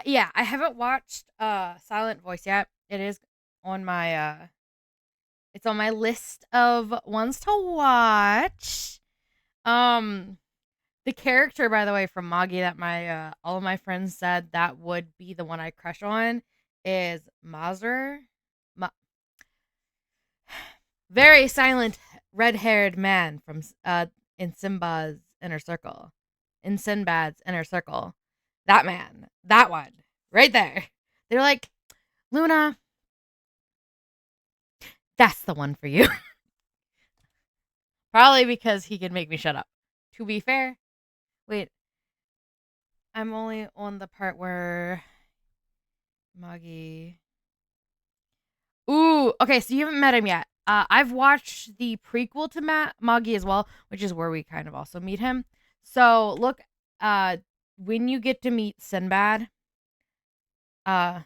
Yeah, I haven't watched Silent Voice yet. It is on my it's on my list of ones to watch. Um the character, by the way, from Magi that my all of my friends said that would be the one I crush on is Mazur. Ma- Very silent red-haired man from in Simba's inner circle. In Sinbad's inner circle. That man. That one. Right there. They're like, "Luna, that's the one for you." Probably because he can make me shut up. To be fair, wait, I'm only on the part where Magi. Ooh, okay, so you haven't met him yet. I've watched the prequel to Magi as well, which is where we kind of also meet him. So look, uh, when you get to meet Sinbad, uh,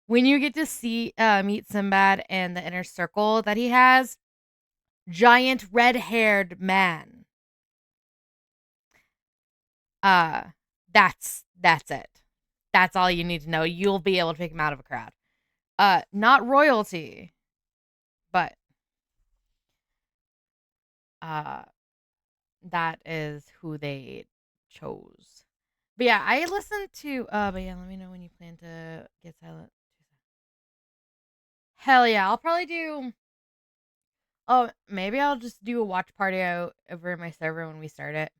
when you get to see meet Sinbad and the inner circle that he has, giant red-haired man. Uh, that's it. That's all you need to know. You'll be able to pick him out of a crowd. Not royalty, but uh, that is who they chose. But yeah, I listened to. But yeah, let me know when you plan to get silent. Hell yeah, I'll probably do. Oh, maybe I'll just do a watch party out over in my server when we start it.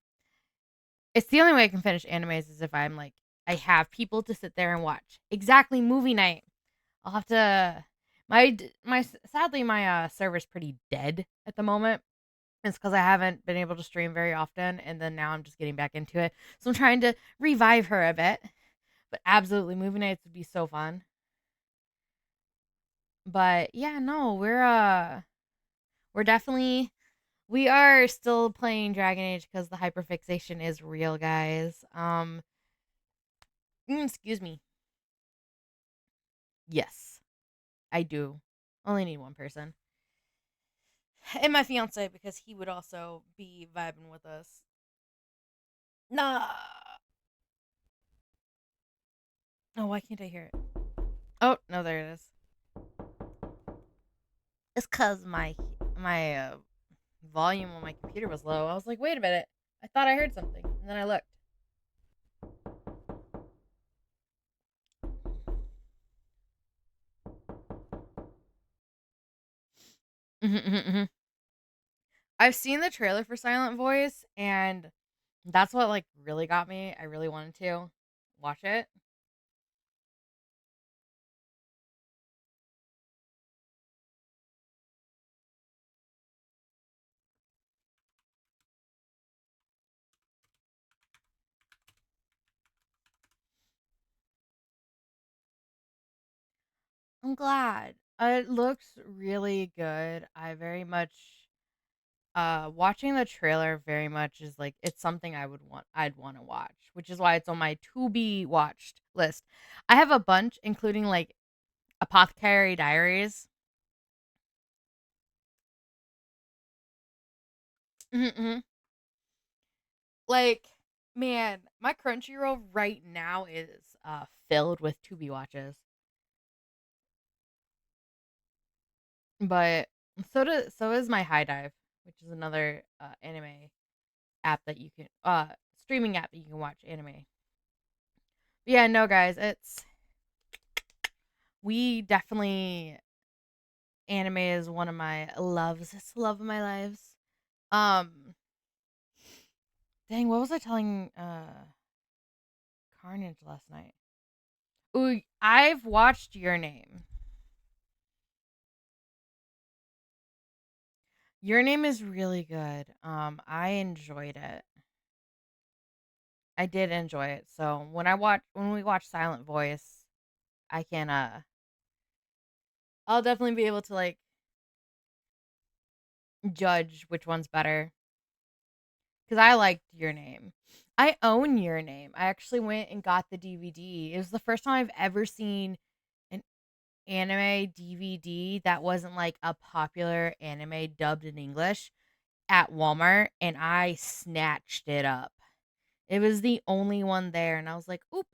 It's the only way I can finish animes is if I'm like I have people to sit there and watch. Exactly, movie night. I'll have to. My sadly my server's pretty dead at the moment. It's because I haven't been able to stream very often, and then now I'm just getting back into it. So I'm trying to revive her a bit. But absolutely, movie nights would be so fun. But yeah, no, we're definitely we are still playing Dragon Age because the hyperfixation is real, guys. Excuse me. Yes, I do. Only need one person. And my fiance because he would also be vibing with us. Nah. Oh, why can't I hear it? Oh, no, there it is. It's cause my volume on my computer was low. I was like, wait a minute. I thought I heard something. And then I looked. I've seen the trailer for Silent Voice, and that's what like really got me. I really wanted to watch it. I'm glad. It looks really good. I very much watching the trailer very much is like it's something I'd want to watch, which is why it's on my to be watched list. I have a bunch including like Apothecary Diaries. Hmm. Like, man, my Crunchyroll right now is filled with to be watches. But so is my High Dive, which is another anime app that you can streaming app that you can watch anime. But yeah, no guys, it's we definitely anime is one of my loves. It's the love of my lives. Um dang, what was I telling Carnage last night? Ooh, I've watched Your Name. Your Name is really good. I enjoyed it. I did enjoy it. So when we watch Silent Voice, I can I'll definitely be able to like judge which one's better because I liked Your Name. I own Your Name. I actually went and got the DVD. It was the first time I've ever seen an anime DVD that wasn't like a popular anime dubbed in English at Walmart, and I snatched it up. It was the only one there, and I was like, "Oop!"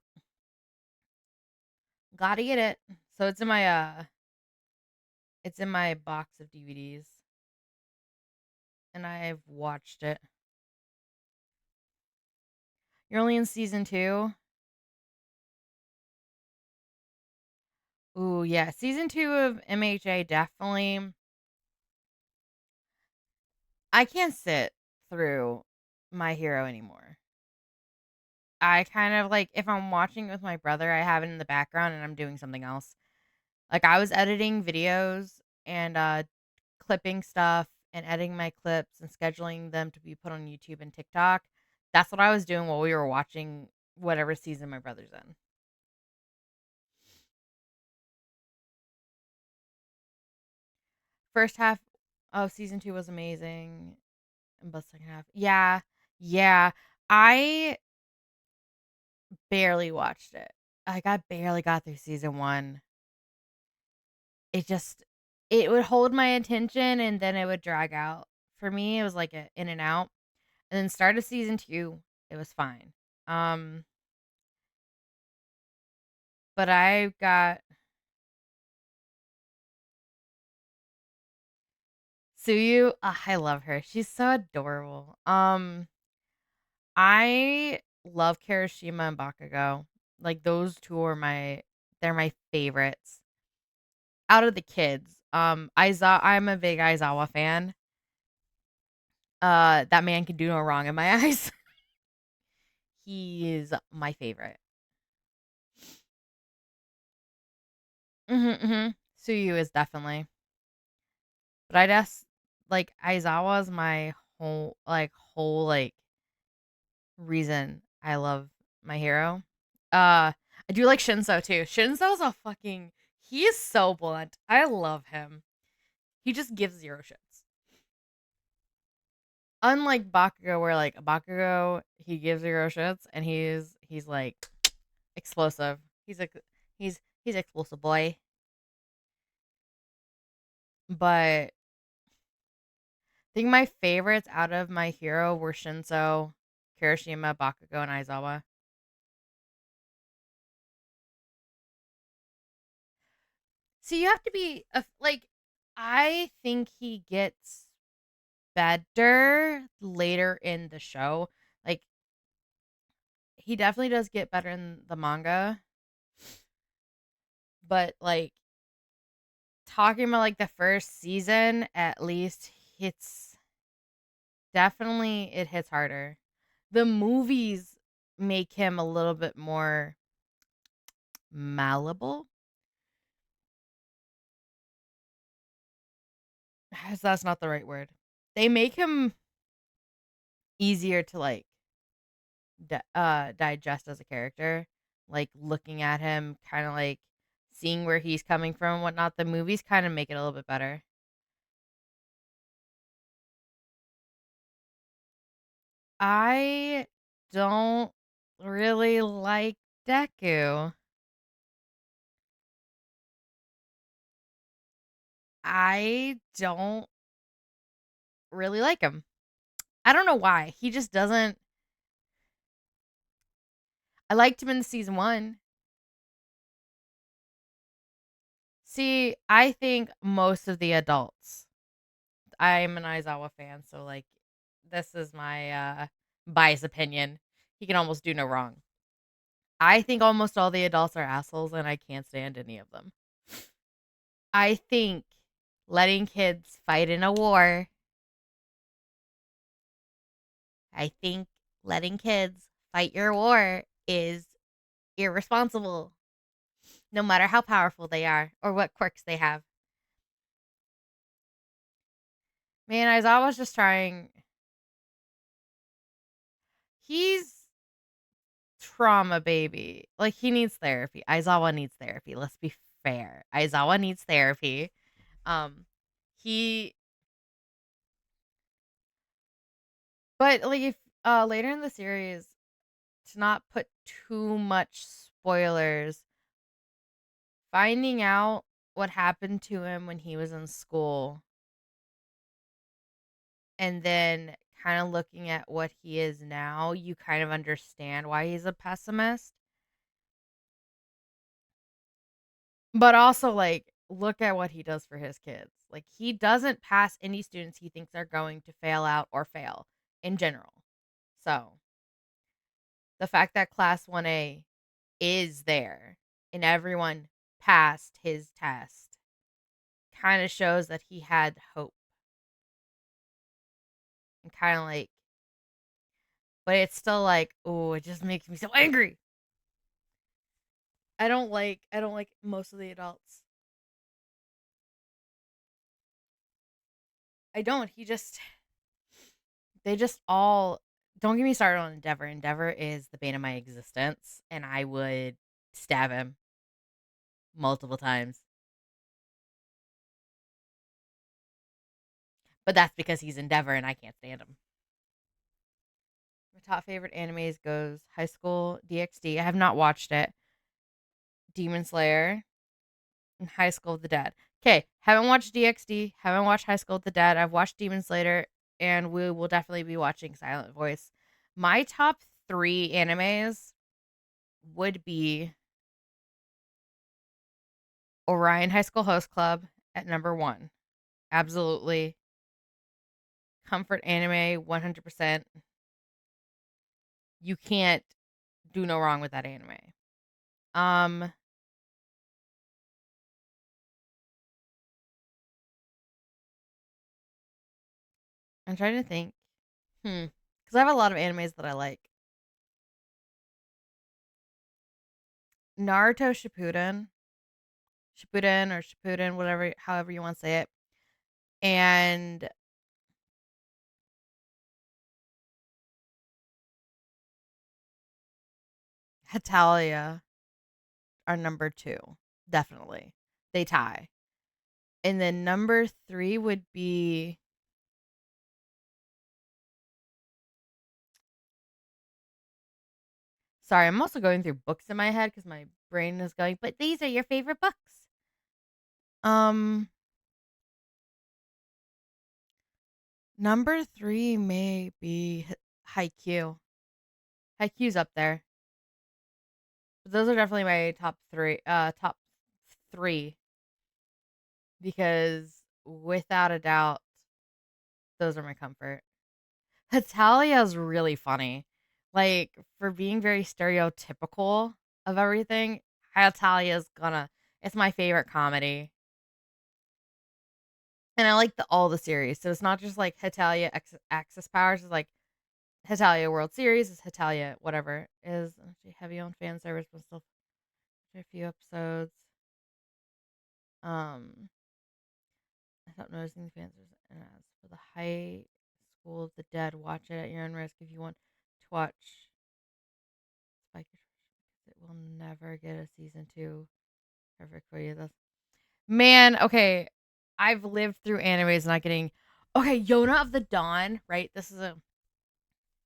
Gotta get it. So it's in my box of DVDs, and I've watched it. You're only in season 2? Ooh, yeah. Season 2 of MHA definitely. I can't sit through My Hero anymore. I kind of like if I'm watching with my brother, I have it in the background and I'm doing something else. Like I was editing videos and clipping stuff and editing my clips and scheduling them to be put on YouTube and TikTok. That's what I was doing while we were watching whatever season my brother's in. First half of season 2 was amazing, but second half, yeah, yeah. I barely watched it. Like I barely got through season 1. It just it would hold my attention and then it would drag out. For me, it was like a in and out. And then start of season 2, it was fine. Um, but I got Suyu. I love her. She's so adorable. I love Kirishima and Bakugo. Like those two are they're my favorites out of the kids. I'm a big Aizawa fan. That man can do no wrong in my eyes. He is my favorite. Suyu is definitely. But I guess like Aizawa's my whole reason I love my hero. I do like Shinso too. Shinso's a fucking he is so blunt. I love him. He just gives zero shits. Unlike Bakugo, where like Bakugo, he gives zero shits and he's like explosive. He's explosive boy. But I think my favorites out of my hero were Shinso, Kirishima, Bakugo, and Aizawa. So you have to be like I think he gets better later in the show. Like he definitely does get better in the manga, but like talking about like the first season at least hits definitely it hits harder. The movies make him a little bit more malleable. That's not the right word. They make him easier to like digest as a character, like looking at him, kind of like seeing where he's coming from and whatnot. The movies kind of make it a little bit better. I don't really like Deku. I don't really like him. I don't know why. He just doesn't. I liked him in season 1. See, I think most of the adults. I'm an Aizawa fan, so like this is my biased opinion. He can almost do no wrong. I think almost all the adults are assholes and I can't stand any of them. I think letting kids fight in a war, I think letting kids fight your war is irresponsible, no matter how powerful they are or what quirks they have. Man, I was always just trying. He's trauma baby. Like he needs therapy. Aizawa needs therapy. Let's be fair. Aizawa needs therapy. Um he but like if later in the series to not put too much spoilers, finding out what happened to him when he was in school and then kind of looking at what he is now, you kind of understand why he's a pessimist. But also, like, look at what he does for his kids. Like, he doesn't pass any students he thinks are going to fail out or fail in general. So, the fact that Class 1A is there and everyone passed his test kind of shows that he had hope. And kind of like, but it's still like, oh, it just makes me so angry. I don't like most of the adults. I don't. They just all don't get me started on Endeavor. Endeavor is the bane of my existence, and I would stab him multiple times. But that's because he's Endeavor and I can't stand him. My top favorite animes goes High School DxD. I have not watched it. Demon Slayer and High School of the Dead. Okay, haven't watched DxD, haven't watched High School of the Dead. I've watched Demon Slayer, and we will definitely be watching Silent Voice. My top 3 animes would be Orion High School Host Club at number 1. Absolutely. Comfort anime 100%. You can't do no wrong with that anime. Um I'm trying to think. Cuz I have a lot of animes that I like. Naruto Shippuden or Shippuden, whatever, however you want to say it, and Hetalia are number 2. Definitely. They tie. And then number 3 would be sorry, I'm also going through books in my head because my brain is going, but these are your favorite books. Um, Number 3 may be Haikyuu. Haikyuu's up there. But those are definitely my top 3 because without a doubt, those are my comfort. Hetalia is really funny. Like, for being very stereotypical of everything, Hetalia is gonna it's my favorite comedy. And I like all the series. So it's not just like Hetalia Axis Powers, it's like Hetalia World Series, is Hetalia whatever is actually heavy on fan service, but still a few episodes. Um, I stopped noticing the fan service and as for the High School of the Dead, watch it at your own risk if you want to watch Spike. It will never get a season 2. Perfect for you. That's man. Okay, I've lived through animes not getting. Okay, Yona of the Dawn. Right, this is a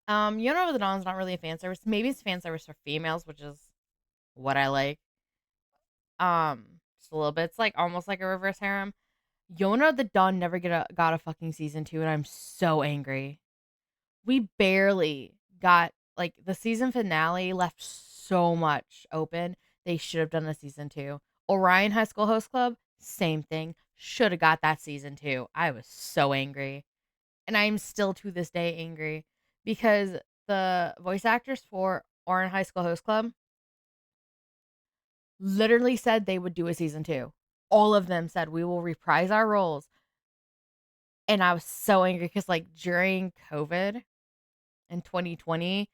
Yona of the Dawn is not really a fan service. Maybe it's fan service for females, which is what I like. Just a little bit. It's like almost like a reverse harem. Yona the Dawn never got a fucking season 2, and I'm so angry. We barely got like the season finale left so much open. They should have done a season 2. Orion High School Host Club, same thing. Should have got that season 2. I was so angry. And I'm still to this day angry because the voice actors for Orion High School Host Club literally said they would do a season 2. All of them said we will reprise our roles. And I was so angry because like during COVID in 2020,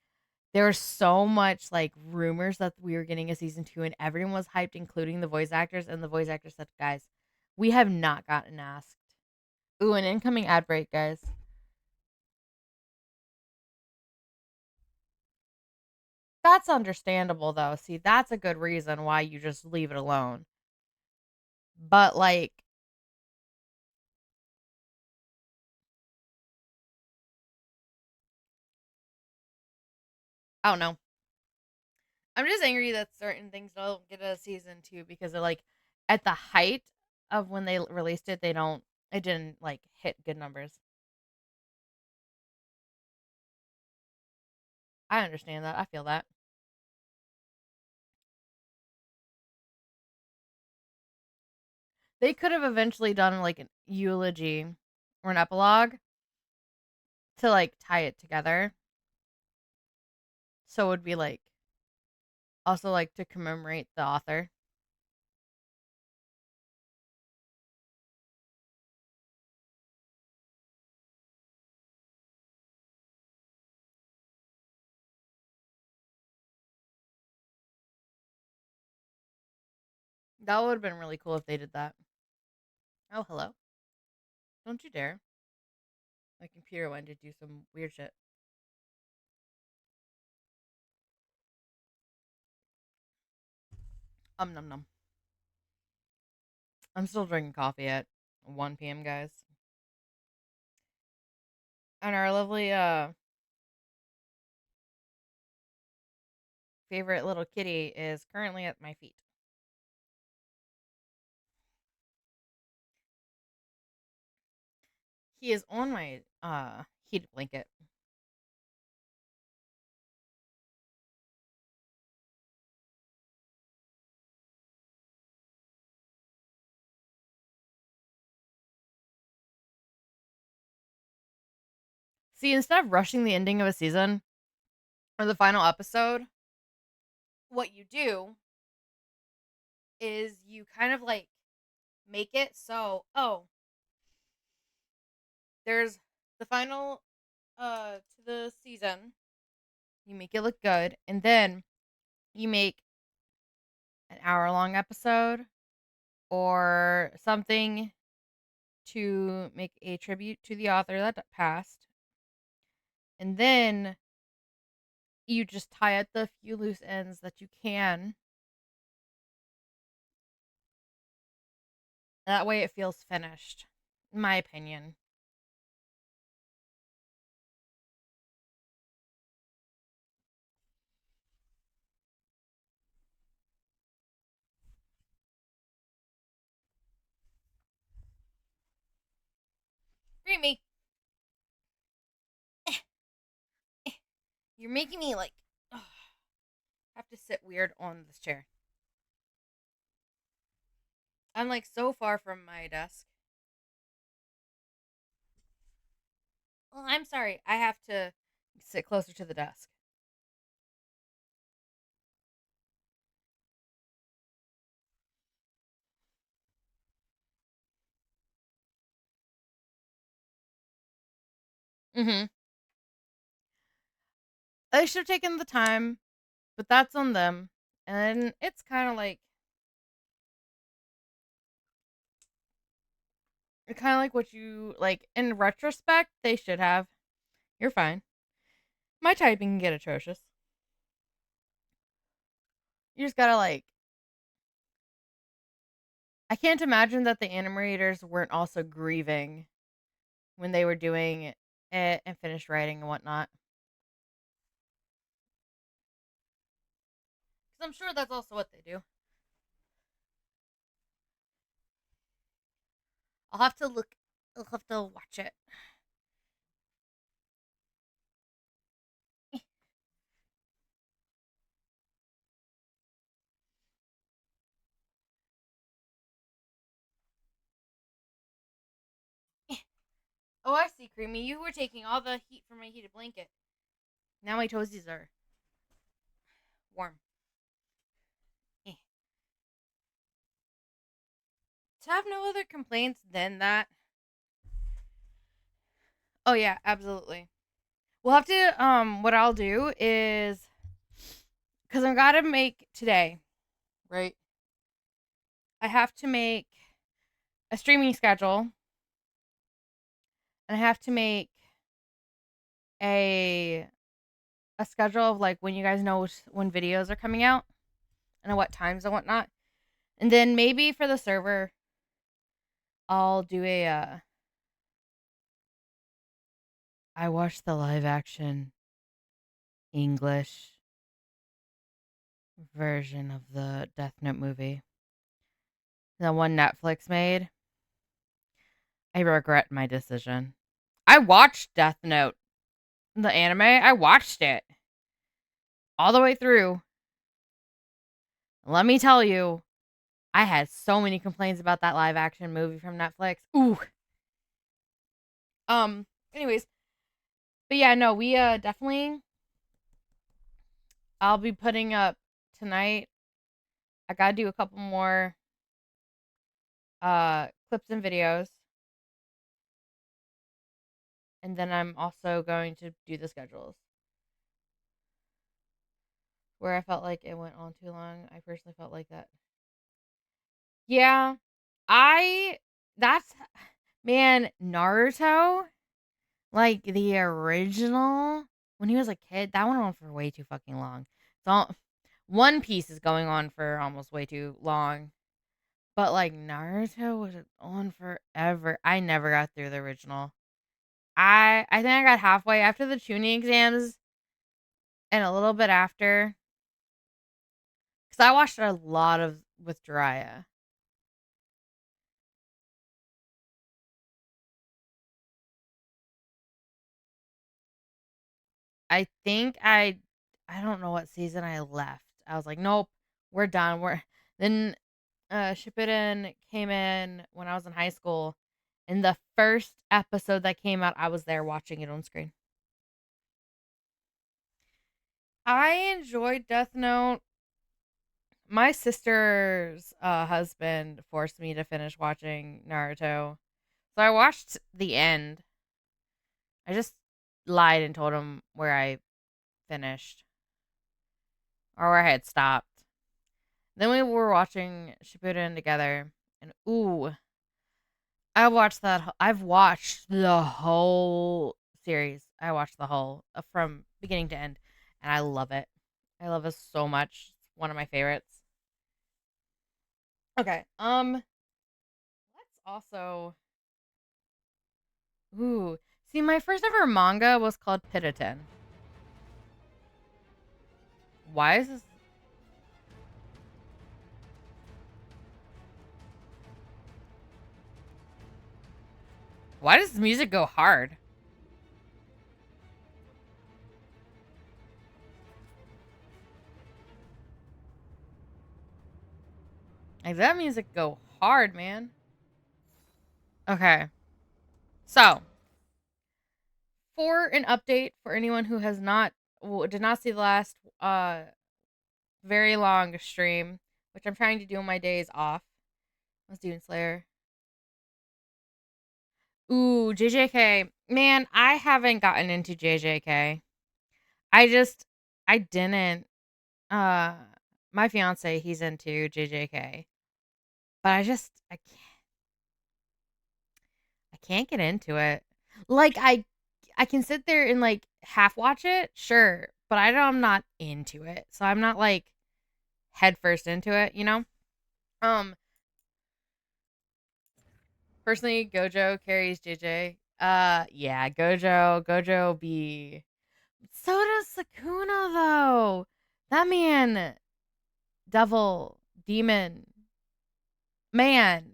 there was so much like rumors that we were getting a season 2 and everyone was hyped, including the voice actors. And the voice actors said, guys, we have not gotten asked. Ooh, an incoming ad break, guys. That's understandable though. See, that's a good reason why you just leave it alone. But like, I don't know. I'm just angry that certain things don't get a season 2 because they're like at the height of when they released it, it didn't like hit good numbers. I understand that. I feel that. They could have eventually done like an eulogy or an epilogue to like tie it together. So it would be like also like to commemorate the author. That would have been really cool if they did that. Oh, hello. Don't you dare. My computer wanted to do some weird shit. Num num. I'm still drinking coffee at 1 p.m., guys. And our lovely favorite little kitty is currently at my feet. He is on my heated blanket. See, instead of rushing the ending of a season or the final episode, what you do is you kind of like make it so, oh, there's the final to the season. You make it look good, and then you make an hour-long episode or something to make a tribute to the author that passed. And then you just tie up the few loose ends that you can. That way it feels finished, in my opinion. Creamy. You're making me like have to sit weird on this chair. I'm like so far from my desk. Well, I'm sorry. I have to sit closer to the desk. Mm-hmm. They should have taken the time, but that's on them. And it's kind of like what you like in retrospect. They should have. You're fine. My typing can get atrocious. You just gotta like. I can't imagine that the animators weren't also grieving when they were doing it and finished writing and whatnot. Because I'm sure that's also what they do. I'll have to look. I'll have to watch it. Oh, I see, Creamy. You were taking all the heat from my heated blanket. Now my toesies are warm. Eh. To have no other complaints than that. Oh yeah, absolutely. We'll have to what I'll do is cuz I got to make today, right? I have to make a streaming schedule and I have to make a a schedule of like when you guys know when videos are coming out and at what times and whatnot. And then maybe for the server, I'll do a I watched the live action English version of the Death Note movie. The one Netflix made. I regret my decision. I watched Death Note, the anime. I watched it all the way through. Let me tell you, I had so many complaints about that live action movie from Netflix. Ooh. Anyways, but yeah, no, we definitely I'll be putting up tonight. I got to do a couple more clips and videos. And then I'm also going to do the schedules. Where I felt like it went on too long. I personally felt like that. Yeah. I that's man, Naruto, like the original when he was a kid, that went on for way too fucking long. So One Piece is going on for almost way too long. But like Naruto was on forever. I never got through the original. I think I got halfway after the tuning exams and a little bit after cuz I watched a lot of with Jiraiya. I think I don't know what season I left. I was like, "Nope, we're done." We're then Shippuden came in when I was in high school. And the first episode that came out, I was there watching it on screen. I enjoyed Death Note. My sister's husband forced me to finish watching Naruto. So I watched the end. I just lied and told him where I finished or where I had stopped. Then we were watching Shippuden together, and ooh, I've watched the whole series. I watched the whole from beginning to end, and I love it. I love it so much. It's one of my favorites. Okay. Let's also. Ooh, see, my first ever manga was called Pittaton. Why is this? Why does the music go hard? Like that music go hard, man. Okay. So, for an update for anyone who has not did not see the last very long stream, which I'm trying to do on my days off. I was doing Slayer. Ooh, JJK. Man, I haven't gotten into JJK. I I didn't uh my fiance, he's into JJK. But I can't get into it. Like I can sit there and like half watch it, sure, but I know I'm not into it. So I'm not like head first into it, you know? Um Personally, Gojo carries JJ. Yeah, Gojo be so does Sakuna though. That man, devil, demon, man,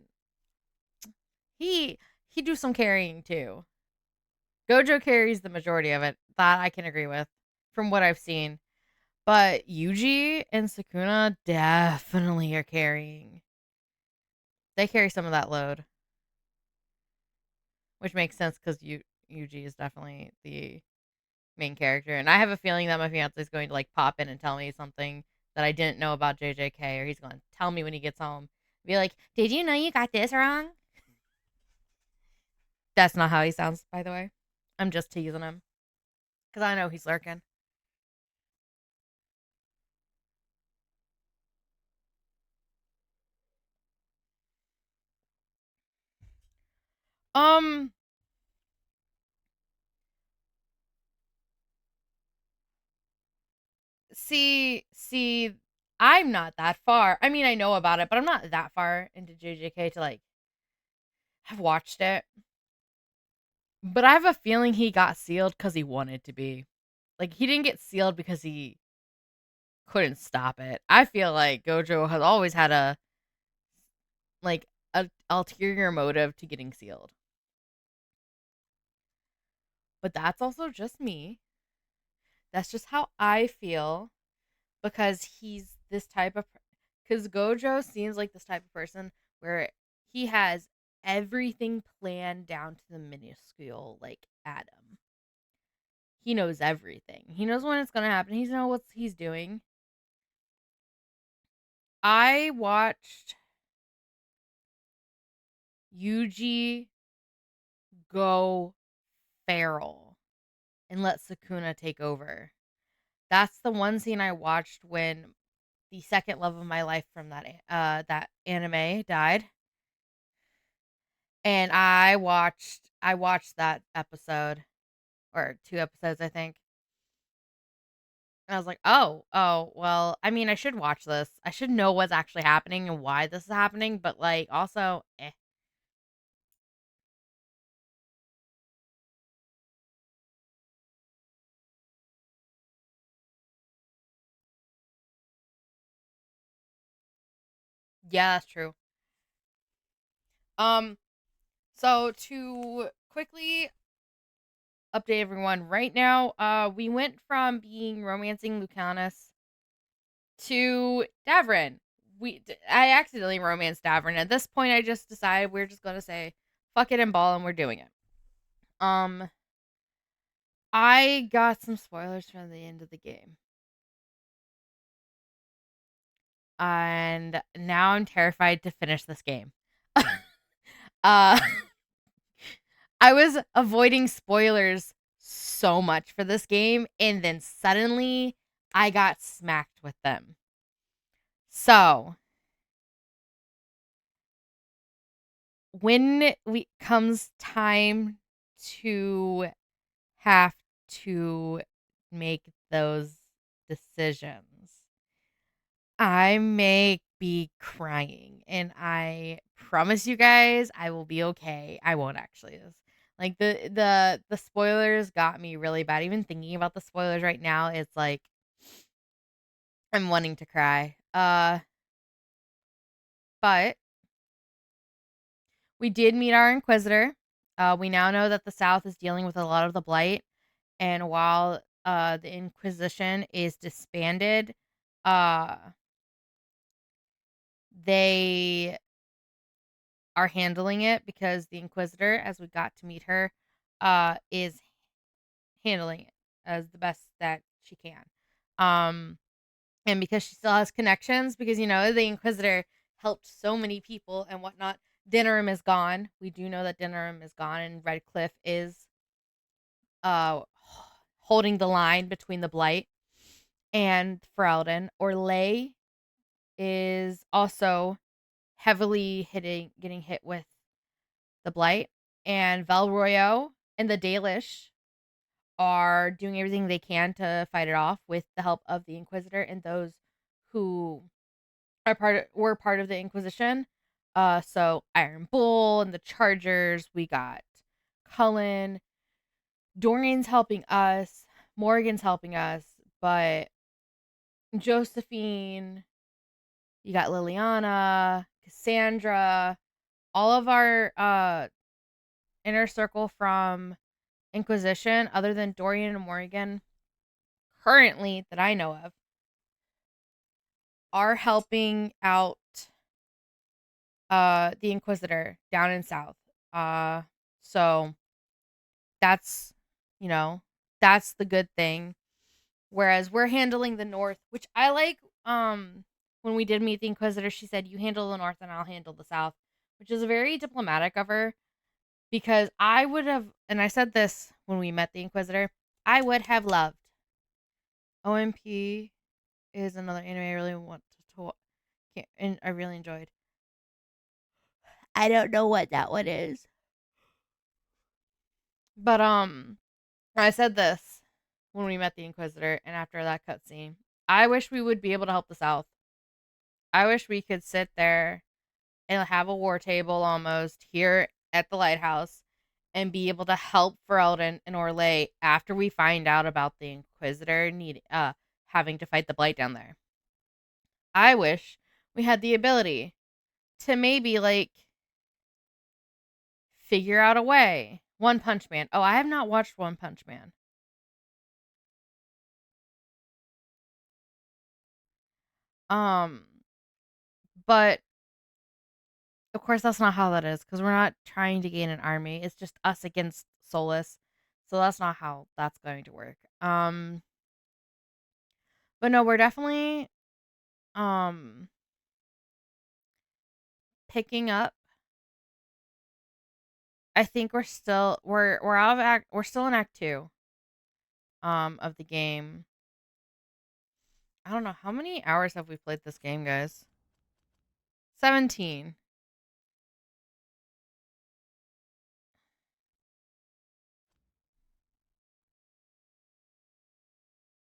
he he do some carrying too. Gojo carries the majority of it. That I can agree with from what I've seen. But Yuji and Sakuna definitely are carrying. They carry some of that load, which makes sense because Yuji is definitely the main character. And I have a feeling that my fiance is going to like pop in and tell me something that I didn't know about JJK, or he's going to tell me when he gets home. Be like, "Did you know you got this wrong?" That's not how he sounds, by the way. I'm just teasing him because I know he's lurking. Um, see, I'm not that far. I mean, I know about it, but I'm not that far into JJK to like have watched it. But I have a feeling he got sealed because he wanted to be. Like he didn't get sealed because he couldn't stop it. I feel like Gojo has always had like a ulterior motive to getting sealed. But that's also just me. That's just how I feel because he's this type of Because Gojo seems like this type of person where he has everything planned down to the minuscule, like atom. He knows everything. He knows when it's gonna happen. He knows what he's doing. I watched Yuji go feral and let Sukuna take over. That's the one scene I watched when the second love of my life from that anime died. And I watched that episode or 2 episodes, I think. And I was like, "Oh, well, I mean, I should watch this. I should know what's actually happening and why this is happening, but like also eh." Yeah, that's true. Um so to quickly update everyone, right now we went from being romancing Lucanus to Davrin. I accidentally romanced Davrin. At this point I just decided we're just going to say fuck it and ball and we're doing it. Um I got some spoilers from the end of the game. And now I'm terrified to finish this game. uh I was avoiding spoilers so much for this game and then suddenly I got smacked with them. So, when we comes time to have to make those decisions, I may be crying, and I promise you guys I will be okay. I won't actually. Like the spoilers got me really bad. Even thinking about the spoilers right now, it's like I'm wanting to cry. But we did meet our Inquisitor. We now know that the South is dealing with a lot of the blight, and while the Inquisition is disbanded, uh they are handling it because the Inquisitor, as we got to meet her, is handling it as the best that she can. Um, and because she still has connections, because the Inquisitor helped so many people and whatnot. Denerim is gone. We do know that Denerim is gone, and Redcliffe is uh holding the line between the Blight and Ferelden. Orlais is also heavily getting hit with the Blight, and Val Royo and the Dalish are doing everything they can to fight it off with the help of the Inquisitor and those who were part of the Inquisition. So Iron Bull and the Chargers. We got Cullen. Dorian's helping us. Morgan's helping us, but Josephine. You got Liliana, Cassandra. All of our inner circle from Inquisition, other than Dorian and Morgan, currently that I know of, are helping out the Inquisitor down in South. Uh so that's you know, that's the good thing. Whereas we're handling the North, which I like. When we did meet the Inquisitor, she said, "You handle the North and I'll handle the South," which is very diplomatic of her, because I would have, and I said this when we met the Inquisitor, I would have loved. OMP is another anime I really want to and I really enjoyed. I don't know what that one is. But I said this when we met the Inquisitor and after that cutscene. I wish we would be able to help the South. I wish we could sit there and have a war table almost here at the lighthouse and be able to help Ferelden and Orlais after we find out about the Inquisitor having to fight the Blight down there. I wish we had the ability to maybe like figure out a way. One Punch Man. Oh, I have not watched One Punch Man. Um But of course, that's not how that is because we're not trying to gain an army. It's just us against Solus. So that's not how that's going to work. But no, we're definitely um picking up. I think we're out of act we're still in act 2 of the game. I don't know how many hours have we played this game, guys? 17.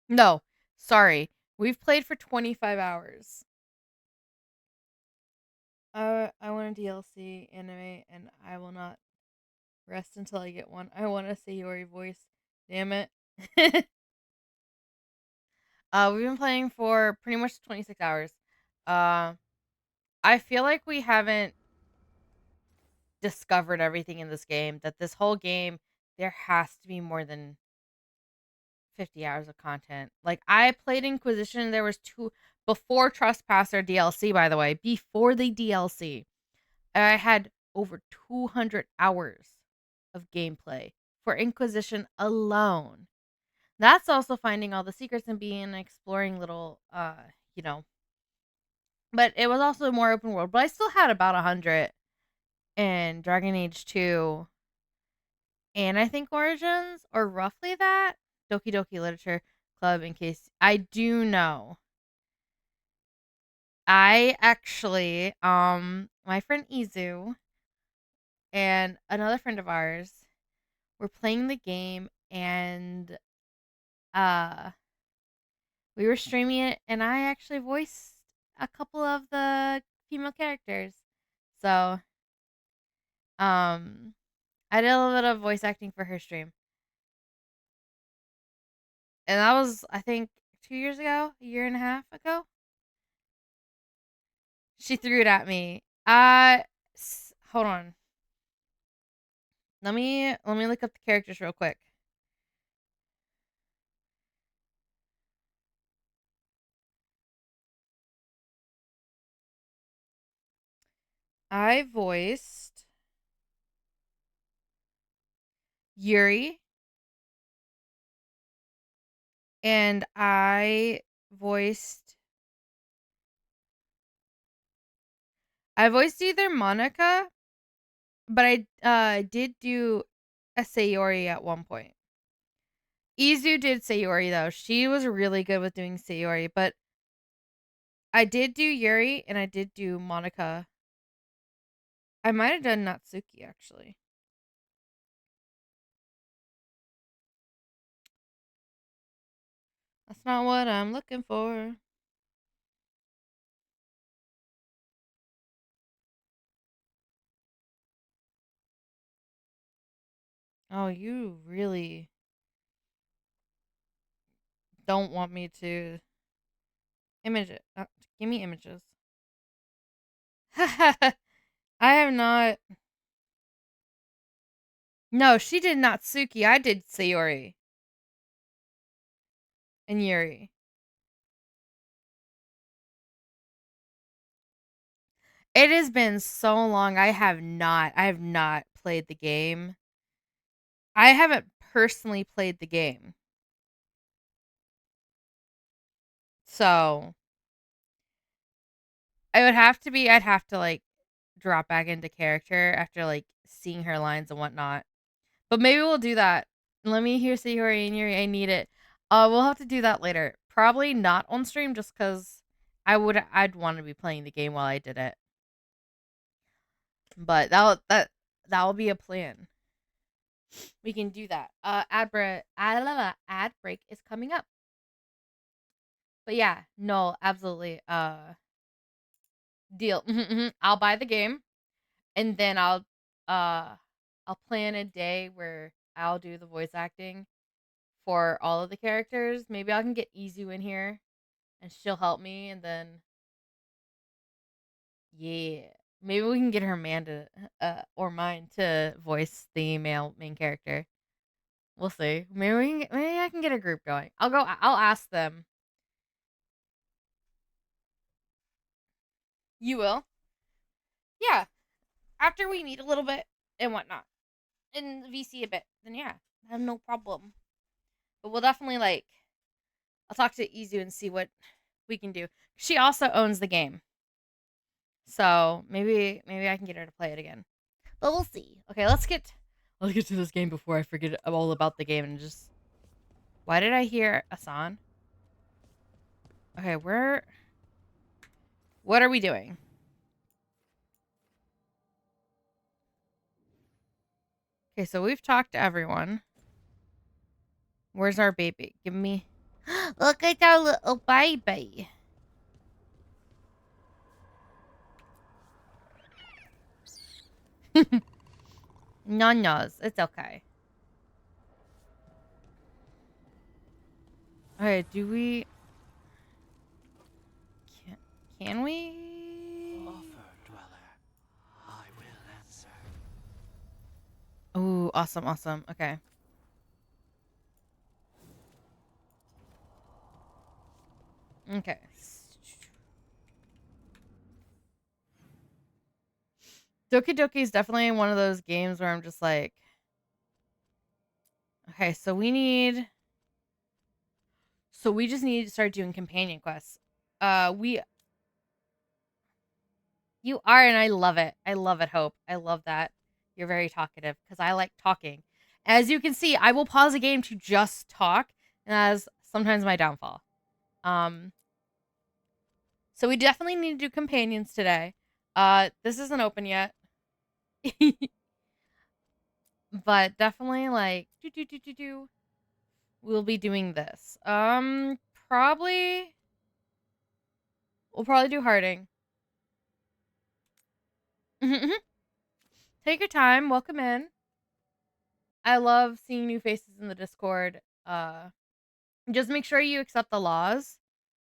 No, sorry. We've played for 25 hours. I want a DLC anime and I will not rest until I get one. I want a Sayori voice. Damn it. We've been playing for pretty much 26 hours. Uh, I feel like we haven't discovered everything in this game. That this whole game, there has to be more than 50 hours of content. Like, I played Inquisition, there was two, before Trespasser DLC, by the way, before the DLC, I had over 200 hours of gameplay for Inquisition alone. That's also finding all the secrets and being exploring little, you know, but it was also more open world. But I still had about 100 in Dragon Age 2 and I think Origins, or roughly that. Doki Doki Literature Club, in case I do know. I actually, my friend Izu and another friend of ours were playing the game and uh we were streaming it and I actually voiced a couple of the female characters. So, um I did a little bit of voice acting for her stream. And that was, I think, 2 years ago, a year and a half ago. She threw it at me. Hold on. Let me look up the characters real quick. I voiced Yuri and I voiced either Monica, but I did do a Sayori at one point. Izu did Sayori though. She was really good with doing Sayori, but I did do Yuri and I did do Monica. I might have done Natsuki actually. That's not what I'm looking for. Oh, you really don't want me to image it. Give me images. I have not. No, she did Natsuki. I did Sayori and Yuri. It has been so long. I have not played the game. I haven't personally played the game. So, I'd have to like drop back into character after like seeing her lines and whatnot. But maybe we'll do that. Let me hear Sayori and Yuri. I need it. We'll have to do that later. Probably not on stream, just because I'd want to be playing the game while I did it. But that'll be a plan. We can do that. Ad break is coming up. But yeah, no, absolutely. Deal. I'll buy the game, and then uh I'll plan a day where I'll do the voice acting for all of the characters. Maybe I can get Izu in here and she'll help me, and then yeah, maybe we can get her Amanda or mine to voice the male main character. We'll see. Maybe I can get a group going. I'll ask them. You will? Yeah. After we meet a little bit and whatnot. And VC a bit, then yeah, I have no problem. But we'll definitely like I'll talk to Izu and see what we can do. She also owns the game. So maybe I can get her to play it again. But we'll see. Okay, let's get to this game before I forget all about the game and just why did I hear Asan? Okay, what are we doing? Okay, so we've talked to everyone. Where's our baby? Give me look at our little baby. Nyanas, it's okay. Okay, do we can we? Offer, dweller. I will answer. Oh, awesome, awesome. Okay. Okay. Doki Doki is definitely one of those games where I'm just like, okay, so we just need to start doing companion quests. We You are, and I love it. I love it, Hope. I love that. You're very talkative because I like talking. As you can see, I will pause a game to just talk, and that is sometimes my downfall. Um, so we definitely need to do companions today. This isn't open yet. But definitely like we'll be doing this. Probably we'll probably do Harding. Take your time, welcome in. I love seeing new faces in the Discord. Just make sure you accept the laws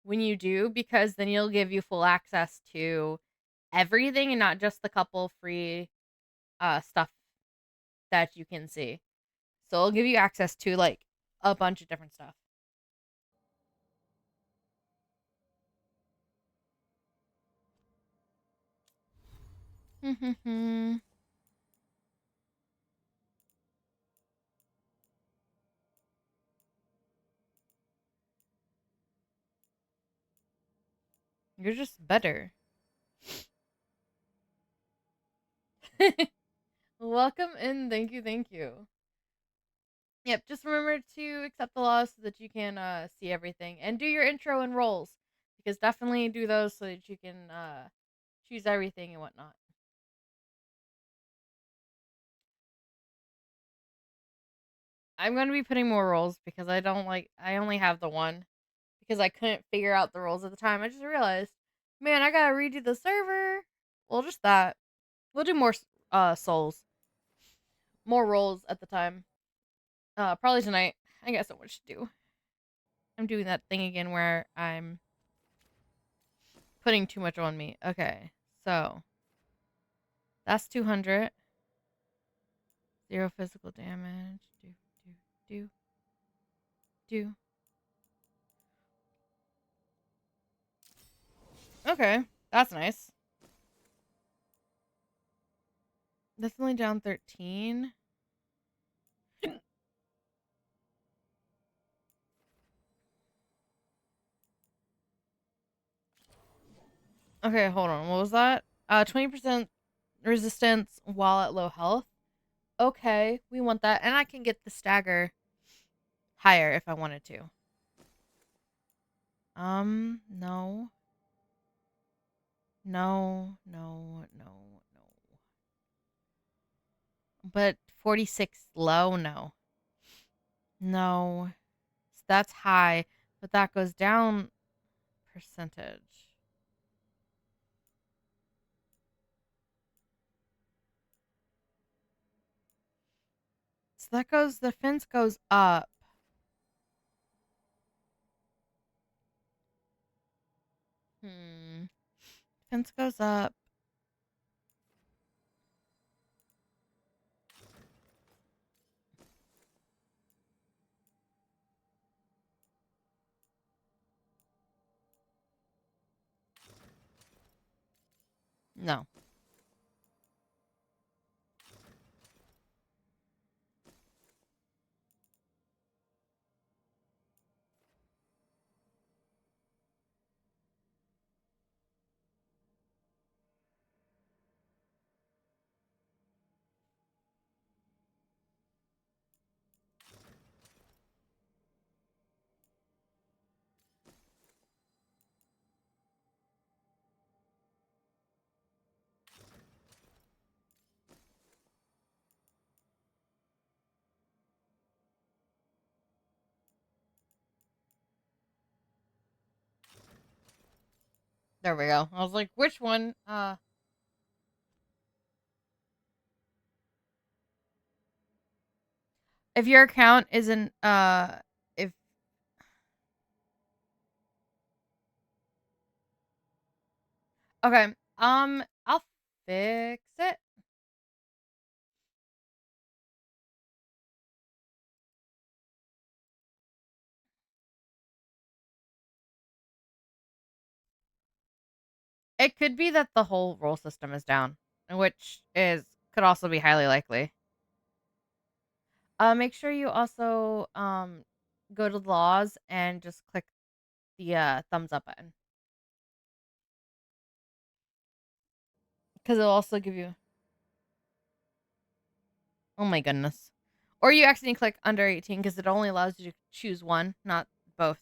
when you do, because then you'll give you full access to everything and not just the couple free stuff that you can see. So it'll give you access to like a bunch of different stuff. You're just better. Welcome in. Thank you. Thank you. Yep. Just remember to accept the laws so that you can see everything and do your intro and roles, because definitely do those so that you can choose everything and whatnot. I'm going to be putting more roles because I only have the one because I couldn't figure out the roles at the time. I just realized, man, I gotta redo the server. Well, just that. We'll do more souls, more roles at the time. Probably tonight. I got so much to do. I'm doing that thing again where I'm putting too much on me. Okay, so that's 200. 0 physical damage. Do, do. Okay, that's nice. That's only down 13. Okay, hold on. What was that? 20% resistance while at low health. Okay, we want that. And I can get the stagger higher if I wanted to. No. No, no, no, no. But 46 low? No. No. So that's high, but that goes down percentage. So the fence goes up. Fence goes up. No. There we go. I was like, which one? If your account isn't if okay, I'll fix it. It could be that the whole role system is down, which is could also be highly likely. Make sure you also go to laws and just click the thumbs up button because it'll also give you. Oh my goodness. Or you accidentally click under 18 because it only allows you to choose one, not both.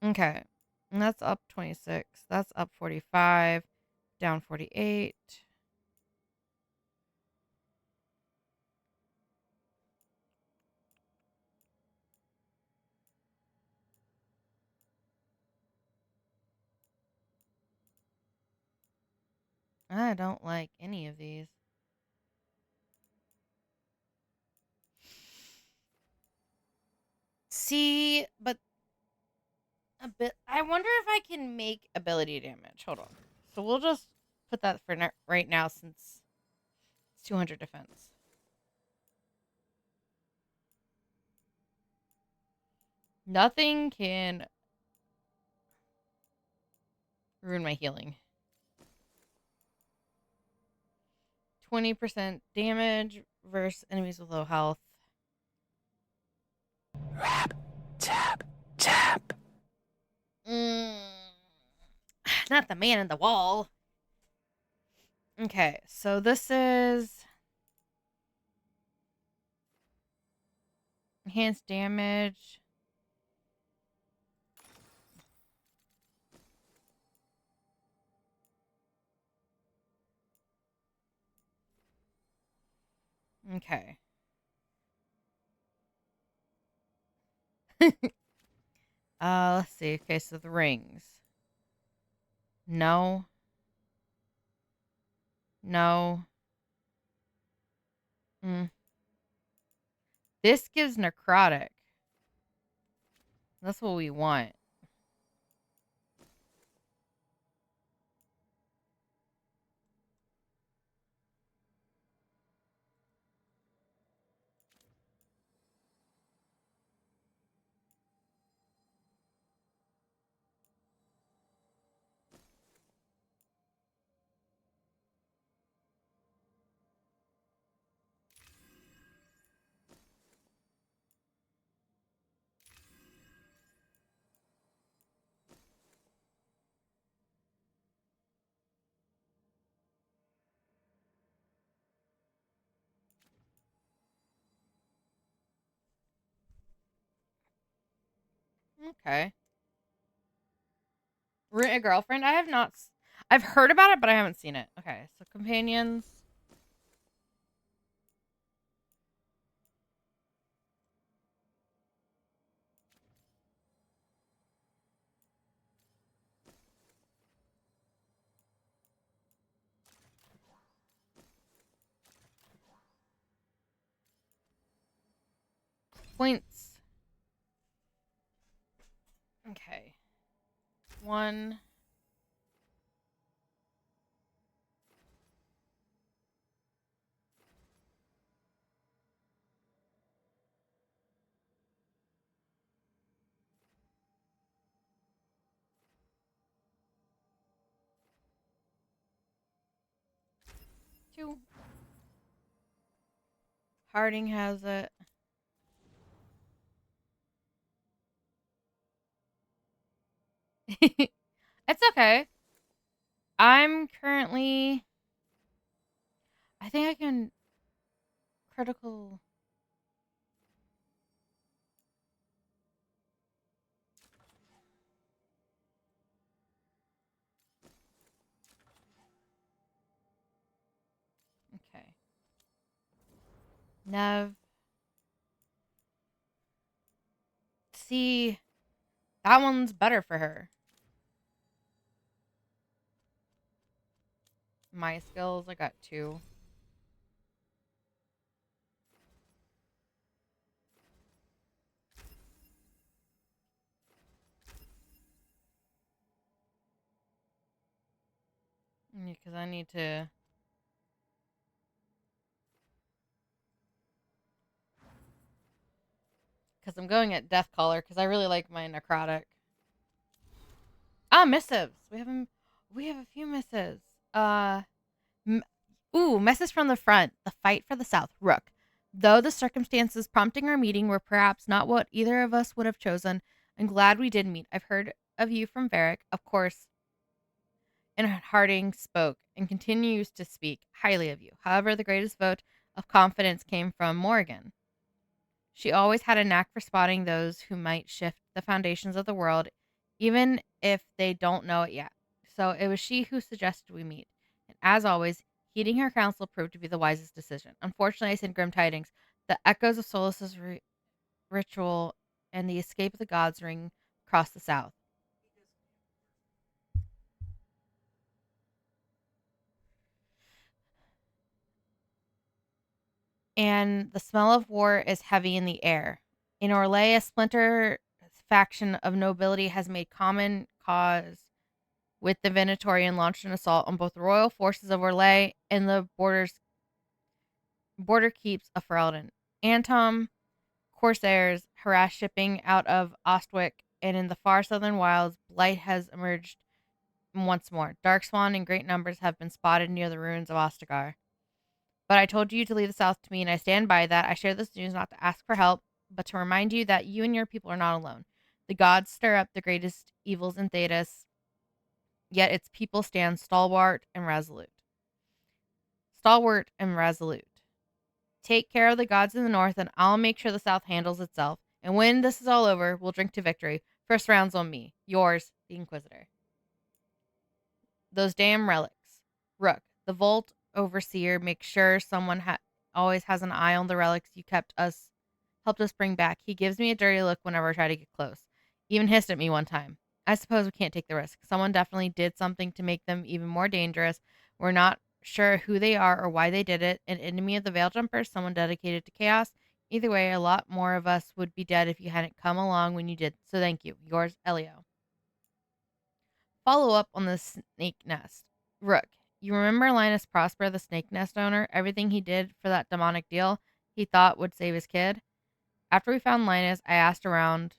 Okay. And that's up 26. That's up 45. Down 48. I don't like any of these. See, but a bit. I wonder if I can make ability damage. Hold on. So we'll just put that for right now since it's 200 defense. Nothing can ruin my healing. 20% damage versus enemies with low health. Rap, tap, tap. Not the man in the wall. Okay, so this is enhanced damage. Okay. Let's see. Okay, so the rings. No. No. Mm. This gives necrotic. That's what we want. Okay. Rent a girlfriend? I have not. I've heard about it, but I haven't seen it. Okay, so companions. Points. Okay. One. too. Harding has it. It's okay. I'm currently. I think I can critical. Okay. Nev. See, that one's better for her. My skills, I got 2. Because I need to. Because I'm going at Death Caller because I really like my necrotic. Ah, missives. We have a few missives. Message from the front. The fight for the South. Rook. Though the circumstances prompting our meeting were perhaps not what either of us would have chosen, I'm glad we did meet. I've heard of you from Varric, of course, and Harding spoke and continues to speak highly of you. However, the greatest vote of confidence came from Morrigan. She always had a knack for spotting those who might shift the foundations of the world, even if they don't know it yet. So it was she who suggested we meet. And as always, heeding her counsel proved to be the wisest decision. Unfortunately, I sent grim tidings. The echoes of Solus's ritual and the escape of the gods ring across the south. And the smell of war is heavy in the air. In Orlais, a splinter faction of nobility has made common cause with the Venatori and launched an assault on both the royal forces of Orlais and the border keeps of Ferelden. Antom corsairs harass shipping out of Ostwick, and in the far southern wilds, blight has emerged once more. Darkspawn in great numbers have been spotted near the ruins of Ostagar. But I told you to leave the south to me, and I stand by that. I share this news not to ask for help, but to remind you that you and your people are not alone. The gods stir up the greatest evils in Thedas, yet its people stand stalwart and resolute. Stalwart and resolute. Take care of the gods in the north, and I'll make sure the south handles itself. And when this is all over, we'll drink to victory. First round's on me. Yours, the Inquisitor. Those damn relics. Rook, the Vault Overseer, makes sure someone always has an eye on the relics you helped us bring back. He gives me a dirty look whenever I try to get close. Even hissed at me one time. I suppose we can't take the risk. Someone definitely did something to make them even more dangerous. We're not sure who they are or why they did it. An enemy of the Veil Jumpers, someone dedicated to chaos. Either way, a lot more of us would be dead if you hadn't come along when you did. So thank you. Yours, Elio. Follow up on the snake nest. Rook, you remember Linus Prosper, the snake nest owner? Everything he did for that demonic deal he thought would save his kid? After we found Linus, I asked around.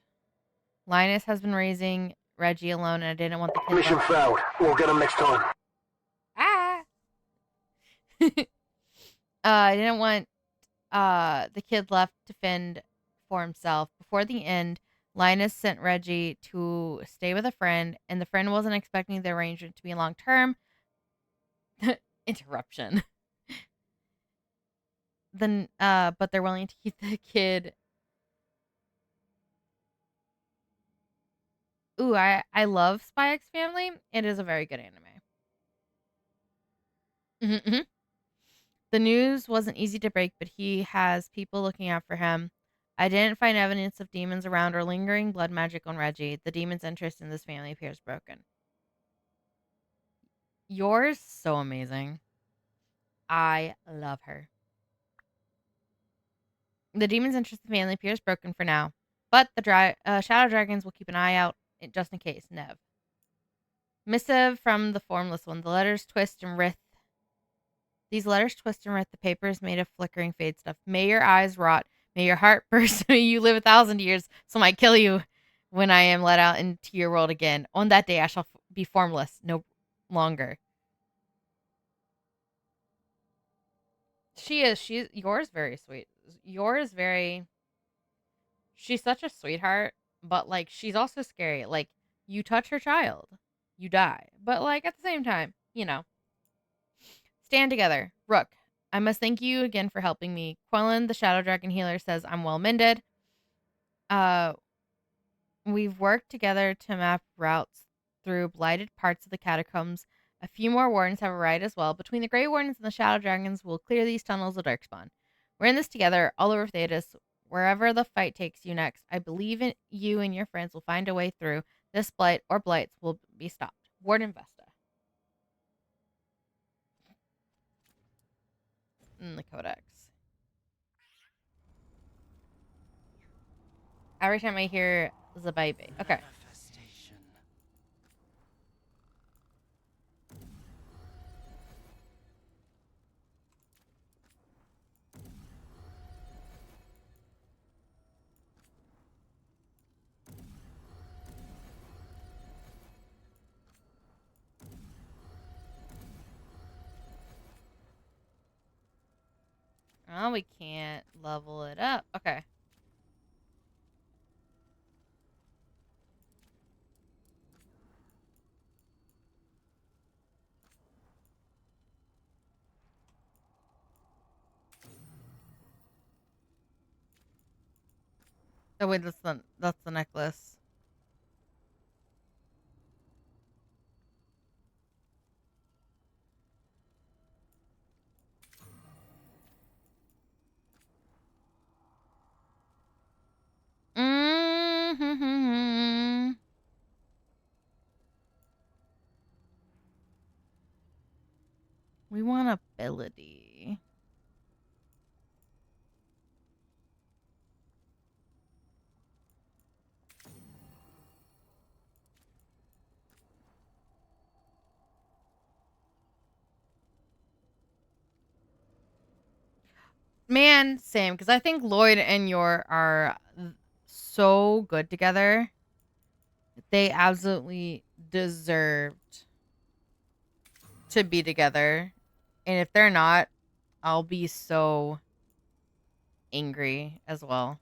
Linus has been raising Reggie alone, and I didn't want the kid. Mission failed. We'll get him next time. Ah! I didn't want the kid left to fend for himself. Before the end, Linus sent Reggie to stay with a friend, and the friend wasn't expecting the arrangement to be long term. Interruption. Then, but they're willing to keep the kid. Ooh, I love Spy X Family. It is a very good anime. Mm-hmm. The news wasn't easy to break, but he has people looking out for him. I didn't find evidence of demons around or lingering blood magic on Reggie. The demon's interest in this family appears broken. Yours, so amazing. I love her. The demon's interest in the family appears broken for now, but the shadow dragons will keep an eye out just in case. Nev. Missive from the formless one. The letters twist and writhe. These letters twist and writhe. The paper is made of flickering fade stuff. May your eyes rot. May your heart burst. May you live 1,000 years. So I kill you when I am let out into your world again. On that day, I shall be formless no longer. She is. Yours very sweet. Yours very. She's such a sweetheart, but like she's also scary. Like you touch her child, you die. But like at the same time, stand together. Rook, I must thank you again for helping me. Quellen, the Shadow Dragon healer, says I'm well mended. Uh, we've worked together to map routes through blighted parts of the catacombs. A few more wardens have arrived as well. Between the Grey Wardens and the Shadow Dragons, we'll clear these tunnels of Darkspawn. We're in this together, all over Thetis. Wherever the fight takes you next, I believe in you and your friends will find a way through. This blight or blights will be stopped. Warden Vesta. In the Codex. Every time I hear Zababe. Okay. Oh, we can't level it up. Okay. Oh wait, that's the necklace. Mm-hmm. We want ability. Man, same. Because I think Lloyd and Yor are so good together. They absolutely deserved to be together. And if they're not, I'll be so angry as well.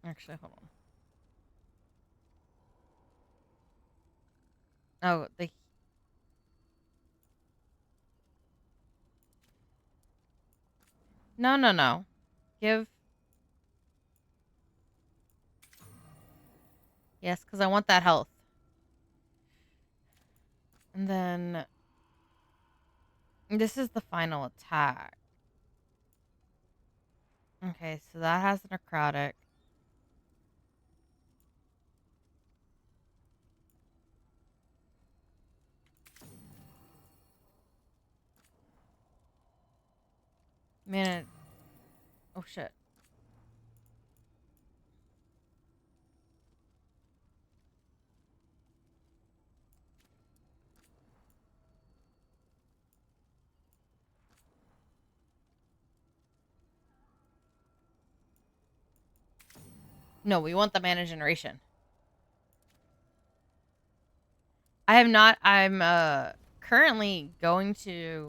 Actually, hold on. Oh, No. Give. Yes, because I want that health. And then this is the final attack. Okay, so that has a necrotic. Man, oh shit. No, we want the mana generation. I have not. I'm currently going to.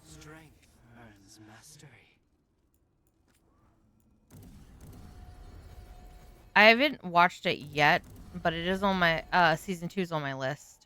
Strength earns mastery. I haven't watched it yet, but it is on my season 2 is on my list.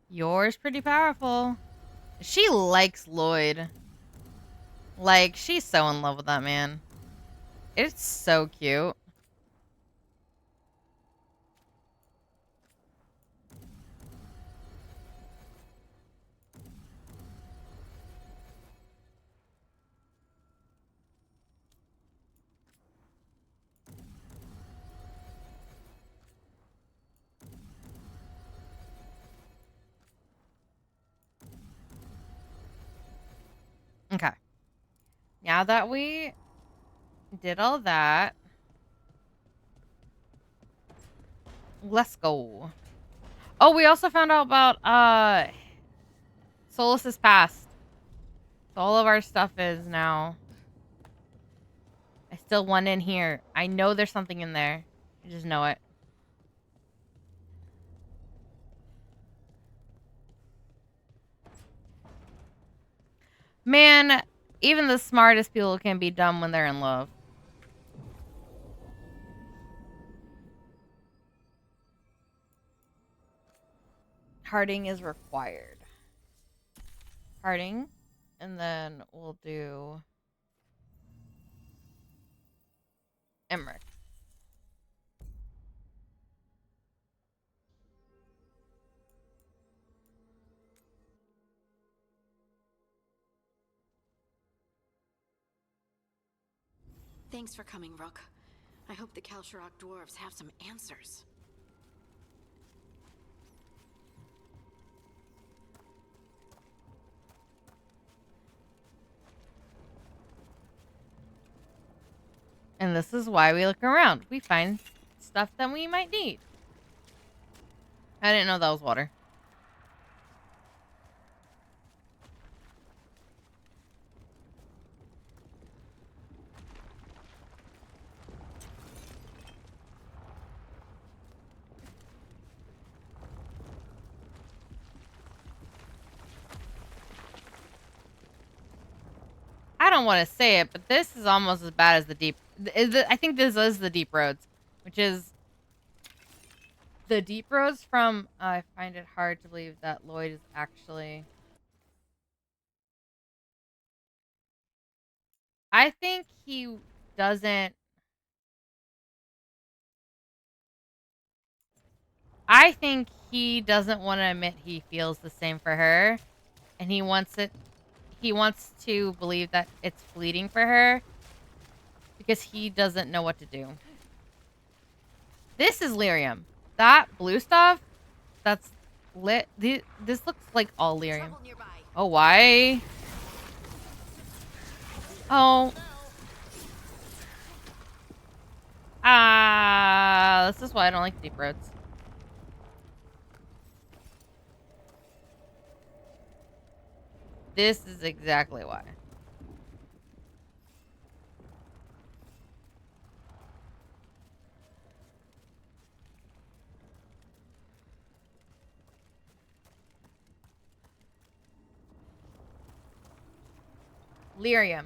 Yours pretty powerful. She likes Lloyd. Like, she's so in love with that man. It's so cute. Okay. Now that we did all that, let's go. Oh, we also found out about Solus's past. So all of our stuff is now. I still want in here. I know there's something in there. I just know it. Man, even the smartest people can be dumb when they're in love. Hearting is required. Hearting. And then we'll do Emmerich. Thanks for coming, Rook. I hope the Kalsharok dwarves have some answers. And this is why we look around. We find stuff that we might need. I didn't know that was water. I don't want to say it, but this is almost as bad as the deep. I think this is the deep roads, which is the deep roads from. I find it hard to believe that Lloyd is actually. I think he doesn't. I think he doesn't want to admit he feels the same for her, and he wants it. He wants to believe that it's fleeting for her because he doesn't know what to do. This is lyrium. That blue stuff, that's lit. This looks like all lyrium. Oh, why? Oh. This is why I don't like deep roads. This is exactly why. Lyrium.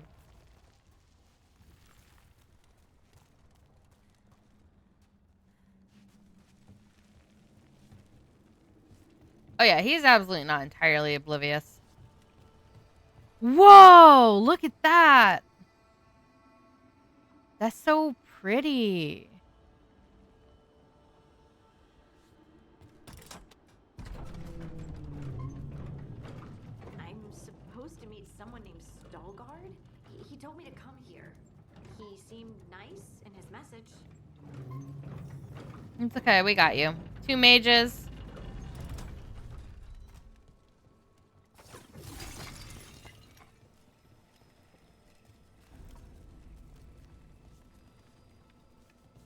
Oh yeah, he's absolutely not entirely oblivious. Whoa, look at that. That's so pretty. I'm supposed to meet someone named Stalgard? He told me to come here. He seemed nice in his message. It's okay, we got you. 2 mages.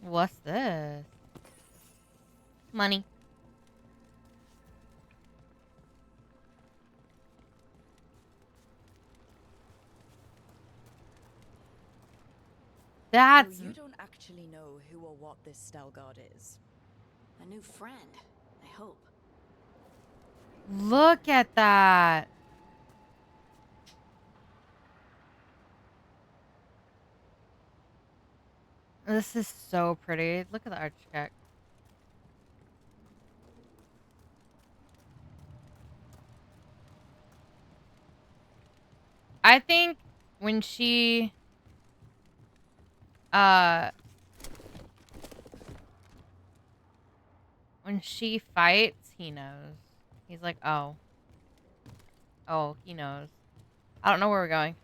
What's this? Money. That's... So you don't actually know who or what this Stalgard is? A new friend, I hope. Look at that. This is so pretty. Look at the architect. I think when she fights, he knows. He's like, oh. Oh, he knows. I don't know where we're going.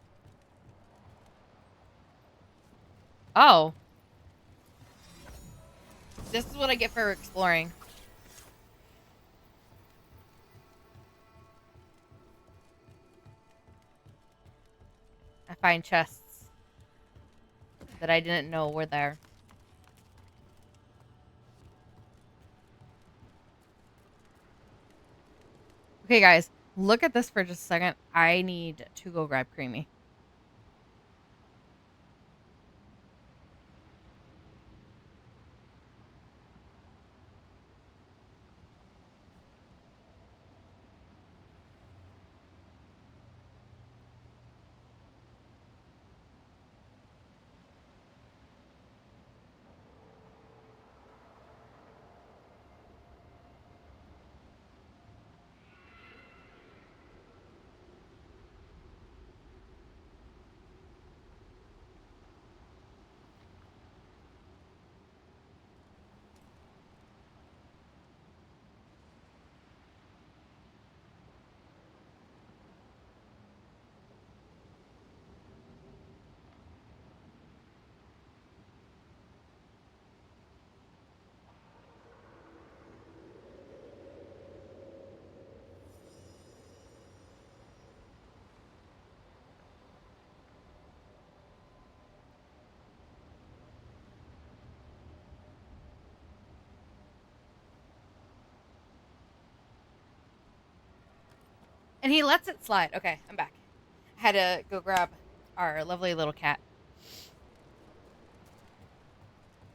Oh. This is what I get for exploring. find chests that I didn't know were there. Okay, guys, look at this for just a second. I need to go grab Creamy. And he lets it slide. Okay, I'm back. I had to go grab our lovely little cat.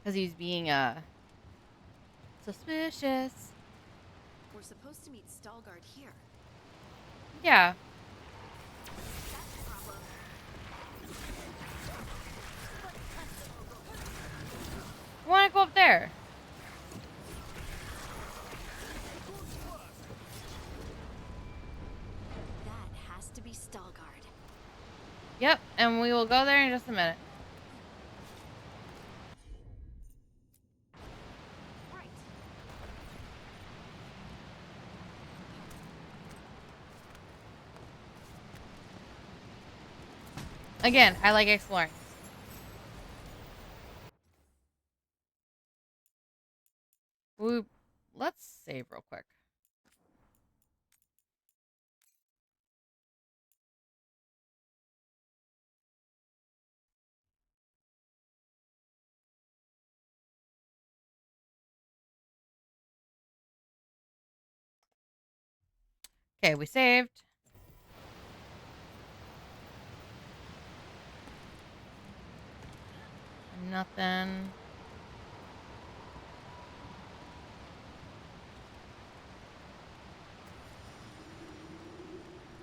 Because he's being, suspicious. We're supposed to meet Stalgard here. Yeah. I want to go up there. That has to be Stalgard. Yep, and we will go there in just a minute. Right. Again, I like exploring. Let's save real quick. Okay, we saved. Nothing.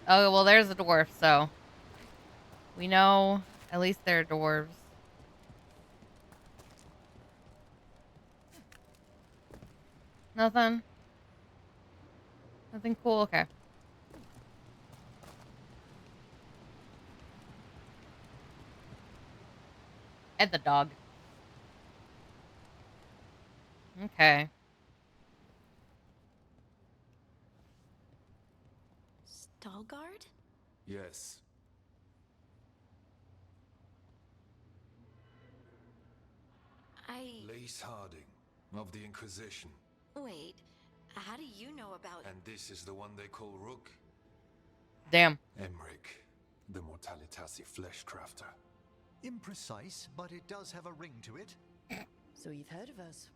Oh, well, there's a dwarf, so we know at least they're dwarves. Nothing? Nothing cool? Okay. And the dog. Okay. Stalgard? Yes. Lace Harding, of the Inquisition. Wait, how do you know about... And this is the one they call Rook? Damn. Emric, the Mortalitasi flesh crafter. Imprecise, but it does have a ring to it. So you've heard of us?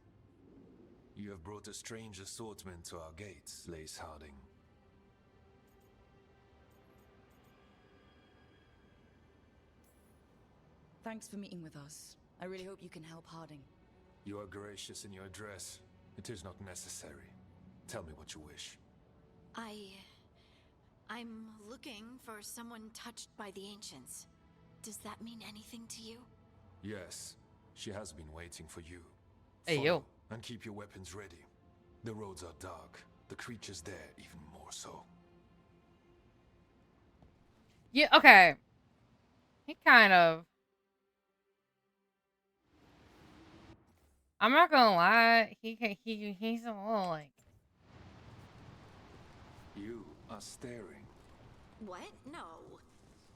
You have brought a strange assortment to our gates, Lace Harding. Thanks for meeting with us. I really hope you can help Harding. You are gracious in your address. It is not necessary. Tell me what you wish. I'm looking for someone touched by the Ancients. Does that mean anything to you? Yes, she has been waiting for you. Hey, Follow, yo. and keep your weapons ready. The roads are dark. The creatures there even more so. Yeah, okay. He kind of... I'm not gonna lie. He's a little, like... You are staring. What? No.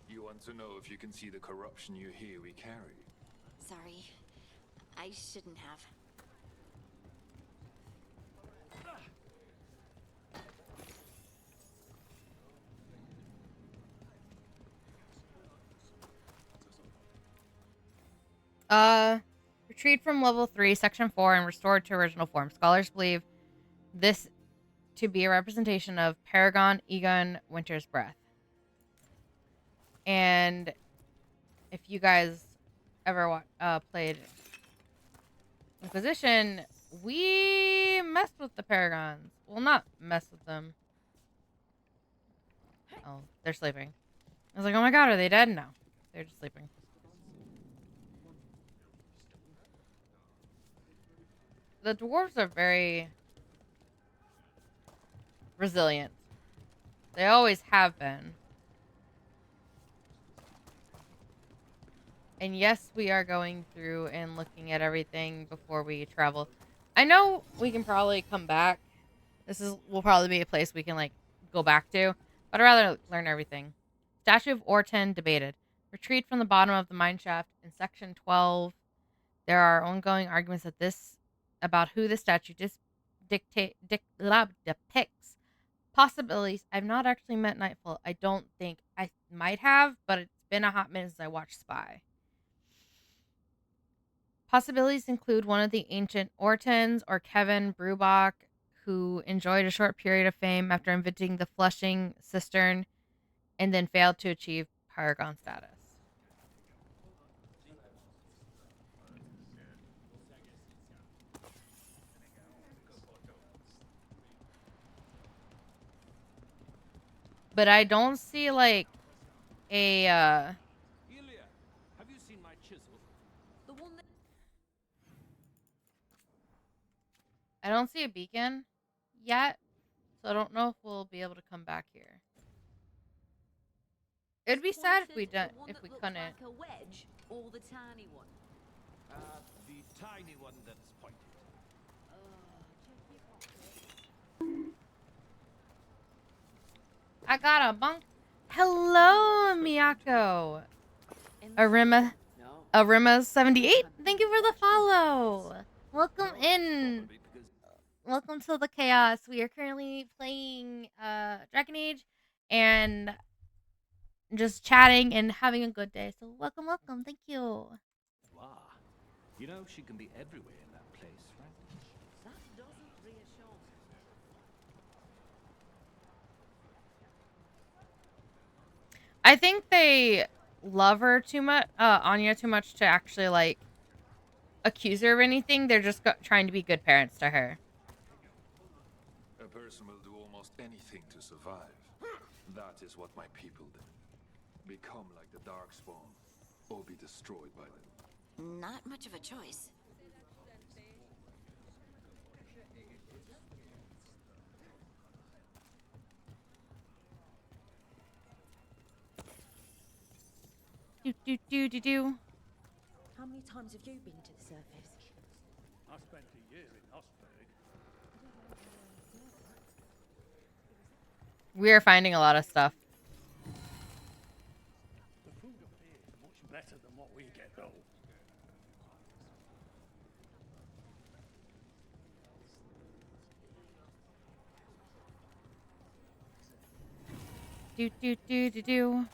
You want to know if you can see the corruption you hear we carry? Sorry. I shouldn't have. Retrieved from level 3, section 4, and restored to original form. Scholars believe this to be a representation of Paragon Egon Winter's Breath. And if you guys ever played Inquisition, we messed with the Paragons. Well, not messed with them. Oh, they're sleeping. I was like, oh my god, are they dead? No, they're just sleeping. The dwarves are very resilient. They always have been. And yes, we are going through and looking at everything before we travel. I know we can probably come back. Will probably be a place we can like go back to, but I'd rather learn everything. Statue of Orten debated. Retrieved from the bottom of the mineshaft in section 12. There are ongoing arguments about who the statue depicts. Possibilities. I've not actually met Nightfall. I don't think. I might have, but it's been a hot minute since I watched Spy. Possibilities include one of the ancient Ortens or Kevin Brubach, who enjoyed a short period of fame after inventing the flushing cistern and then failed to achieve Paragon status. But I don't see like a Ilya, have you seen my chisel? The one that I don't see a beacon yet, so I don't know if we'll be able to come back here. It'd be sad if we pointed, don't, the one if that we looks couldn't. like a wedge, or the tiny one? The tiny one that's pointed. I got a bunk. Hello, Miyako. Arima, No. Arima78. Thank you for the follow. Welcome in. Probably because Welcome to the chaos. We are currently playing Dragon Age and just chatting and having a good day. So welcome. Thank you. wow. You know, she can be everywhere in that place, right? That doesn't reassure me. I think they love her too much, Anya too much to actually like accuse her of anything. They're just trying to be good parents to her. A person will do almost anything to survive. That is what my people did. Become like the Darkspawn, or be destroyed by them. Not much of a choice. Do. How many times have you been to the surface? I spent a year in Osberg. We are finding a lot of stuff. The food up here is much better than what we get, though. Do.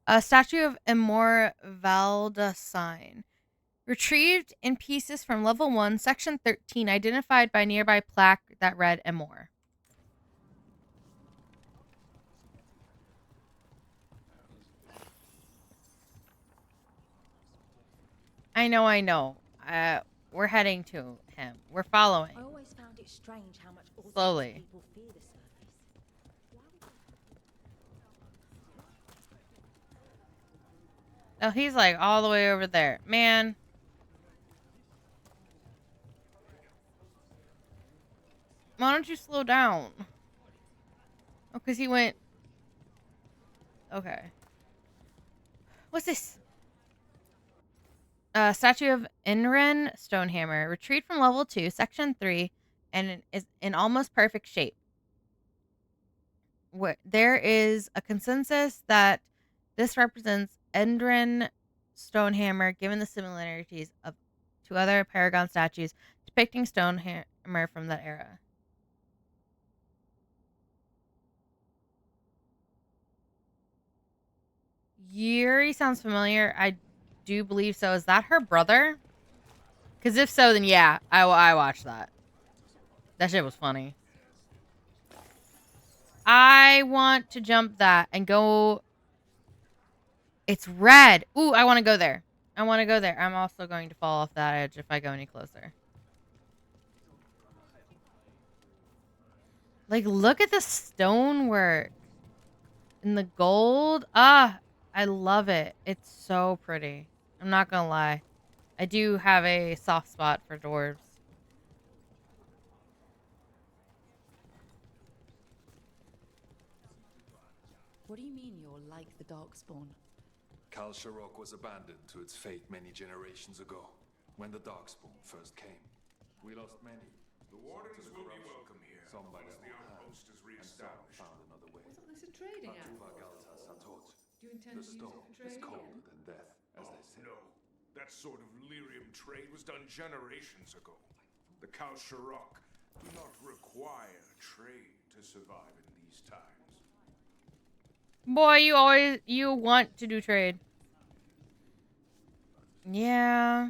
A statue of Emor Valdesign. Retrieved in pieces from level 1, section 13, identified by nearby plaque that read Emor. I know. We're heading to him. We're following. I always found it strange how much all Slowly. people fear the surface. Oh, he's like all the way over there. Man. Why don't you slow down? Oh, because he went... Okay. What's this? Statue of Inren Stonehammer. Retrieved from level 2, section 3, and is in almost perfect shape. There is a consensus that this represents Endren Stonehammer, given the similarities to other Paragon statues depicting Stonehammer from that era. Yuri sounds familiar. I do believe so. Is that her brother? Because if so, then yeah, I watched that. That shit was funny. I want to jump that and go. It's red. Ooh, I want to go there. I want to go there. I'm also going to fall off that edge if I go any closer. Like, look at the stonework. And the gold. Ah, I love it. It's so pretty. I'm not going to lie. I do have a soft spot for dwarves. What do you mean you're like the Darkspawn? Kal Sharok was abandoned to its fate many generations ago, when the Darkspawn first came. We lost many. The Wardens will be welcome here. Some by once their the own outpost is and some re-established. found another way. Wasn't this a trading Atuva outpost? Galta Satot. Do you intend The to use stone it for is trading? colder than death, as they say. No. That sort of lyrium trade was done generations ago. The Kal Sharok do not require trade to survive in these times. Boy, you want to do trade. Yeah.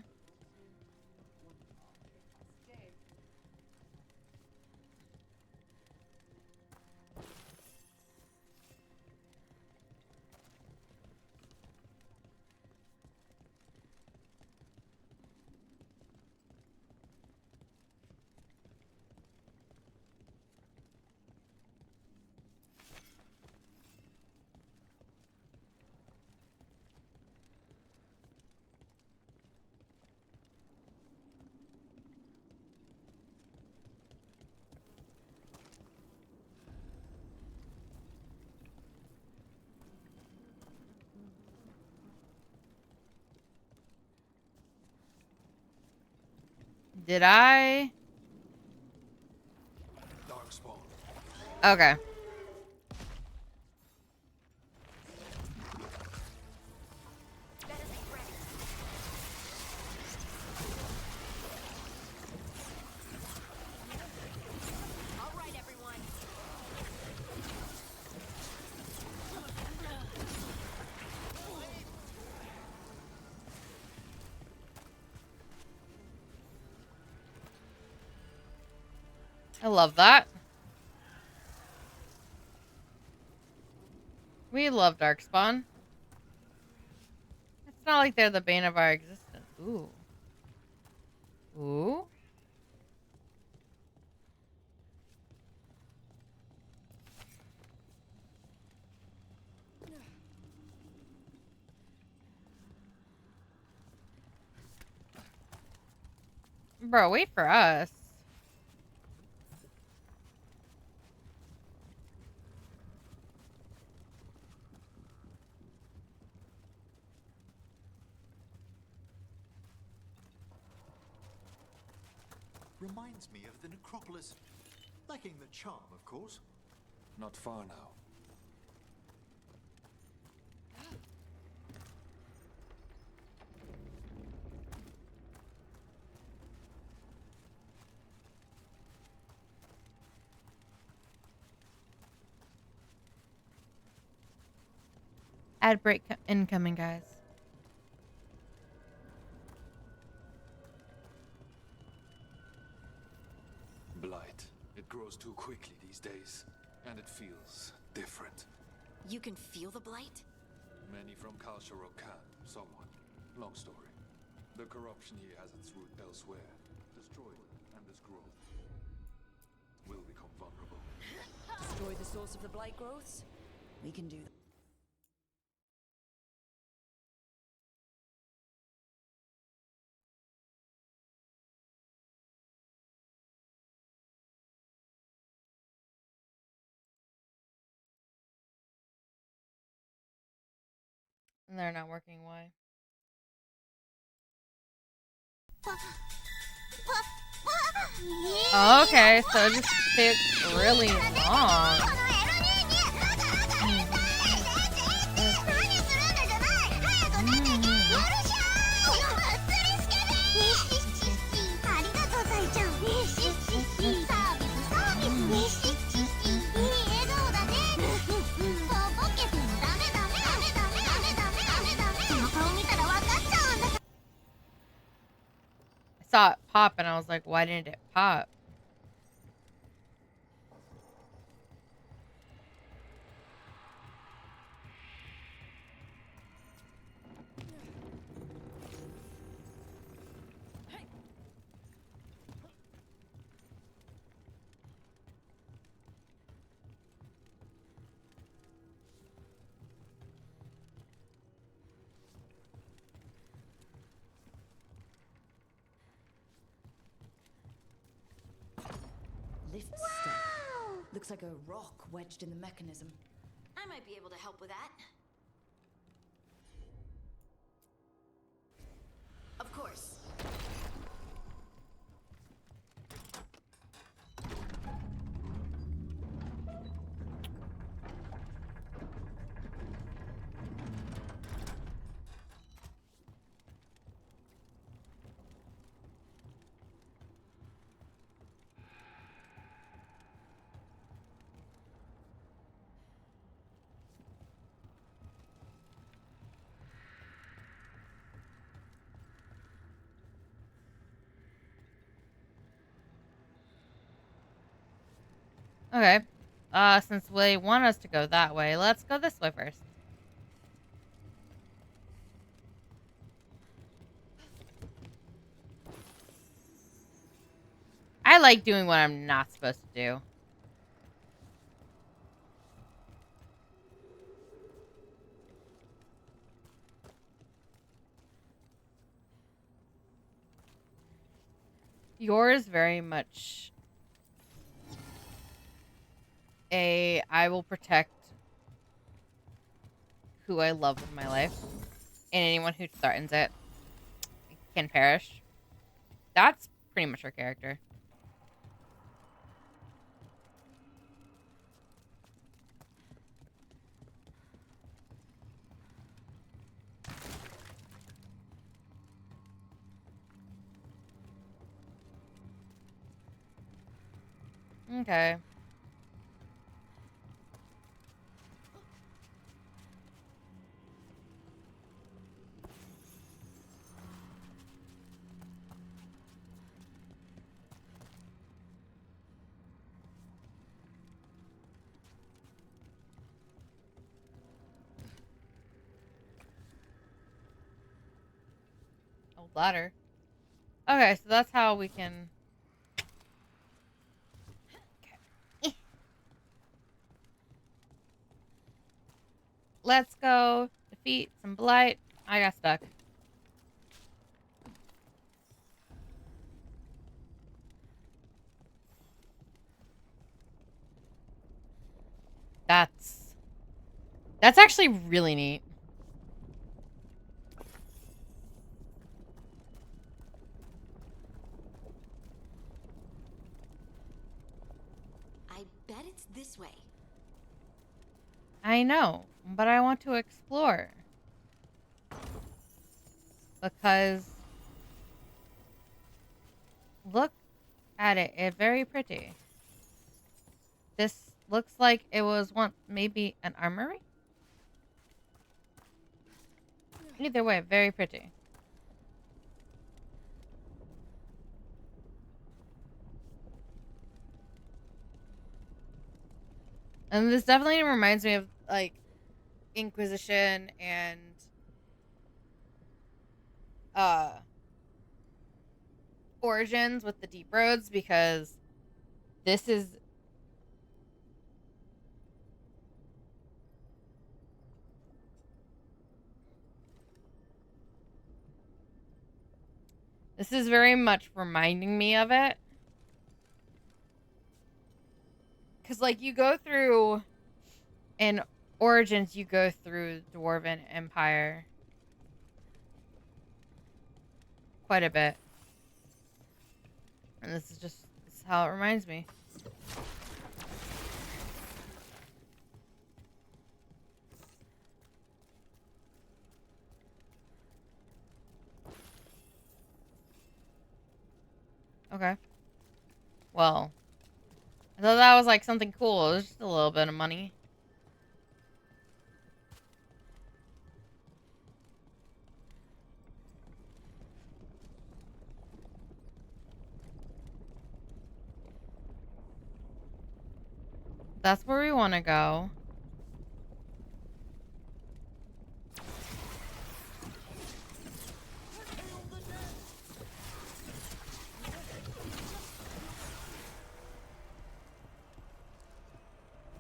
Did I? Darkspawn. Okay. All right, everyone. I love that. We love Darkspawn. It's not like they're the bane of our existence. Ooh. Ooh. Bro, wait for us. Reminds me of the necropolis. Lacking the charm, of course. Not far now. Ad break incoming, guys. Blight. It grows too quickly these days, and it feels different. You can feel the blight? Many from Kal Sharok can, somewhat. Long story. The corruption here has its root elsewhere. Destroy it, and this growth will become vulnerable. Destroy the source of the blight growths? We can do that. And they're not working. Why? Okay, so it just takes really long. saw it pop and I was like, why didn't it pop? Lift step. Looks like a rock wedged in the mechanism. I might be able to help with that. Of course. Okay. Since they want us to go that way, let's go this way first. I like doing what I'm not supposed to do. Yours very much I will protect who I love in my life, and anyone who threatens it can perish. That's pretty much her character. Okay. Old ladder. Okay, so that's how we can... Okay. Let's go defeat some blight. I got stuck. That's actually really neat. I bet it's this way. I know, but I want to explore. Because look at it. It's very pretty. This looks like it was once maybe an armory? Either way, very pretty. And this definitely reminds me of, like, Inquisition and, Origins with the Deep Roads, because this is... This is very much reminding me of it. Because, like, you go through... In Origins, you go through Dwarven Empire quite a bit. And this is how it reminds me. Okay. Well, I thought that was like something cool. It was just a little bit of money. That's where we want to go.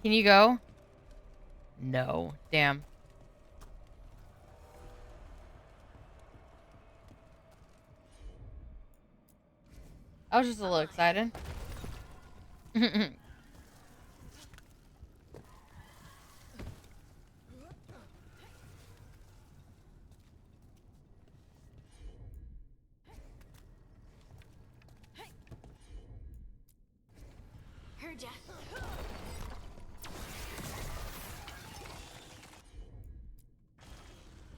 Can you go? No. Damn. I was just a little excited. Heard ya.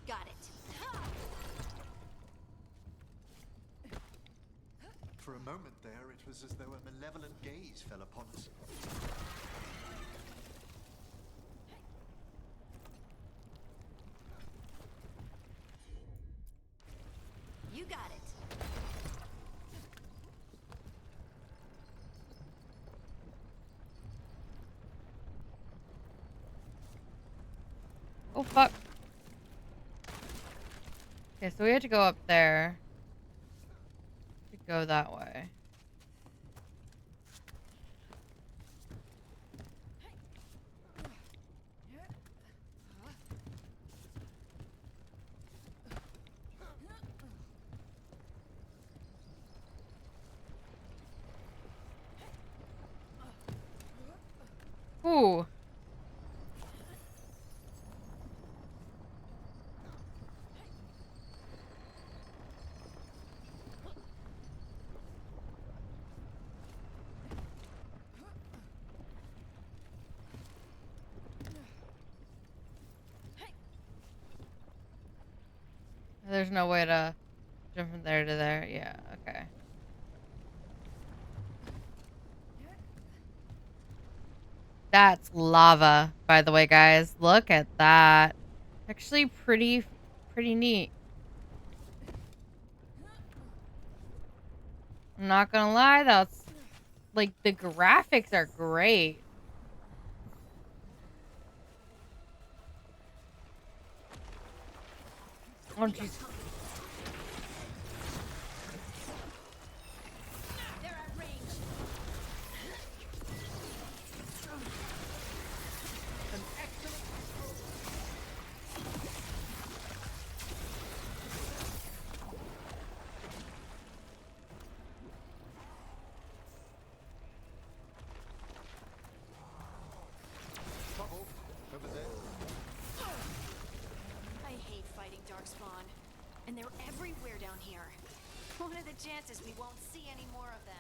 Got it. For a moment there, it was as though a malevolent gaze fell upon us. You got it. Oh, fuck. Okay, so we had to go up there. To go that way. Ooh. There's no way to jump from there to there. Yeah, okay. That's lava, by the way, guys. Look at that. Actually pretty neat. I'm not gonna lie, that's like the graphics are great. Oh jeez. They're at range. Trouble over there. I hate fighting Darkspawn. And they're everywhere down here. What are the chances we won't see any more of them?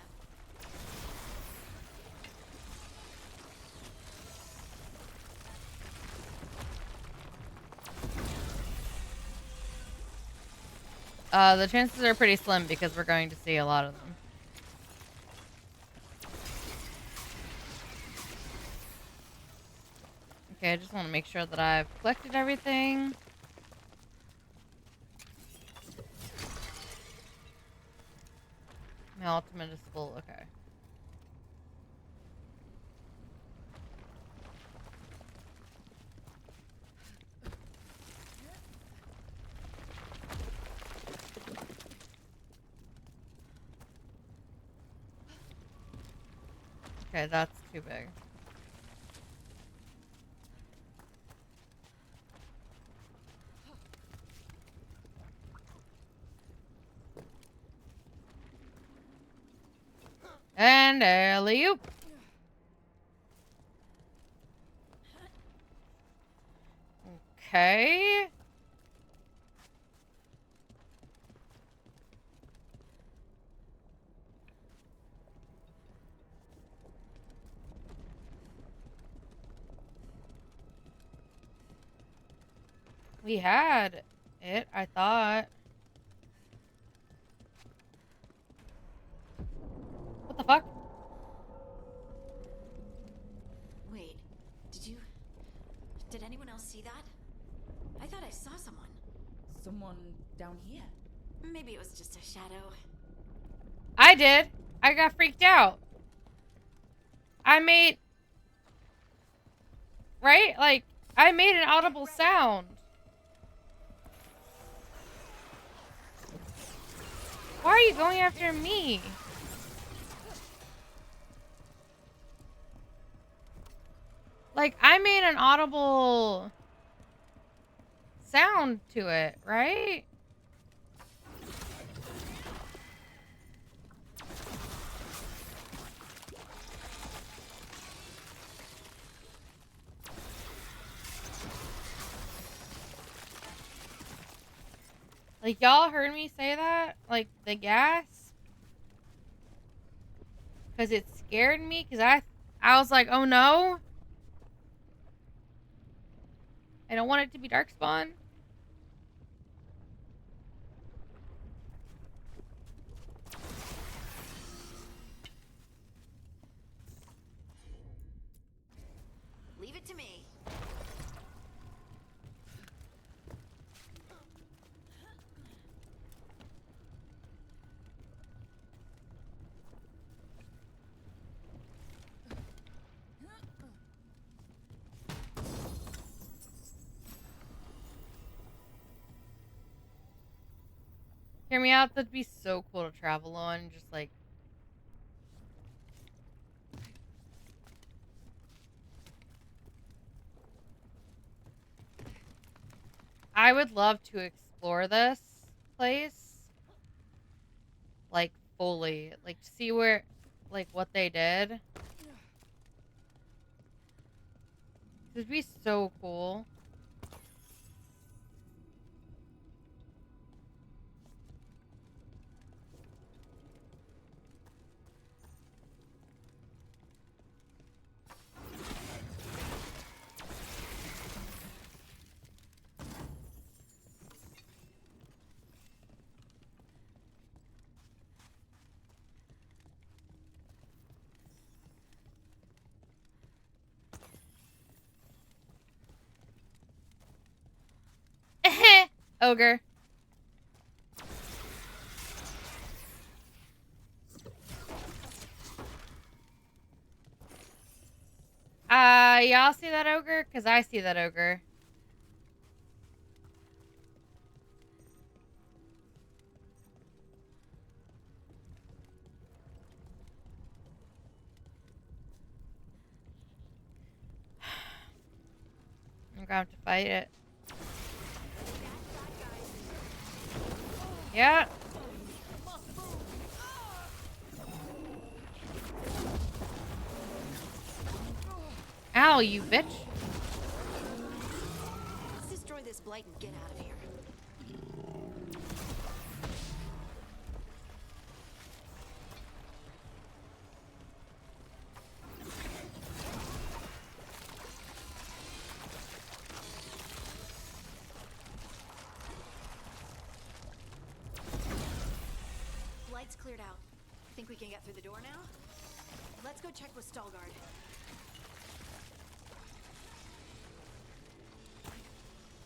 The chances are pretty slim because we're going to see a lot of them. Okay, I just want to make sure that I've collected everything. My ultimate is full, okay. Okay, that's too big. And alley-oop. Okay. We had it, I thought. What the fuck? Wait, did anyone else see that? I thought I saw someone. Someone down here. Maybe it was just a shadow. I did. I got freaked out. I made right? Like, I made an audible sound. Why are you going after me? Like, I made an audible sound to it, right? Like, y'all heard me say that? Like, the gas? Because it scared me? Because I was like, oh no? I don't want it to be Darkspawn. Leave it to me. Hear me out? That'd be so cool to travel on. Just like... I would love to explore this place. Like, fully. Like, see where... Like, what they did. It'd be so cool. Ogre. Y'all see that ogre? Because I see that ogre. I'm gonna have to fight it. Yeah. Ow, you bitch. Let's destroy this blight and get out of here. Blight's cleared out. Think we can get through the door now? Let's go check with Stalgard.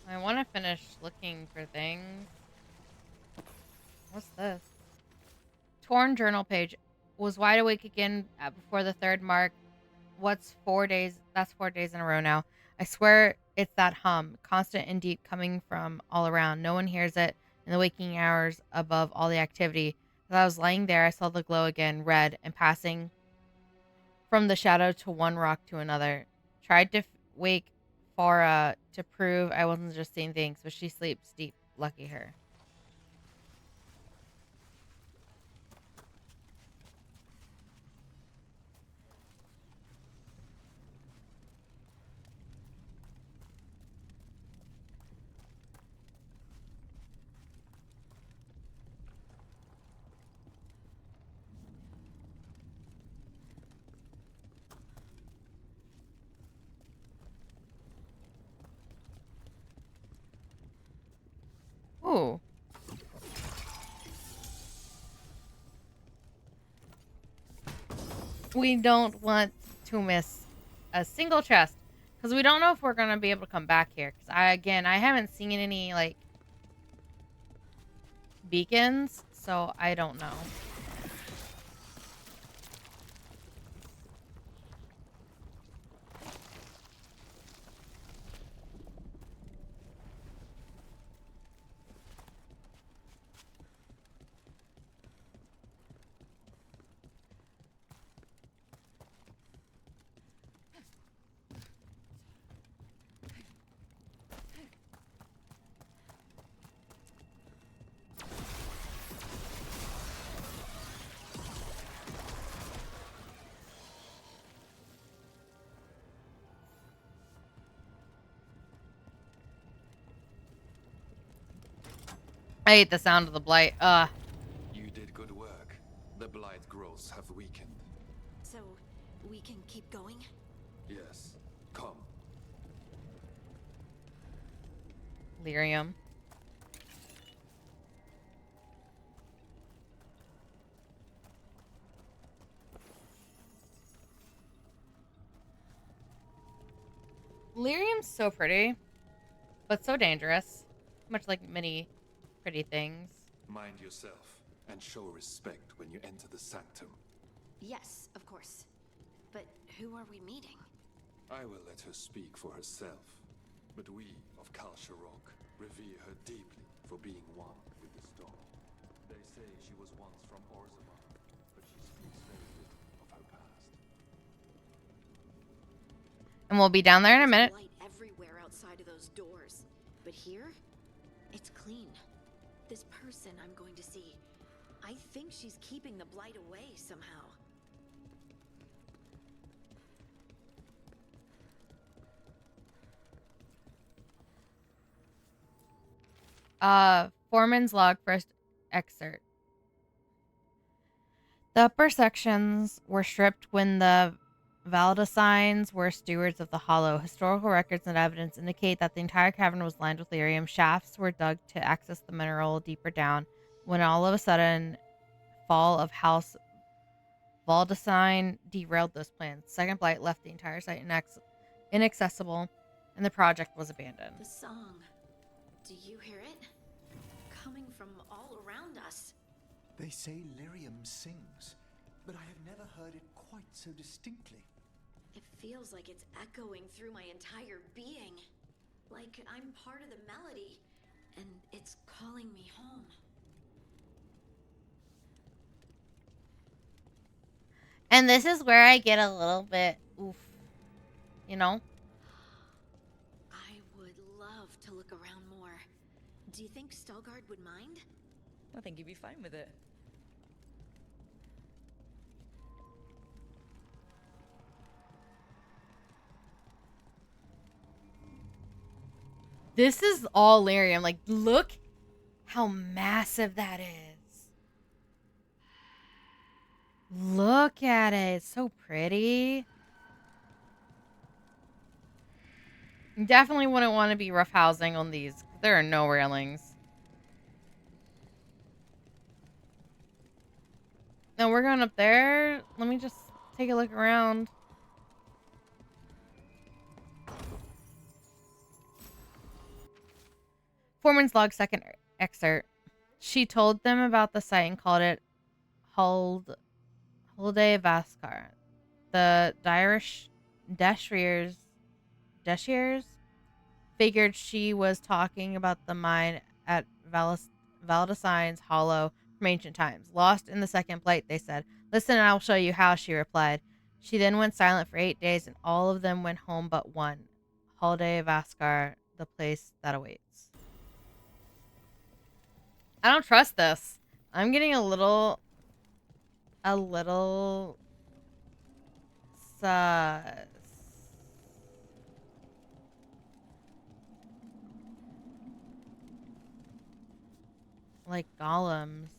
I want to finish looking for things. What's this? Torn journal page. Was wide awake again before the third mark. What's 4 days? That's 4 days in a row now. I swear it's that hum, constant and deep, coming from all around. No one hears it in the waking hours above all the activity. As I was lying there, I saw the glow again, red, and passing from the shadow to one rock to another. Tried to wake Farah to prove I wasn't just seeing things, but she sleeps deep. Lucky her. Ooh. We don't want to miss a single chest. Because we don't know if we're going to be able to come back here. Because I haven't seen any, like, beacons. So I don't know. I hate the sound of the blight. You did good work. The blight growths have weakened. So, we can keep going? Yes. Come. Lyrium. Lyrium's so pretty, but so dangerous. Much like many pretty things. Mind yourself and show respect when you enter the sanctum. Yes, of course. But who are we meeting? I will let her speak for herself. But we of Kal Sharok revere her deeply for being one with the storm. They say she was once from Orzammar, but she speaks very little of her past. And we'll be down there in a minute. Light everywhere outside of those doors. But here, it's clean. This person I'm going to see, I think she's keeping the blight away somehow. Foreman's log, first excerpt. The upper sections were stripped when the Valdesines were stewards of the Hollow. Historical records and evidence indicate that the entire cavern was lined with lyrium. Shafts were dug to access the mineral deeper down. When all of a sudden, fall of House Valdesine derailed those plans. Second blight left the entire site inaccessible, and the project was abandoned. The song. Do you hear it? Coming from all around us. They say lyrium sings, but I have never heard it quite so distinctly. It feels like it's echoing through my entire being. Like I'm part of the melody, and it's calling me home. And this is where I get a little bit oof. You know? I would love to look around more. Do you think Stalgard would mind? I think he'd be fine with it. This is all lyrium. Like, look how massive that is. Look at it. It's so pretty. You definitely wouldn't want to be roughhousing on these. There are no railings. No, we're going up there. Let me just take a look around. Foreman's log, second excerpt. She told them about the site and called it Hulde Vaskar. The Deshirs figured she was talking about the mine at Valdesine's Hollow from ancient times. Lost in the second blight, they said. Listen and I'll show you how, she replied. She then went silent for 8 days and all of them went home but one. Hulde Vaskar, the place that awaits. I don't trust this. I'm getting a little sus. Like golems.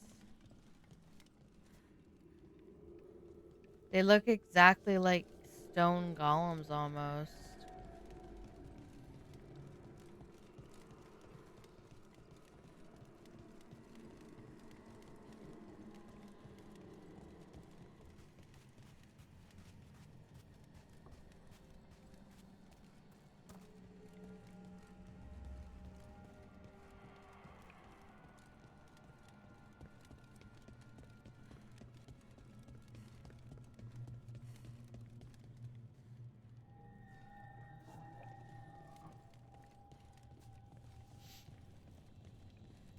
They look exactly like stone golems almost.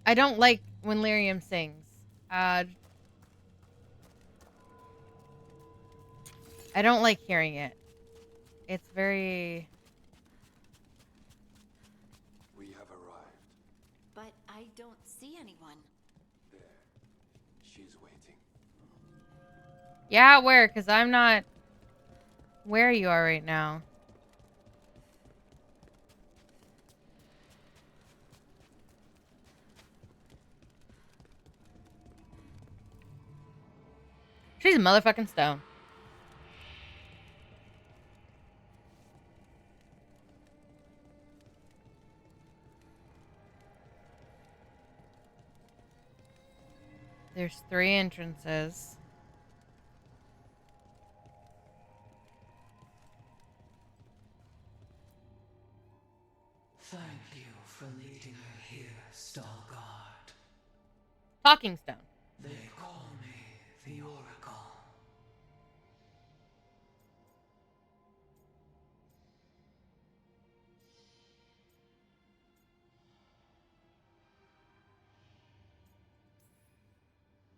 I don't like when lyrium sings. I don't like hearing it. It's very... We have arrived. But I don't see anyone. There. She's waiting. Yeah, where? Because I'm not where you are right now. She's a motherfucking stone. There's 3 entrances. Thank you for leading her here, Stalgard. Talking stone. They call me the Oracle.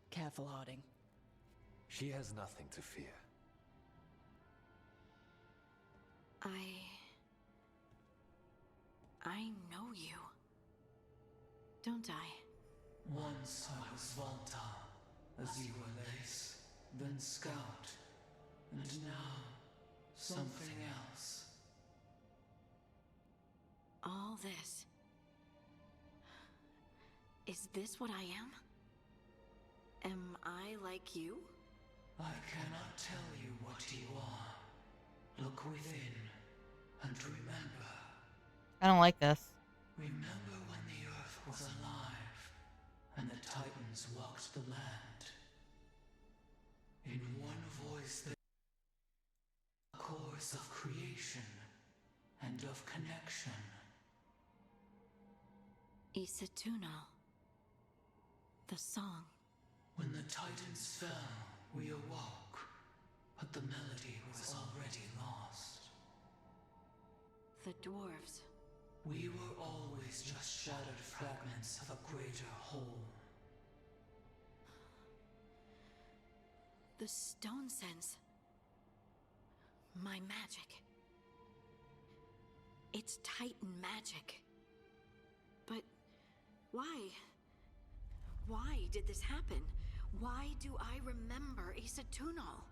Careful, Harding. She has nothing to fear. I know you. Don't I? Once I was Volta, as you were Lace, then Scout, and now something else. All this. Is this what I am? Am I like you? I cannot tell you what you are. Look within, and remember. I don't like this. Remember when the Earth was alive, and the Titans walked the land. In one voice they the course of creation and of connection. Isatuno. The song. When the Titans fell, we awoke, but the melody was already lost. The dwarves. We were always just shattered fragments of a greater whole. The stone sense. My magic. It's Titan magic. But why? Why did this happen? Why do I remember Isatuno?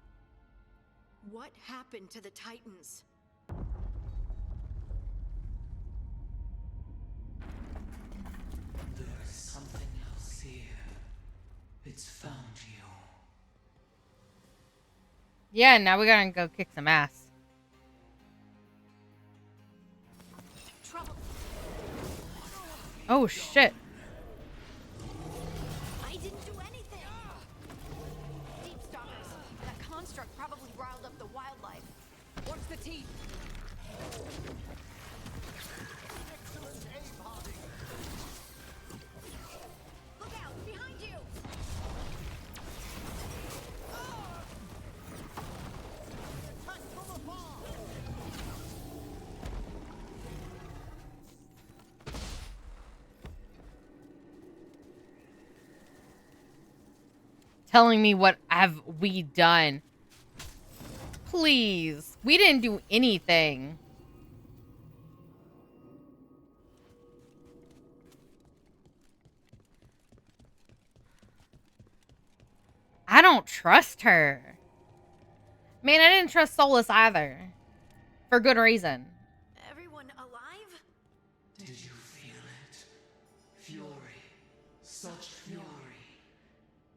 What happened to the Titans? There's something else here. It's found you. Yeah, now we gotta go kick some ass. Trouble. Oh shit. I didn't do anything. Deep stalkers. That construct probably riled up the wildlife. Watch the teeth. Look out! Behind you! Telling me what have we done? Please. We didn't do anything. I don't trust her. Man, I didn't trust Solus either. For good reason. Everyone alive? Did you feel it? Fury. Such fury.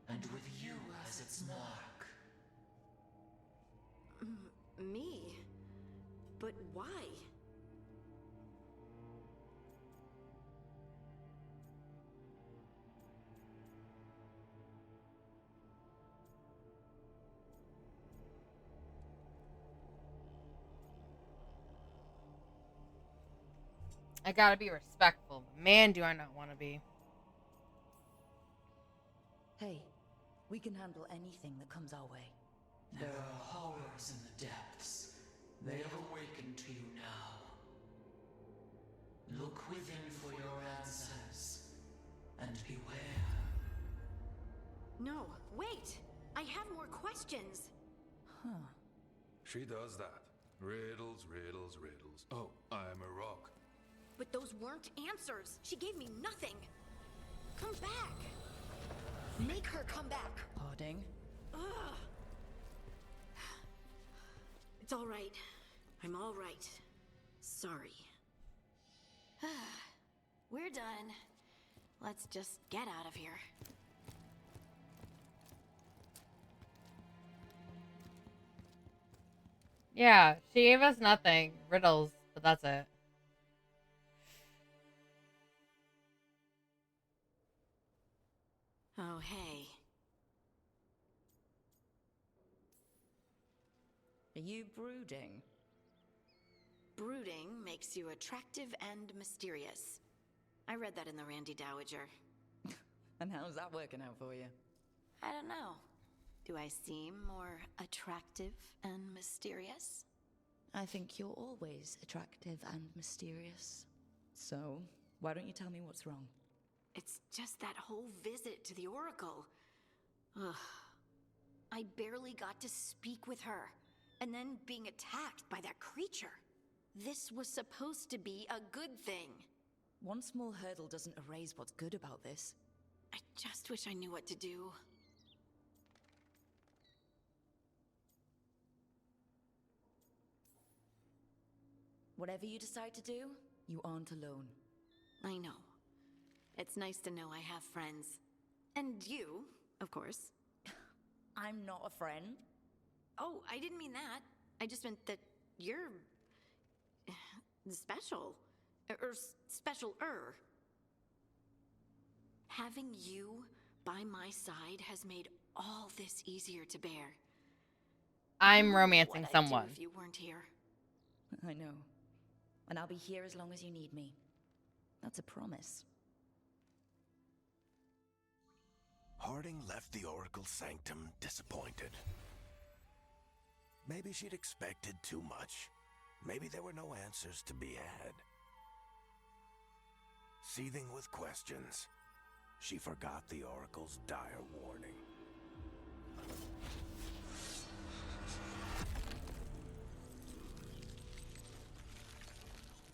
And with you as its mark. Me? But why? I gotta be respectful. Man, do I not want to be. Hey, we can handle anything that comes our way. There are horrors in the depths. They have awakened to you now. Look within for your answers. And beware. No, wait! I have more questions! Huh. She does that. Riddles, riddles, riddles. Oh, I'm a rock. But those weren't answers! She gave me nothing! Come back! Make her come back! Harding? Ugh. It's all right. I'm all right. Sorry. We're done. Let's just get out of here. Yeah, she gave us nothing. Riddles, but that's it. Oh, hey. Are you brooding? Brooding makes you attractive and mysterious. I read that in the Randy Dowager. And how's that working out for you? I don't know. Do I seem more attractive and mysterious? I think you're always attractive and mysterious. So, why don't you tell me what's wrong? It's just that whole visit to the Oracle. Ugh. I barely got to speak with her. And then being attacked by that creature. This was supposed to be a good thing. One small hurdle doesn't erase what's good about this. I just wish I knew what to do. Whatever you decide to do, you aren't alone. I know. It's nice to know I have friends. And you, of course. I'm not a friend. Oh, I didn't mean that. I just meant that you're... special. Or special-er. Having you by my side has made all this easier to bear. I'm I don't know romancing what I'd someone. do if you weren't here. I know. And I'll be here as long as you need me. That's a promise. Harding left the Oracle Sanctum disappointed. Maybe she'd expected too much. Maybe there were no answers to be had. Seething with questions, she forgot the Oracle's dire warning.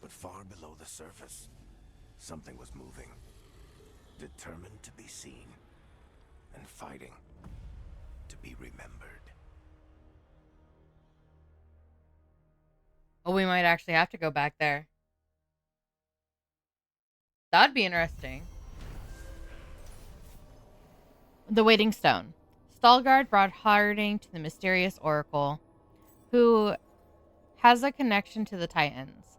But far below the surface, something was moving. Determined to be seen. And fighting to be remembered. Oh, we might actually have to go back there. That'd be interesting. The Waiting Stone. Stalgard brought Harding to the mysterious Oracle, who has a connection to the Titans,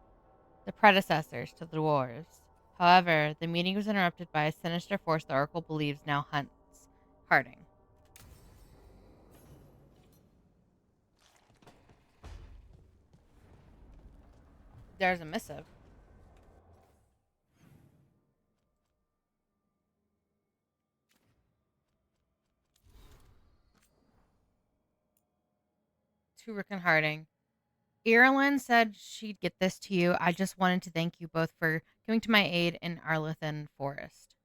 the predecessors to the dwarves. However, the meeting was interrupted by a sinister force the Oracle believes now hunts Harding. There's a missive. To Rick and Harding. Irulan said she'd get this to you. I just wanted to thank you both for coming to my aid in Arlithan Forest.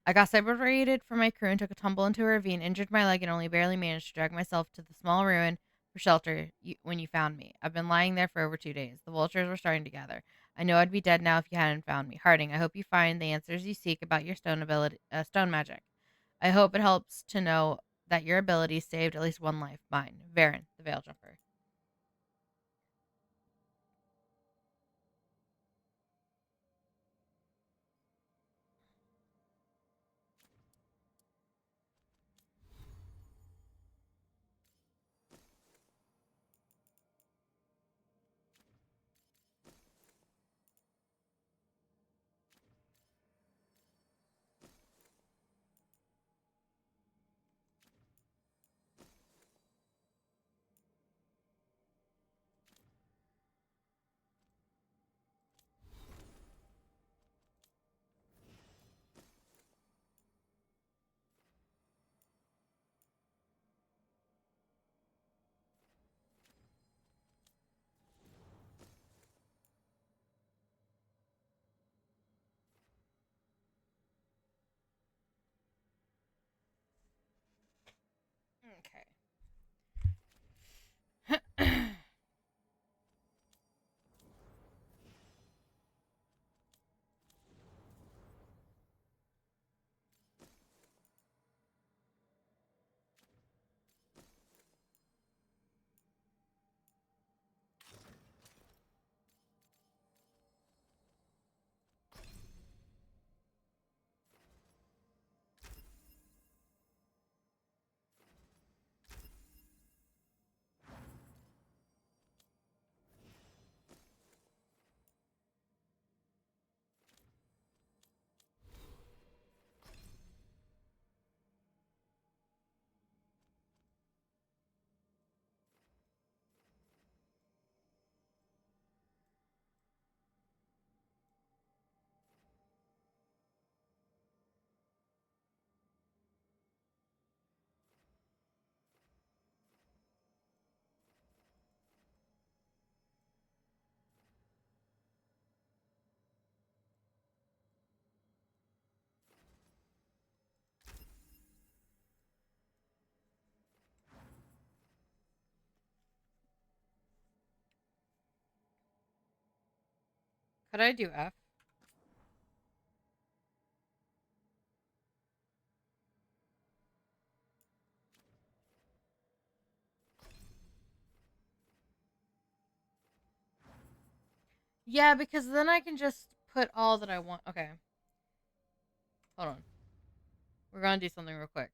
I got separated from my crew and took a tumble into a ravine, injured my leg, and only barely managed to drag myself to the small ruin for shelter when you found me. I've been lying there for over 2 days. The vultures were starting to gather. I know I'd be dead now if you hadn't found me. Harding, I hope you find the answers you seek about your stone magic. I hope it helps to know that your ability saved at least one life. Mine, Varen, the Veil Jumper. Okay. Could I do F? Yeah, because then I can just put all that I want. Okay. Hold on. We're going to do something real quick.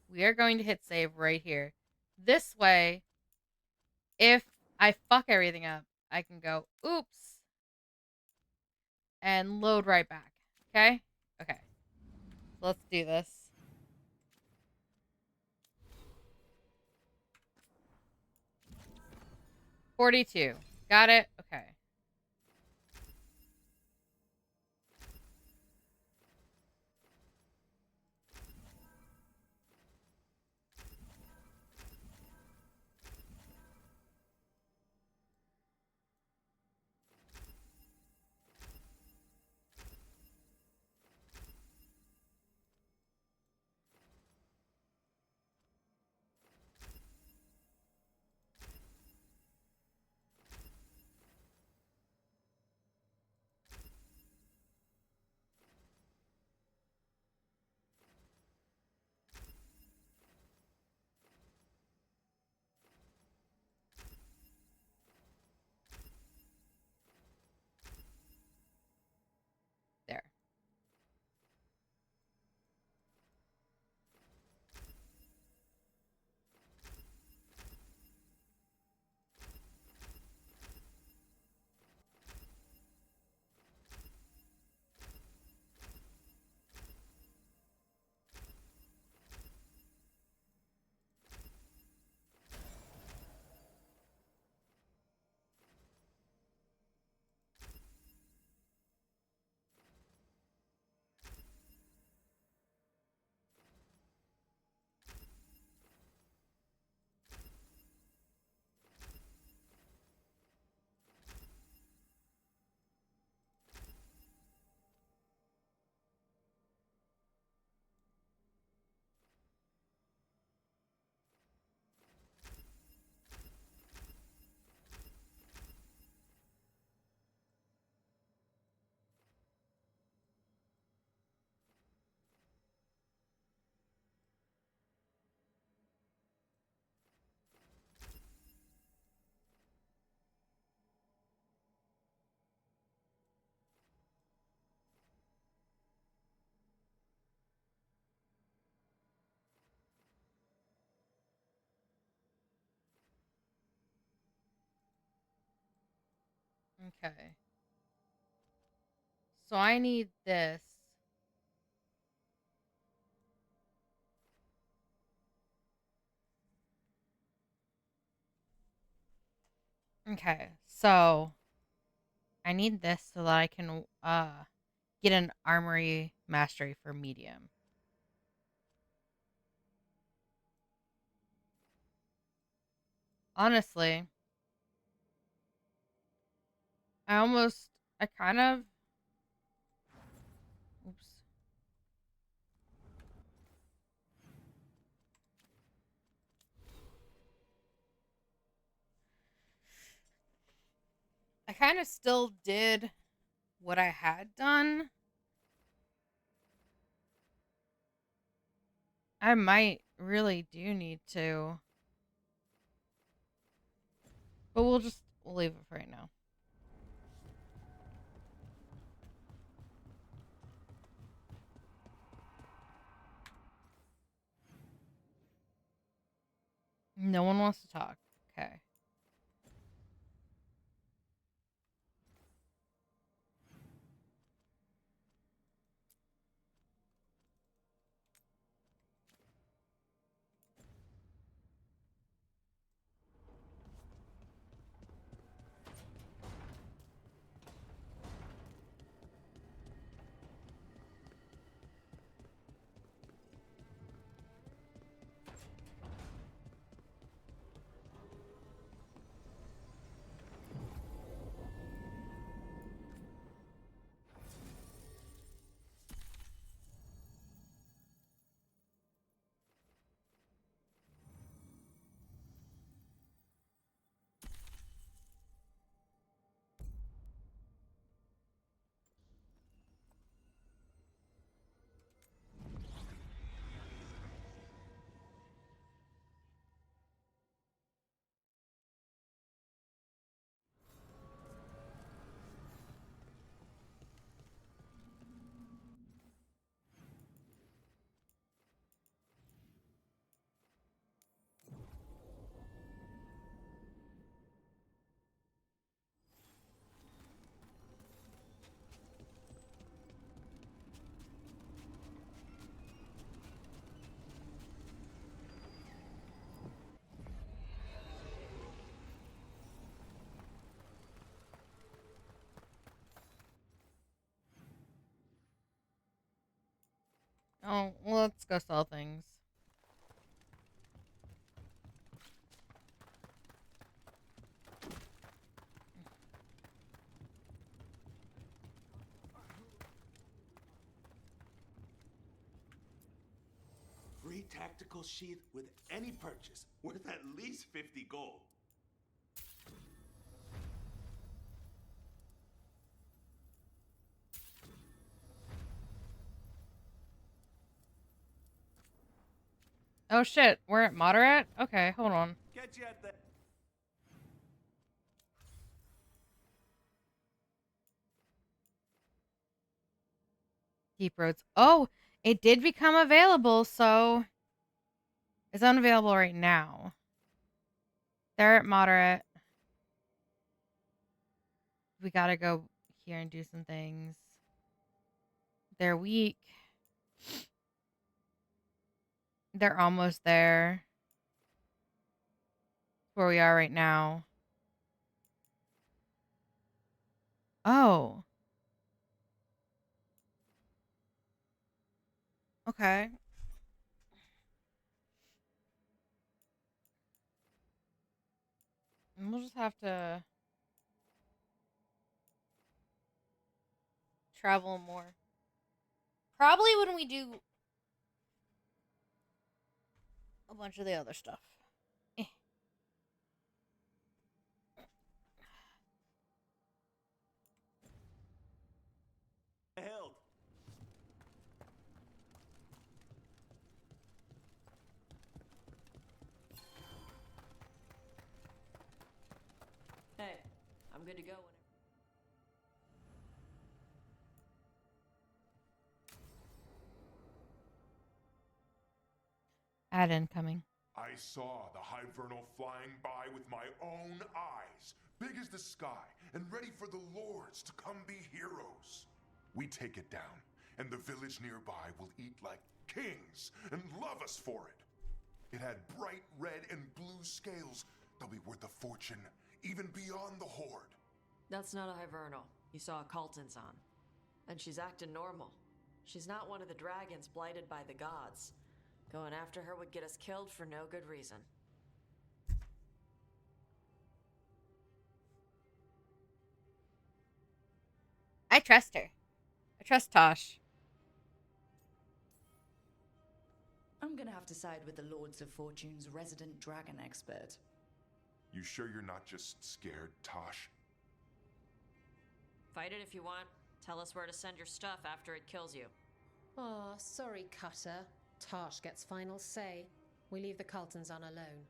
We are going to hit save right here. This way, if I fuck everything up, I can go, oops, and load right back. Okay? Okay. So let's do this. $42. Got it? Okay. There. Okay. So I need this. Okay. So I need this so that I can get an armory mastery for medium. Honestly, I kind of, oops. I kind of still did what I had done. I might really do need to. But we'll leave it for right now. No one wants to talk. Okay. Oh, let's go sell things. Free tactical sheath with any purchase, worth at least 50 gold. Oh shit, we're at moderate? Okay, hold on. Catch you at the... Deep Roads. Oh, it did become available, so it's unavailable right now. They're at moderate. We gotta go here and do some things. They're weak. They're almost there. Where we are right now. Oh. Okay. And we'll just have to travel more. Probably when we do a bunch of the other stuff. Eh. Held. Hey, I'm good to go whenever. Ad incoming. I saw the Hivernal flying by with my own eyes, big as the sky, and ready for the lords to come be heroes. We take it down, and the village nearby will eat like kings and love us for it. It had bright red and blue scales. They'll be worth a fortune, even beyond the horde. That's not a Hivernal. You saw a Calton's on. And she's acting normal. She's not one of the dragons blighted by the gods. Going after her would get us killed for no good reason. I trust her. I trust Tosh. I'm gonna have to side with the Lords of Fortune's resident dragon expert. You sure you're not just scared, Tosh? Fight it if you want. Tell us where to send your stuff after it kills you. Aw, sorry, Cutter. Tosh gets final say. We leave the Caltons on alone.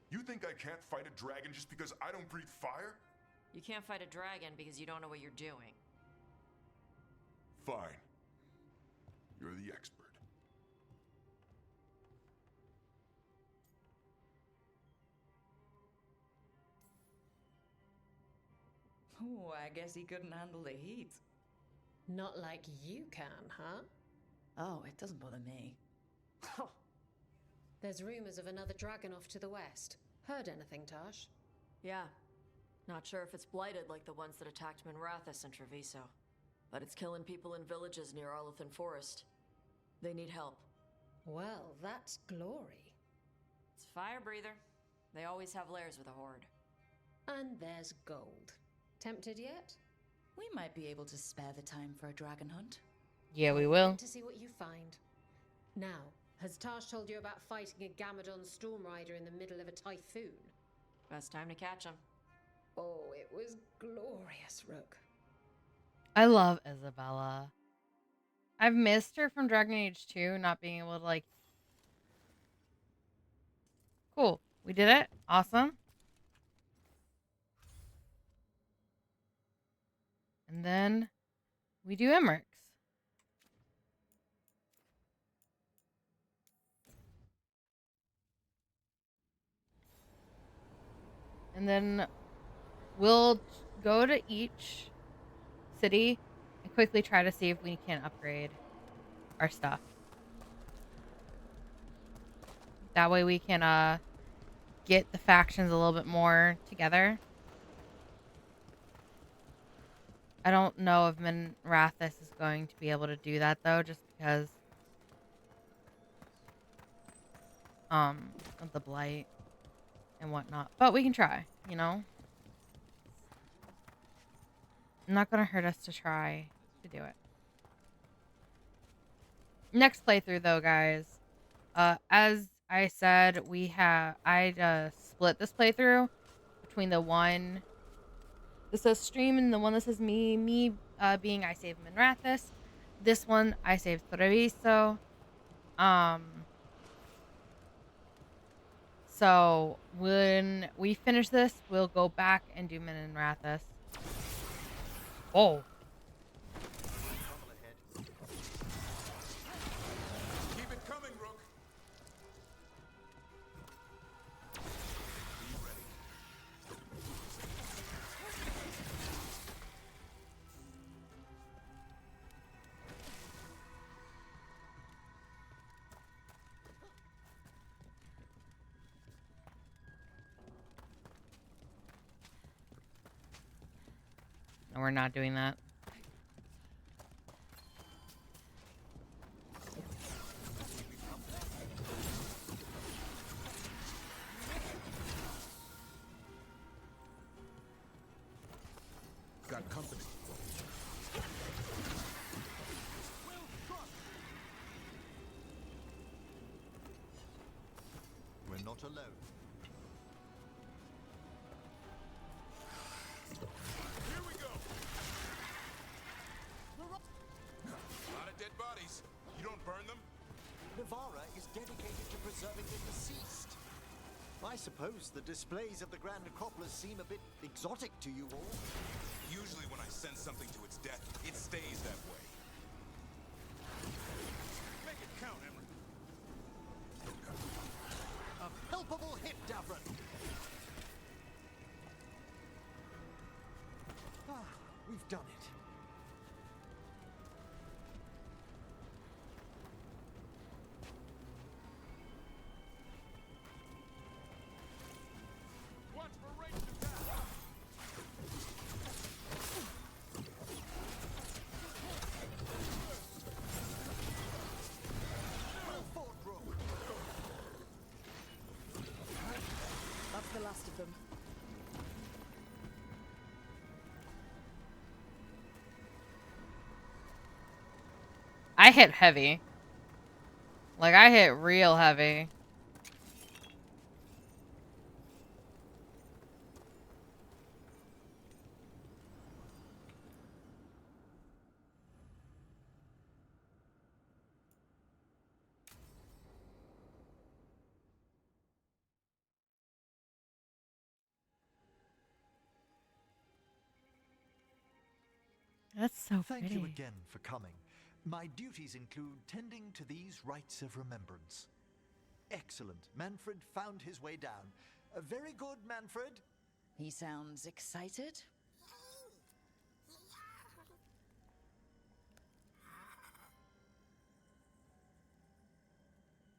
You think I can't fight a dragon just because I don't breathe fire? You can't fight a dragon because you don't know what you're doing. Fine. You're the expert. Oh, I guess he couldn't handle the heat. Not like you can, huh? Oh, it doesn't bother me. There's rumors of another dragon off to the west. Heard anything, Tosh? Yeah. Not sure if it's blighted like the ones that attacked Minrathous and Treviso. But it's killing people in villages near Arlothan Forest. They need help. Well, that's glory. It's Fire Breather. They always have lairs with a horde. And there's gold. Tempted yet? We might be able to spare the time for a dragon hunt. Yeah, we will. Wait to see what you find. Now, has Tosh told you about fighting a Gamadon Stormrider in the middle of a typhoon? Best time to catch him. Oh, it was glorious, Rook. I love Isabella. I've missed her from Dragon Age 2, not being able to, like... Cool. We did it. Awesome. And then we do Emmerich's. And then we'll go to each city and quickly try to see if we can upgrade our stuff. That way we can get the factions a little bit more together. I don't know if Minrathous is going to be able to do that though, just because of the blight and whatnot. But we can try, you know? Not gonna hurt us to try to do it. Next playthrough though, guys. As I said, I split this playthrough between the one that says stream and the one that says me being I save Minrathous. This one I saved Treviso. So when we finish this, we'll go back and do Minrathous. Oh. Keep it coming, Rook. No, we're not doing that. Got company. We're not alone. Here we go. A lot of dead bodies. You don't burn them? Navarra is dedicated to preserving the deceased. I suppose the displays of the Grand Necropolis seem a bit exotic to you all. Usually when I send something to its death, it stays that way. Make it count, Emmerich. A palpable hit, Davron. Ah, we've done it. Watch for ranged attack. Well fought, Rook. That's the last of them. I hit heavy. Like, I hit real heavy. That's so Thank pretty. you again for coming. My duties include tending to these rites of remembrance. Excellent. Manfred found his way down. Very good, Manfred. He sounds excited.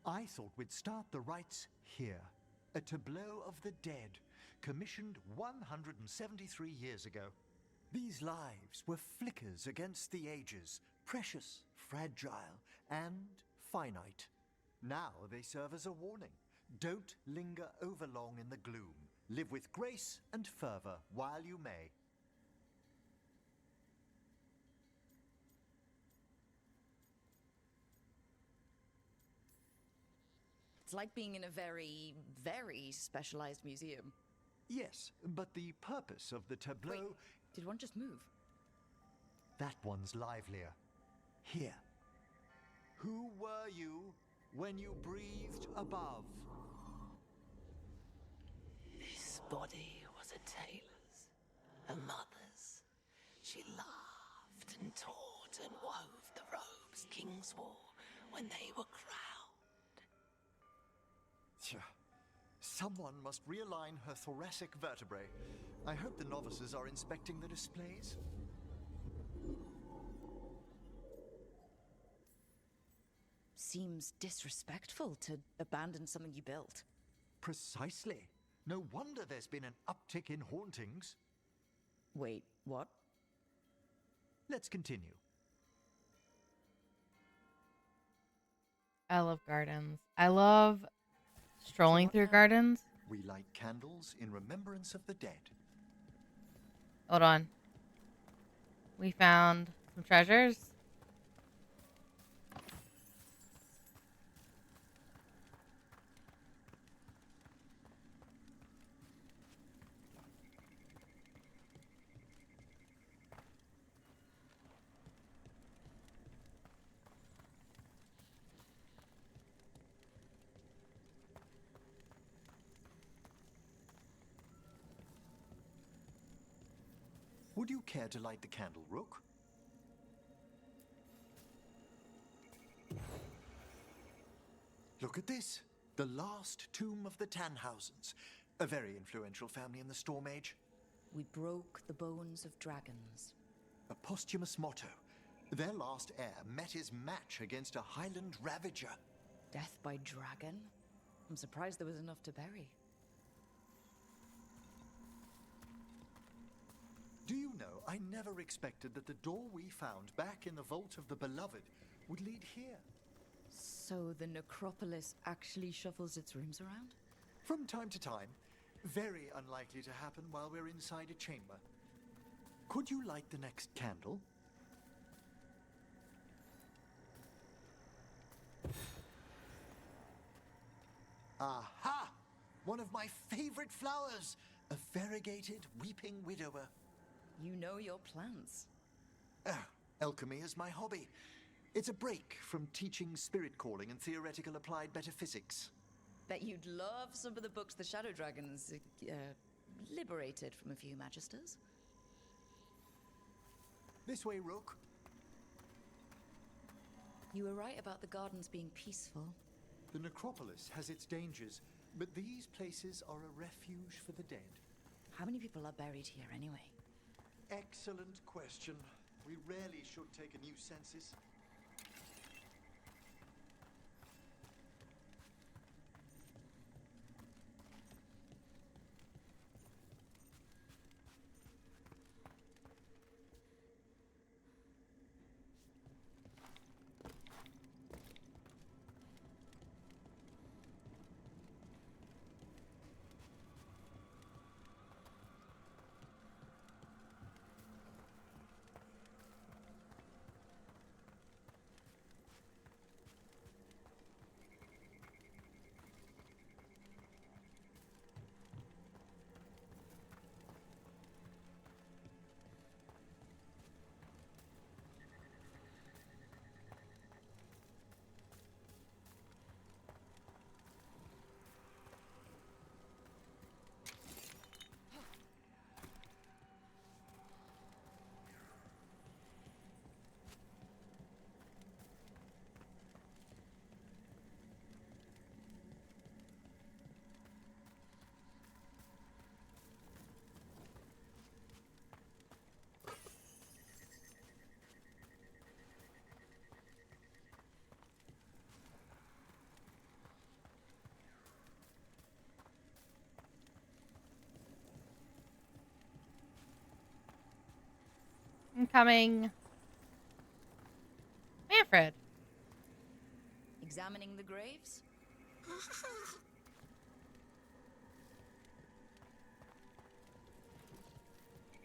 I thought we'd start the rites here. A tableau of the dead, commissioned 173 years ago. These lives were flickers against the ages, precious, fragile, and finite. Now they serve as a warning. Don't linger overlong in the gloom. Live with grace and fervor while you may. It's like being in a very, very specialized museum. Yes, but the purpose of the tableau... Wait, did one just move? That one's livelier. Here. Who were you when you breathed above? This body was a tailor's, a mother's. She laughed and taught and wove the robes kings wore when they were crowned. Tja. Someone must realign her thoracic vertebrae. I hope the novices are inspecting the displays. Seems disrespectful to abandon something you built. Precisely. No wonder there's been an uptick in hauntings. Wait, what? Let's continue. I love gardens. I love Strolling through gardens? We light candles in remembrance of the dead. Hold on. We found some treasures. Would you care to light the candle, Rook? Look at this. The last tomb of the Tannhausens. A very influential family in the Storm Age. We broke the bones of dragons. A posthumous motto. Their last heir met his match against a Highland Ravager. Death by dragon? I'm surprised there was enough to bury. Do you know, I never expected that the door we found back in the Vault of the Beloved would lead here. So the necropolis actually shuffles its rooms around? From time to time. Very unlikely to happen while we're inside a chamber. Could you light the next candle? Aha! One of my favorite flowers! A variegated weeping widower. You know your plants. Alchemy is my hobby. It's a break from teaching spirit calling and theoretical applied metaphysics. Bet you'd love some of the books the Shadow Dragons liberated from a few magisters. This way, Rook. You were right about the gardens being peaceful. The necropolis has its dangers, but these places are a refuge for the dead. How many people are buried here anyway? Excellent question. We rarely should take a new census. I'm coming. Manfred. Examining the graves?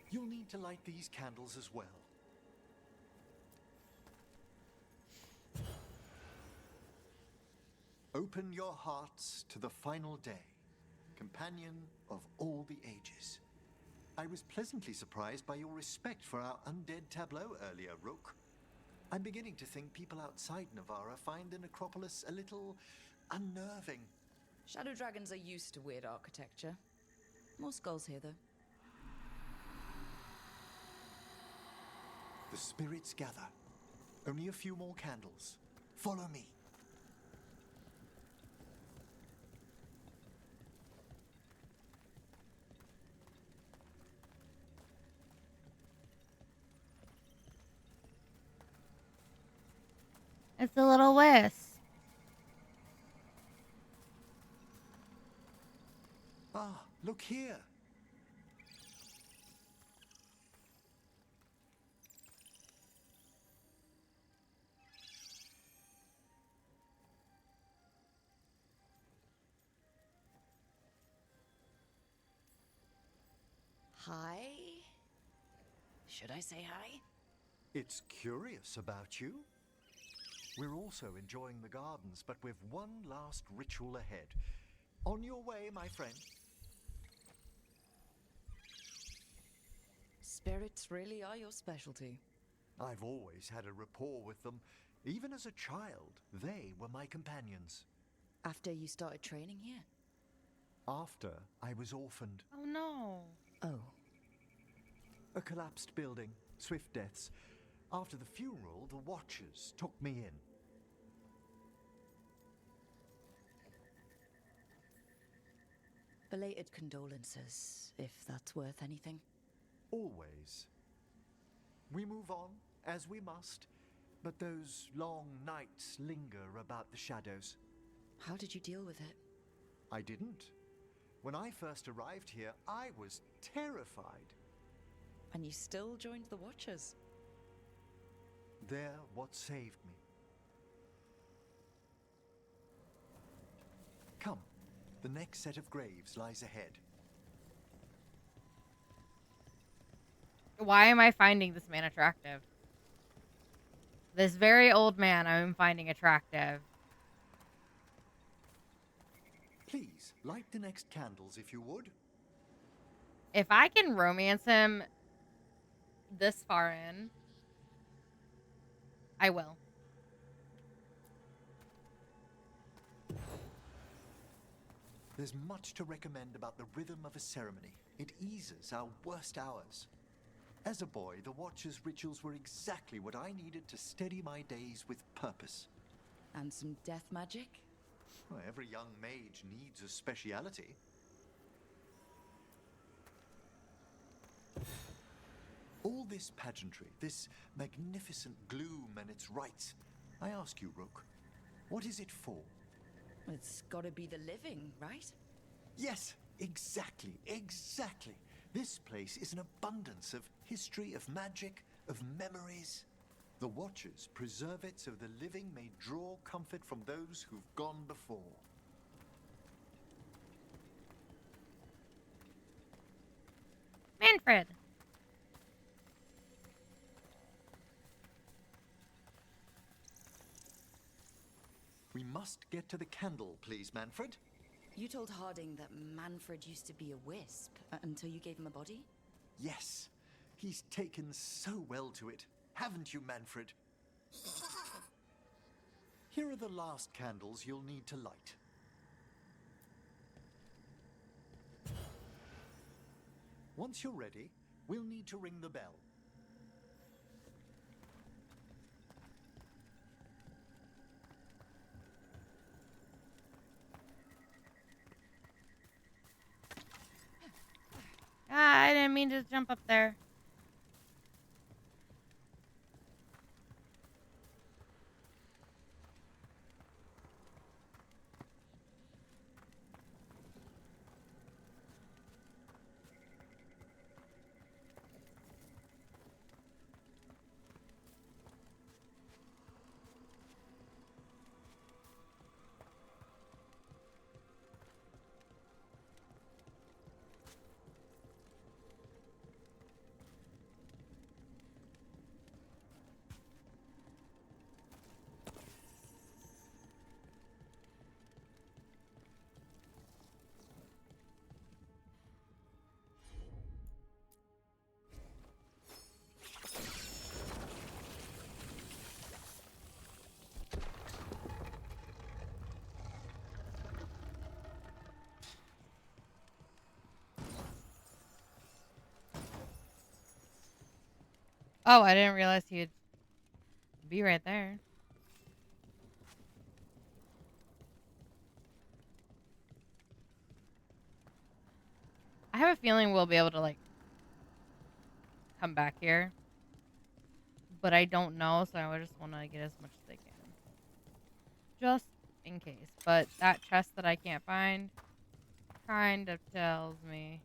You'll need to light these candles as well. Open your hearts to the final day, companion of all the ages. I was pleasantly surprised by your respect for our undead tableau earlier, Rook. I'm beginning to think people outside Navarra find the necropolis a little unnerving. Shadow dragons are used to weird architecture. More skulls here, though. The spirits gather. Only a few more candles. Follow me. It's a little wisp. Ah, look here. Hi? Should I say hi? It's curious about you. We're also enjoying the gardens, but we've one last ritual ahead. On your way, my friend. Spirits really are your specialty. I've always had a rapport with them. Even as a child, they were my companions. After you started training here? After I was orphaned. Oh no. Oh. A collapsed building, swift deaths. After the funeral, the Watchers took me in. Belated condolences, if that's worth anything. Always. We move on, as we must, but those long nights linger about the shadows. How did you deal with it? I didn't. When I first arrived here, I was terrified. And you still joined the Watchers? They're what saved me. Come, the next set of graves lies ahead. Why am I finding this man attractive? This very old man I'm finding attractive. Please, light the next candles if you would. If I can romance him this far in, I will. There's much to recommend about the rhythm of a ceremony. It eases our worst hours. As a boy, the Watcher's rituals were exactly what I needed to steady my days with purpose. And some death magic? Well, every young mage needs a speciality. All this pageantry, this magnificent gloom and its rites. I ask you, Rook, what is it for? It's gotta be the living, right? Yes, exactly. This place is an abundance of history, of magic, of memories. The Watchers preserve it so the living may draw comfort from those who've gone before. Manfred. We must get to the candle, please, Manfred. You told Harding that Manfred used to be a wisp until you gave him a body? Yes, he's taken so well to it. Haven't you, Manfred? Here are the last candles you'll need to light. Once you're ready, we'll need to ring the bell. Ah, I didn't mean to jump up there. Oh, I didn't realize he'd be right there. I have a feeling we'll be able to, like, come back here. But I don't know, so I just want to get as much as I can. Just in case. But that chest that I can't find kind of tells me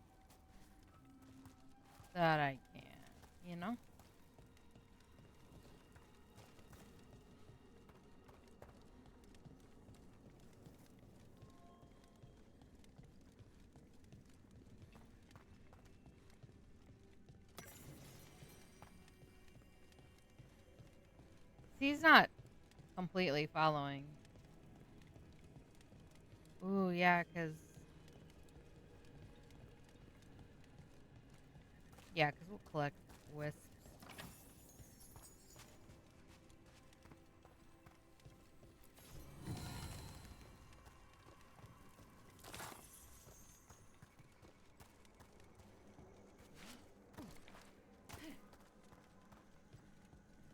that I can't, you know? he's not completely following. Ooh, yeah, because we'll collect wisps.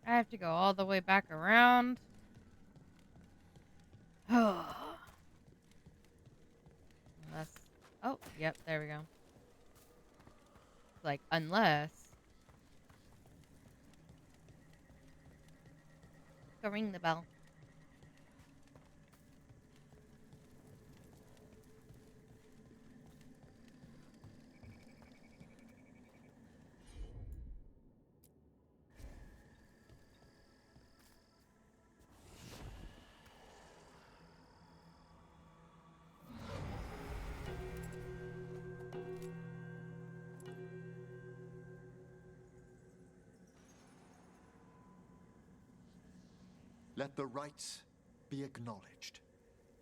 I have to go all the way back around. Unless... Oh, yep, there we go. Like, unless... Go ring the bell. Let the rites be acknowledged.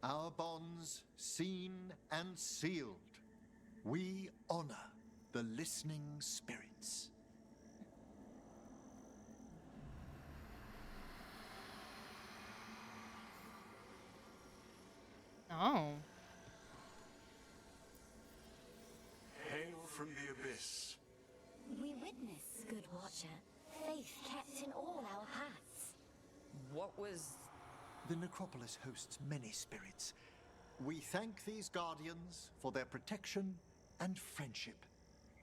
Our bonds seen and sealed. We honor the listening spirits. Oh. Hail from the abyss. We witness, good watcher, faith kept in all our paths. What was... The necropolis hosts many spirits. We thank these guardians for their protection and friendship.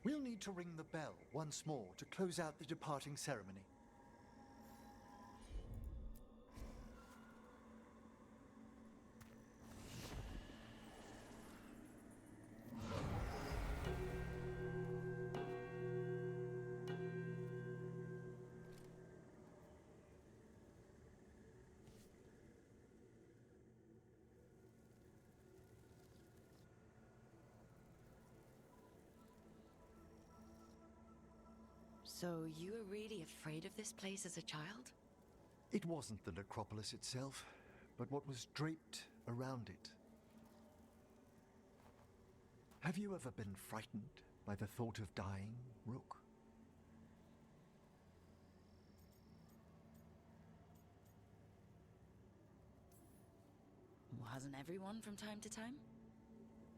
We'll need to ring the bell once more to close out the departing ceremony. So you were really afraid of this place as a child? It wasn't the necropolis itself, but what was draped around it. Have you ever been frightened by the thought of dying, Rook? Well, hasn't everyone from time to time?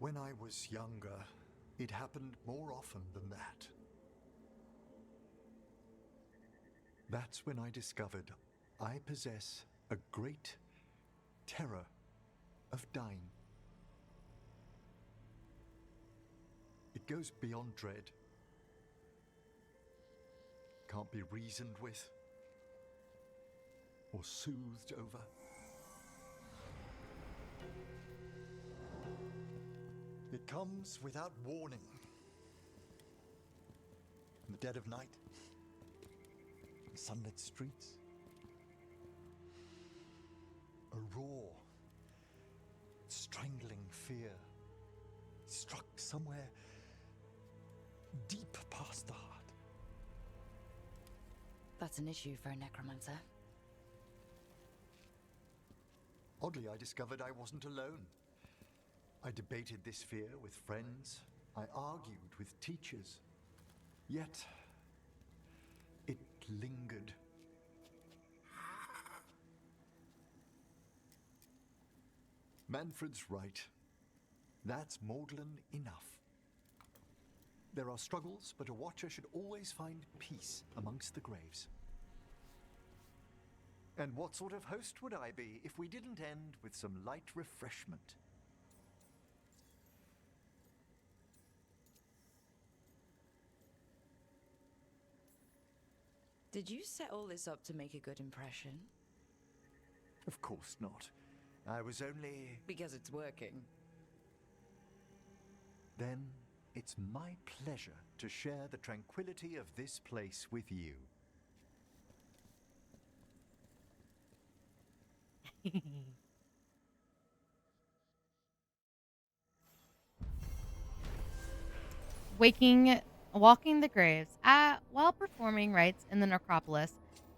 When I was younger, it happened more often than that. That's when I discovered I possess a great terror of dying. It goes beyond dread. Can't be reasoned with or soothed over. It comes without warning. In the dead of night, in sunlit streets, a raw, strangling fear struck somewhere deep past the heart. That's an issue for a necromancer. Oddly, I discovered I wasn't alone. I debated this fear with friends. I argued with teachers. Yet, it lingered. Manfred's right. That's maudlin enough. There are struggles, but a watcher should always find peace amongst the graves. And what sort of host would I be if we didn't end with some light refreshment? Did you set all this up to make a good impression? Of course not. I was only... Because it's working. Then it's my pleasure to share the tranquility of this place with you. Walking the graves. While performing rites in the necropolis,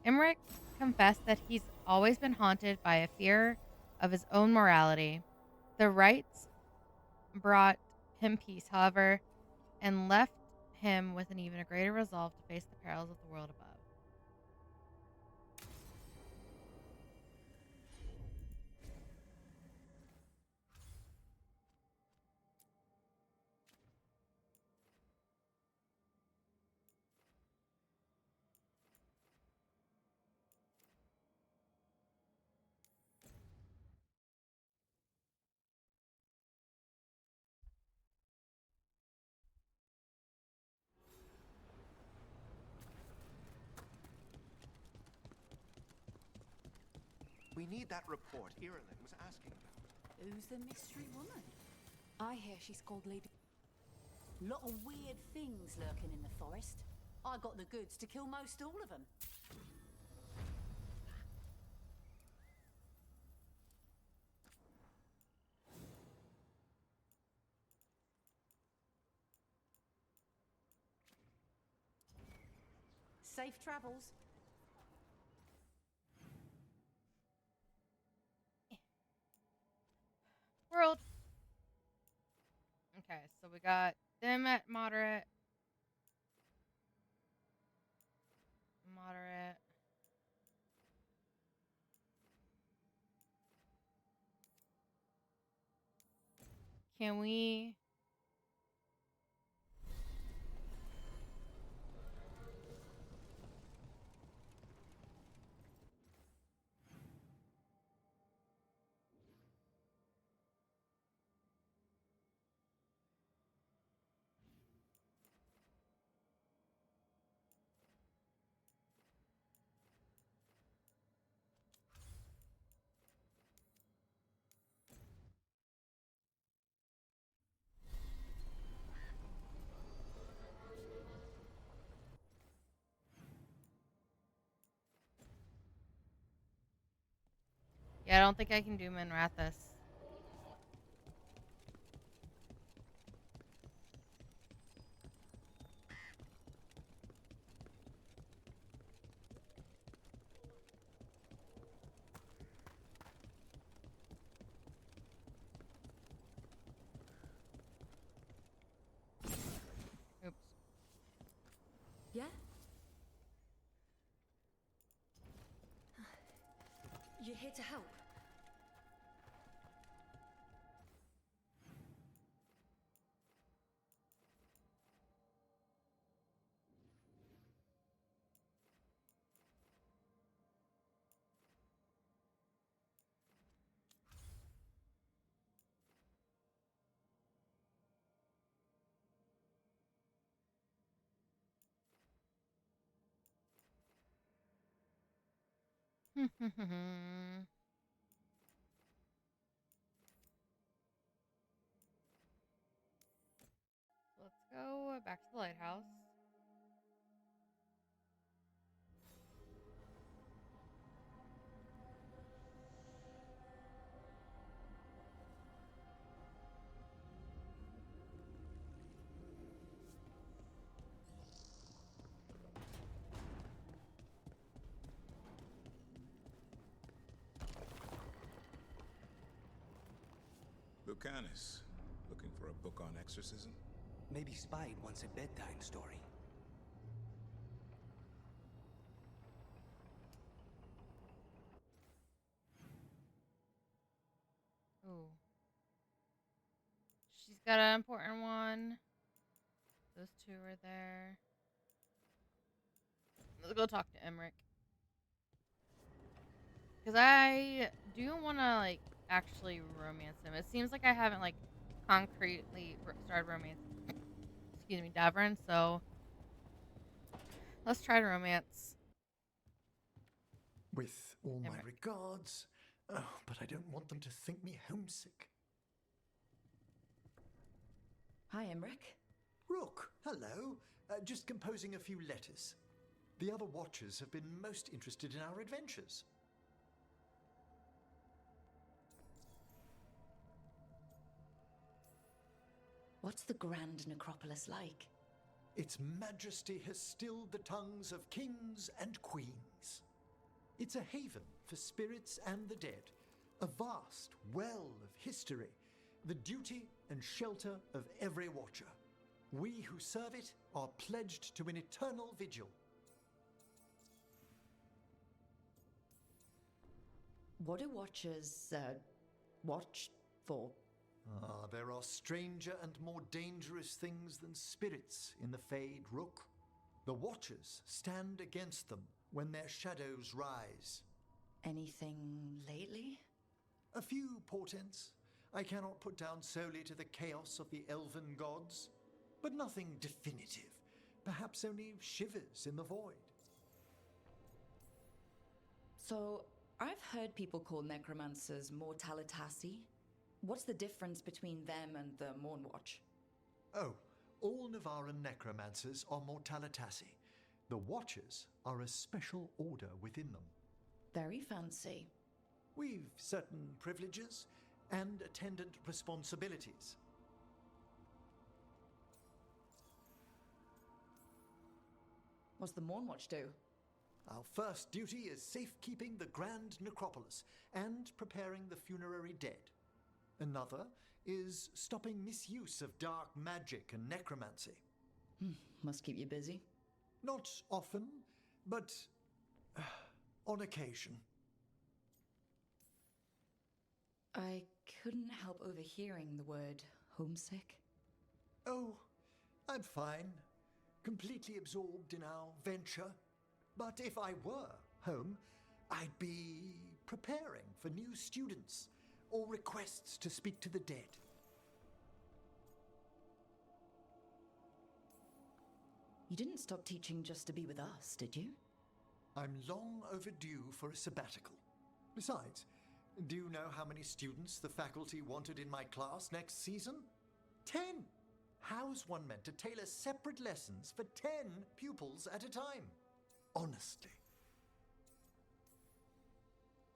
Imric confessed that he's always been haunted by a fear of his own morality. The rites brought him peace, however, and left him with an even greater resolve to face the perils of the world above. We need that report Irilyn was asking about. Who's the mystery woman? I hear she's called Lady... Lot of weird things lurking in the forest. I got the goods to kill most all of them. Safe travels. World. Okay, so we got them at moderate. Moderate. Can we... Yeah, I don't think I can do Minrathous. Oops. Yeah? You're here to help? Let's go back to the lighthouse. Lucanus, looking for a book on exorcism? Maybe Spide wants a bedtime story. Ooh. She's got an important one. Those two are there. Let's go talk to Emmerich. Because I do want to, like, actually romance him. It seems like I haven't, like, concretely started romance. Excuse me, Davern, so let's try to romance. With all my Emmerich. regards, but I don't want them to think me homesick. Hi, Emmerich. Rook, hello. Just composing a few letters. The other Watchers have been most interested in our adventures. What's the Grand Necropolis like? Its majesty has stilled the tongues of kings and queens. It's a haven for spirits and the dead, a vast well of history, the duty and shelter of every watcher. We who serve it are pledged to an eternal vigil. What do watchers, watch for? There are stranger and more dangerous things than spirits in the Fade Rook. The Watchers stand against them when their shadows rise. Anything lately? A few portents I cannot put down solely to the chaos of the elven gods, but nothing definitive. Perhaps only shivers in the void. So, I've heard people call necromancers mortalitasi. What's the difference between them and the Mournwatch? Oh, all Navaran necromancers are mortalitasi. The Watchers are a special order within them. Very fancy. We've certain privileges and attendant responsibilities. What's the Mournwatch do? Our first duty is safekeeping the Grand Necropolis and preparing the funerary dead. Another is stopping misuse of dark magic and necromancy. Must keep you busy. Not often, but on occasion. I couldn't help overhearing the word homesick. Oh, I'm fine. Completely absorbed in our venture. But if I were home, I'd be preparing for new students or requests to speak to the dead. You didn't stop teaching just to be with us, did you? I'm long overdue for a sabbatical. Besides, do you know how many students the faculty wanted in my class next season? 10! How's one meant to tailor separate lessons for 10 pupils at a time? Honestly.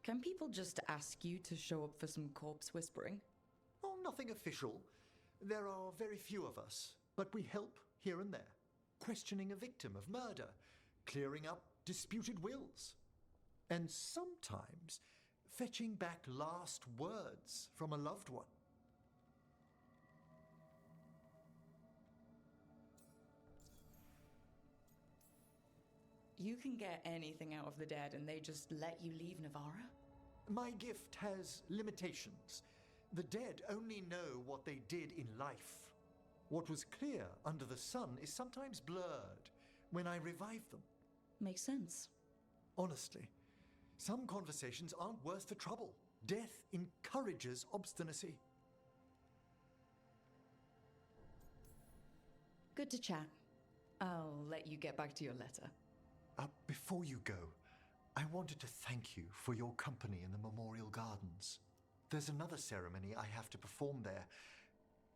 Can people just ask you to show up for some corpse whispering? Oh, nothing official. There are very few of us, but we help here and there. Questioning a victim of murder, clearing up disputed wills, and sometimes fetching back last words from a loved one. You can get anything out of the dead and they just let you leave Navara? My gift has limitations. The dead only know what they did in life. What was clear under the sun is sometimes blurred when I revive them. Makes sense. Honestly, some conversations aren't worth the trouble. Death encourages obstinacy. Good to chat. I'll let you get back to your letter. Before you go, I wanted to thank you for your company in the Memorial Gardens. There's another ceremony I have to perform there.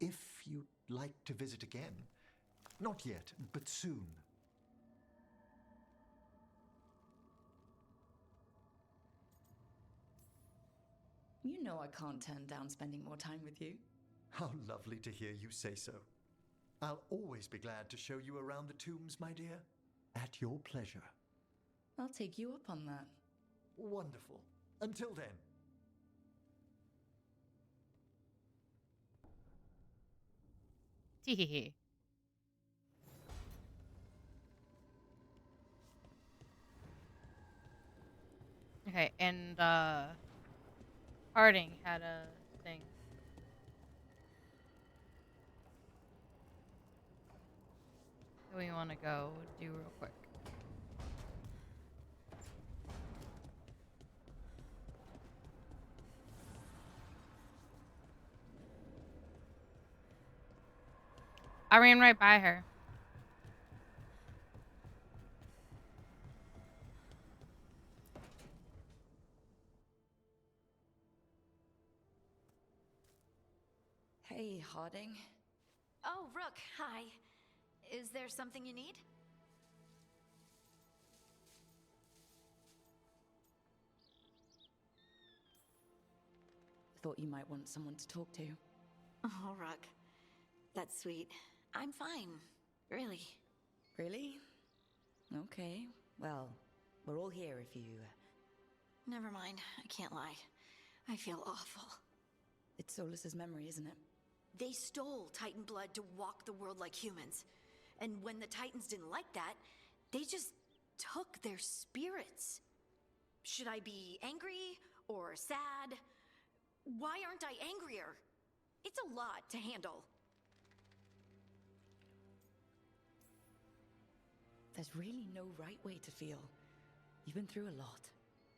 If you'd like to visit again. Not yet, but soon. You know I can't turn down spending more time with you. How lovely to hear you say so. I'll always be glad to show you around the tombs, my dear. At your pleasure. I'll take you up on that. Wonderful. Until then. Teehee. Okay, and Harding had a thing. That we want to go do real quick. I ran right by her. Hey, Harding. Oh, Rook, hi. Is there something you need? Thought you might want someone to talk to. Oh, Rook. That's sweet. I'm fine. Really. Really? Okay. Well, we're all here if you Never mind. I can't lie. I feel awful. It's Solus's memory, isn't it? They stole Titan blood to walk the world like humans. And when the Titans didn't like that, they just took their spirits. Should I be angry or sad? Why aren't I angrier? It's a lot to handle. There's really no right way to feel. You've been through a lot.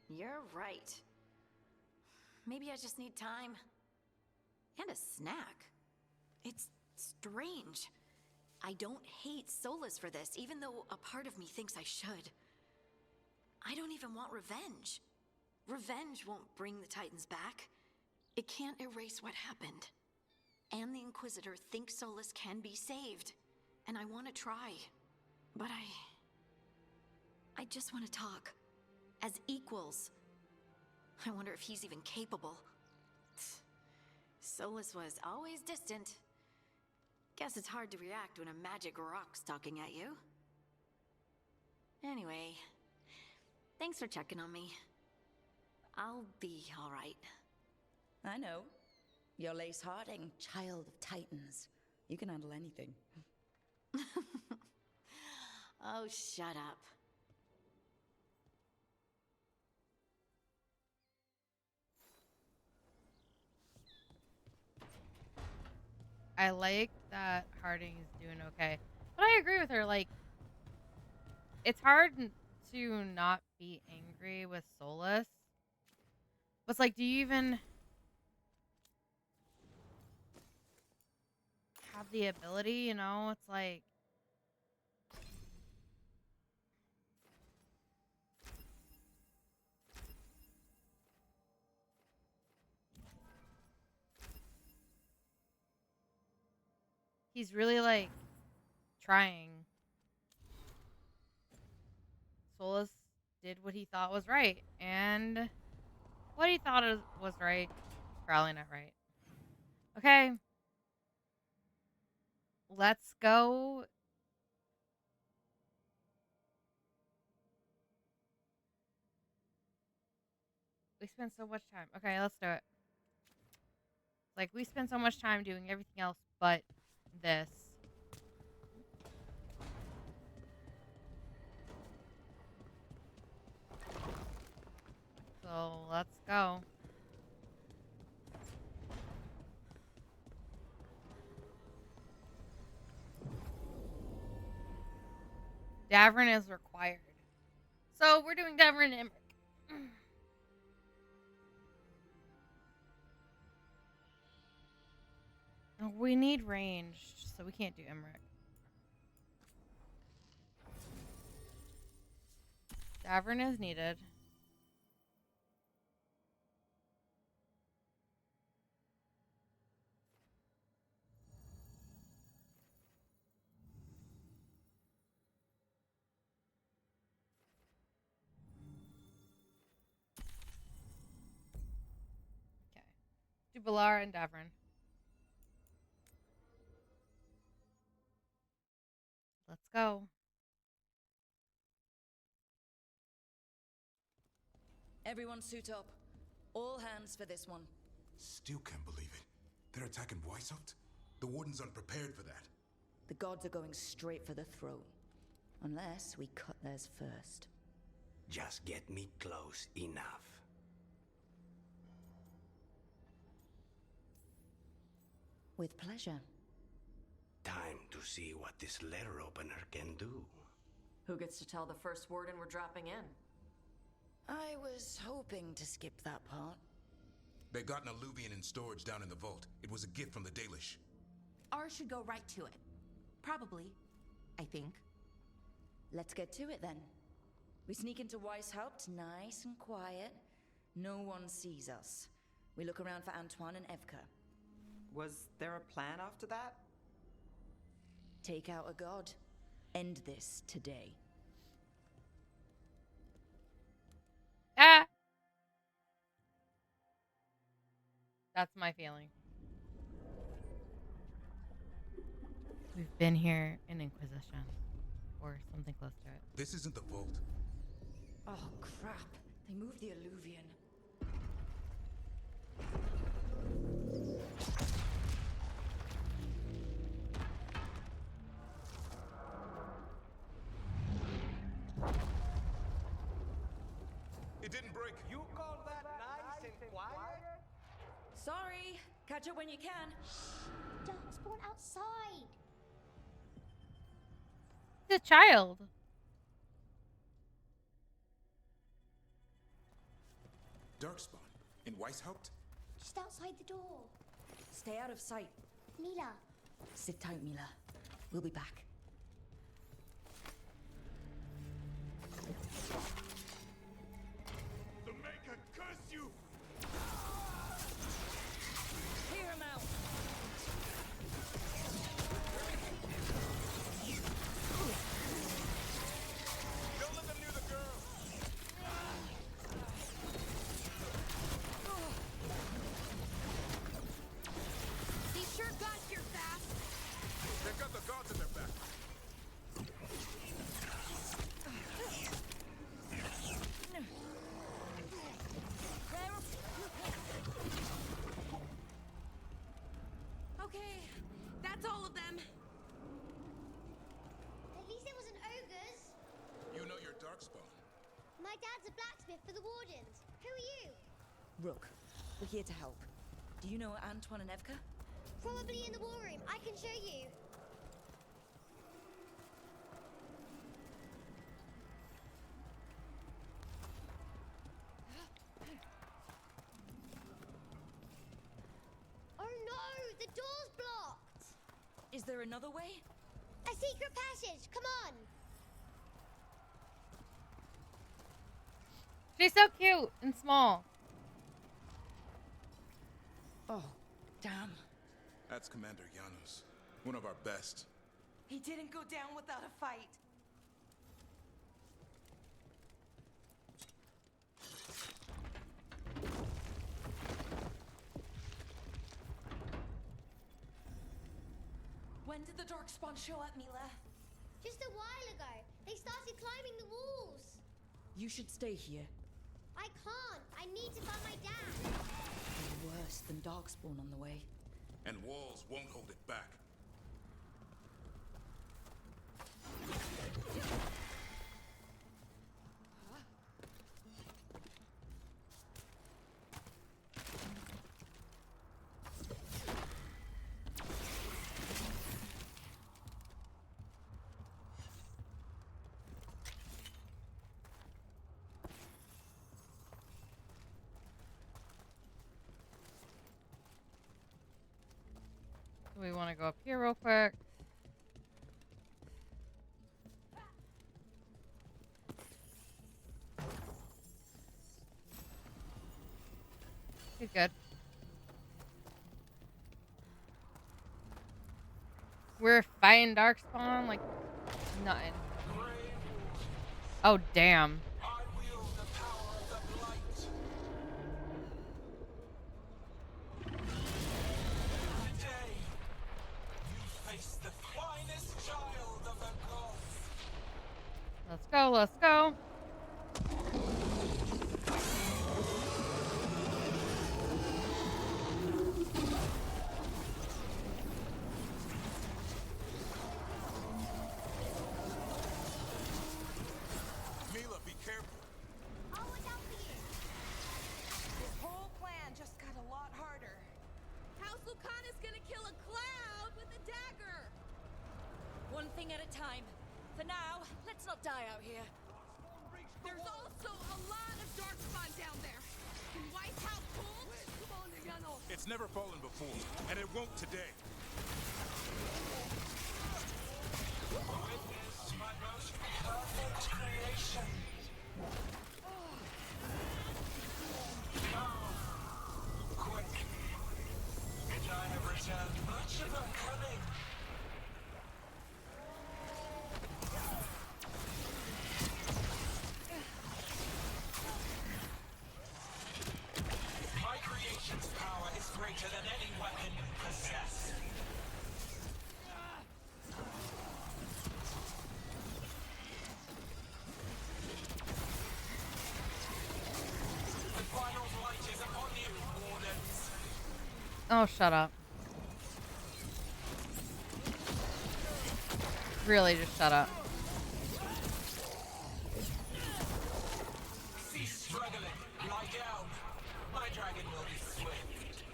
You're right. Maybe I just need time. And a snack. It's strange. I don't hate Solus for this, even though a part of me thinks I should. I don't even want revenge. Revenge won't bring the Titans back. It can't erase what happened. And the Inquisitor thinks Solus can be saved. And I want to try. But I just want to talk. As equals. I wonder if he's even capable. Solus was always distant. Guess it's hard to react when a magic rock's talking at you. Anyway, thanks for checking on me. I'll be all right. I know. You're Lace Harding, child of Titans. You can handle anything. Oh, shut up. I like that Harding is doing okay. But I agree with her. Like, it's hard to not be angry with Solus. But it's like, do you even have the ability, you know? It's like... He's really, like, trying. Solus did what he thought was right. And what he thought was right, probably not right. Okay. Let's go. We spent so much time. Okay, let's do it. Like, we spend so much time doing everything else but this. So, let's go. Davrin is required. So, we're doing Davrin and Imric. We need ranged, so we can't do Imric. Davrin is needed. Okay. Do Balar and Davrin. Let's go. Everyone suit up. All hands for this one. Still can't believe it. They're attacking Weishaupt? The Warden's unprepared for that. The gods are going straight for the throne. Unless we cut theirs first. Just get me close enough. With pleasure. Time to see what this letter opener can do. Who gets to tell the first warden we're dropping in? I was hoping to skip that part. They got an alluvian in storage down in the vault. It was a gift from the Dalish. Ours should go right to it. Probably. I think. Let's get to it then. We sneak into Weishaupt nice and quiet. No one sees us. We look around for Antoine and Evka. Was there a plan after that? Take out a god. End this today. Ah! That's my feeling. We've been here in Inquisition. Or something close to it. This isn't the vault. Oh, crap. They moved the Illuvian. It didn't break. You call that nice and quiet? Sorry. Catch up when you can. Darkspawn outside. He's a child. Darkspawn in Weishaupt? Just outside the door. Stay out of sight. Mila. Sit tight, Mila. We'll be back. The Maker curse you! Clear him out. Don't let them near the girl! He sure got here fast. They've got the gods at their back. Okay, that's all of them. At least it wasn't ogres. You know your Darkspawn. My dad's a blacksmith for the Wardens. Who are you? Rook, we're here to help. Do you know Antoine and Evka? Probably in the war room. I can show you. Oh no! The door's blocked! Is there another way? A secret passage! Come on! She's so cute and small. Oh, damn. That's Commander Janus, one of our best. He didn't go down without a fight. When did the Darkspawn show up, Mila? Just a while ago. They started climbing the walls. You should stay here. I can't. I need to find my dad. They're worse than Darkspawn on the way. And walls won't hold it back. We want to go up here real quick. He's good. We're fighting Darkspawn like nothing. Oh damn. Let's go, let's go. Mila, be careful. I'll watch out for you. This whole plan just got a lot harder. How's Lucana's gonna kill a cloud with a dagger? One thing at a time. For now, let's not die out here. There's also a lot of Darkspawn down there. Can Weishaupt hold? Come on, Yano. It's never fallen before, and it won't today. Witness my most perfect creation. Quick. Could I have returned much of her cunning? My creation's power is greater than any weapon you possess. Oh, shut up. Really, just shut up. Cease struggling. Lie down. My dragon will be swift.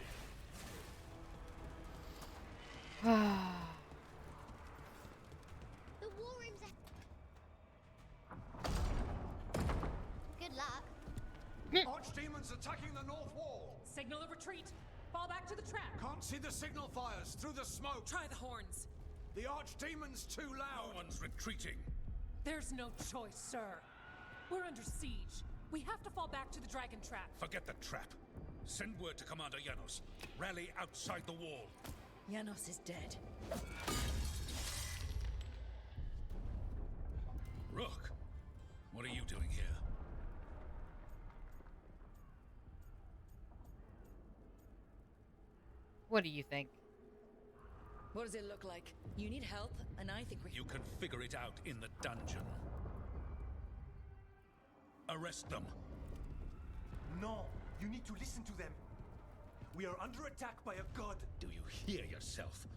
The war room's Good luck. Archdemons attacking the north wall. Signal a retreat. Fall back to the trap. Can't see the signal fires through the smoke. Try the horns. The Archdemon's too loud. No one's retreating. There's no choice, sir. We're under siege. We have to fall back to the dragon trap. Forget the trap. Send word to Commander Janos. Rally outside the wall. Janos is dead. Rook, what are you doing here? What do you think? What does it look like? You need help, and I think we You can figure it out in the dungeon. Arrest them. No, you need to listen to them. We are under attack by a god. Do you hear yourself?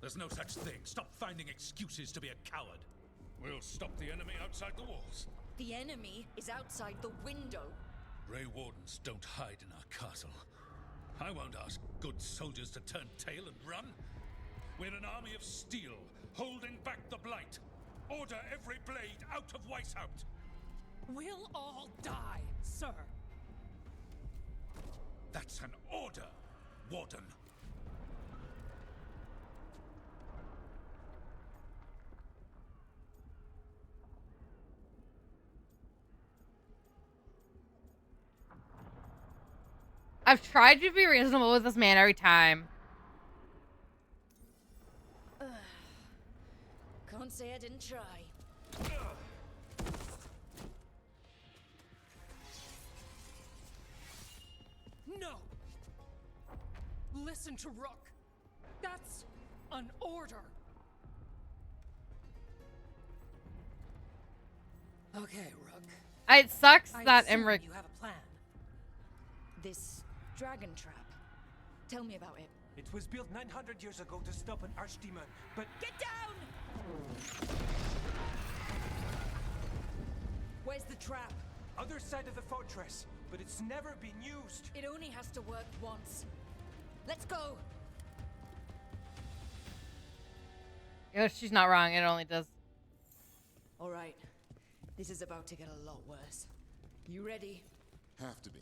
There's no such thing. Stop finding excuses to be a coward. We'll stop the enemy outside the walls. The enemy is outside the window. Grey Wardens don't hide in our castle. I won't ask good soldiers to turn tail and run. We're an army of steel, holding back the blight. Order every blade out of Weishaupt. We'll all die, sir. That's an order, Warden. I've tried to be reasonable with this man every time. Can't say I didn't try. No! Listen to Rook. That's an order. Okay, Rook. It sucks I that assume Emmerich. You have a plan. This dragon trap. Tell me about it. It was built 900 years ago to stop an archdemon, but Get down! Where's the trap? other side of the fortress, but it's never been used. It only has to work once. Let's go. She's not wrong. It only does. All right. This is about to get a lot worse. You ready? Have to be.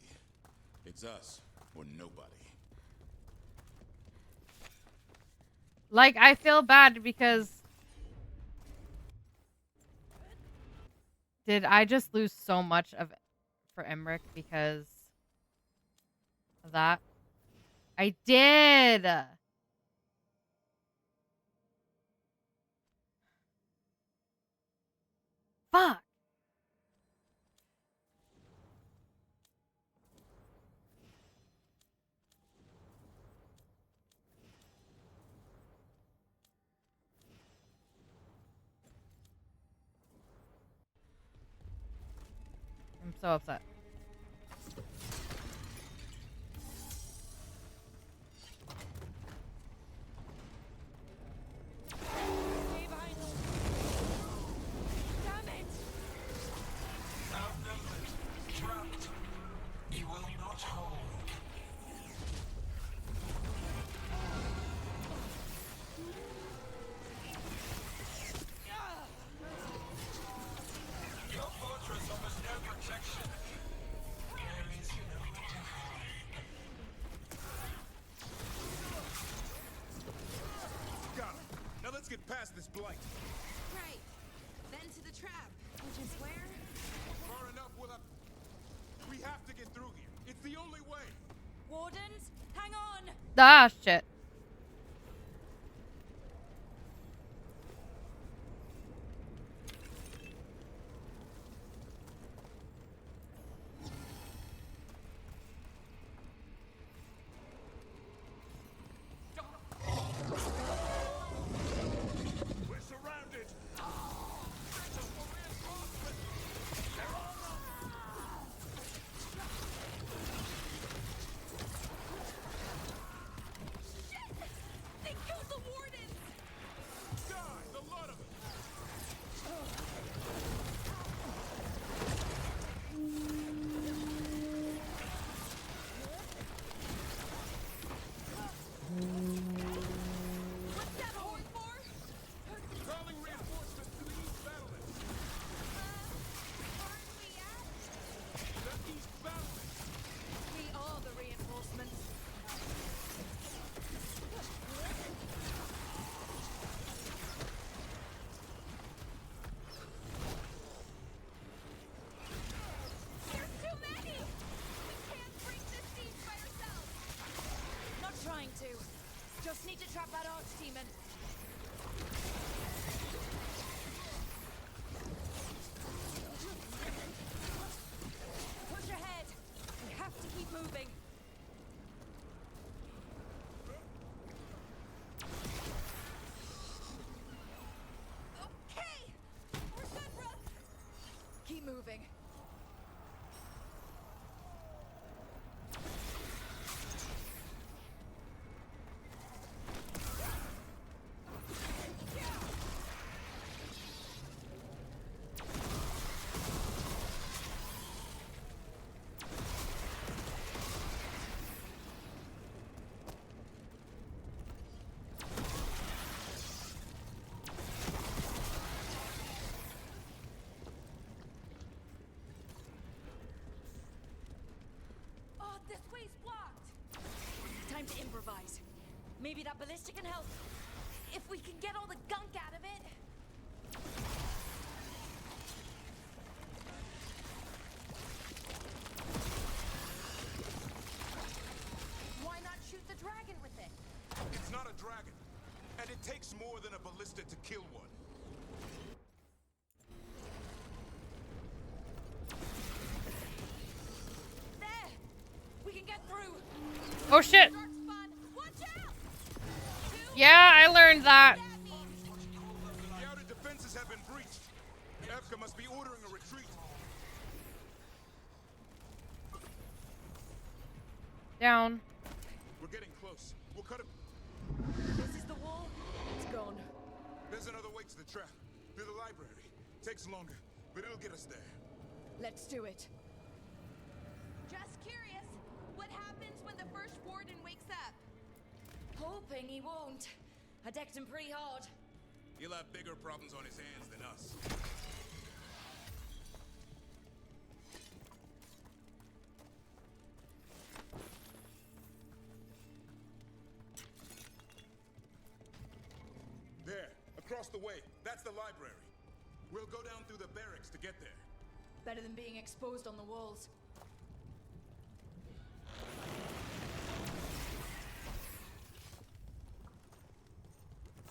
It's us or nobody. Like, I feel bad because... Did I just lose so much of for Emmerich because of that? I did! Fuck! I'm so upset. Trapped. You will not hold. Your fortress offers no protection. There is nowhere to hide. Got it. Now let's get past this blight. Right. Then to the trap, which is where? Far enough without... We have to get through here. It's the only way. Wardens, hang on. Ah, shit. We're surrounded. just need to trap that archdemon. Push ahead. We have to keep moving. Okay! We're good, Brooke! Keep moving. This way's blocked! Time to improvise. Maybe that ballista can help. If we can get all the gunk out of it. Why not shoot the dragon with it? It's not a dragon, and it takes more than a ballista to kill one. There! We can get through! Oh shit! Yeah, I learned that. The outer defenses have been breached. Evka must be ordering a retreat. Down. We're getting close. We'll cut him. This is the wall. It's gone. There's another way to the trap. Through the library. Takes longer, but it'll get us there. Let's do it. Just curious, what happens when the first warden wakes up? Hoping he won't. I decked him pretty hard. He'll have bigger problems on his hands than us. There, across the way. That's the library. We'll go down through the barracks to get there. Better than being exposed on the walls.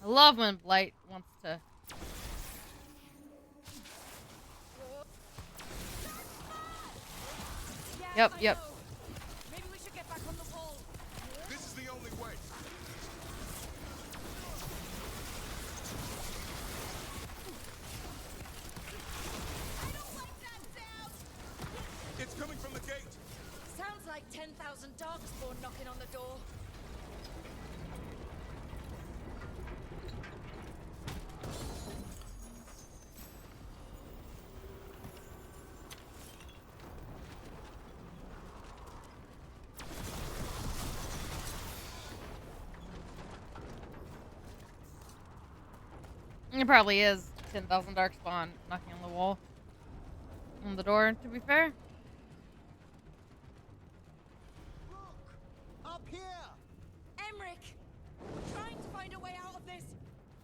I love when Blight wants to. Yep. Maybe we should get back on the wall. This is the only way. I don't like that sound! It's coming from the gate. Sounds like 10,000 Darkspawn knocking on the door. It probably is 10,000 Darkspawn knocking on the wall. On the door, to be fair. Up here! Emric! We're trying to find a way out of this.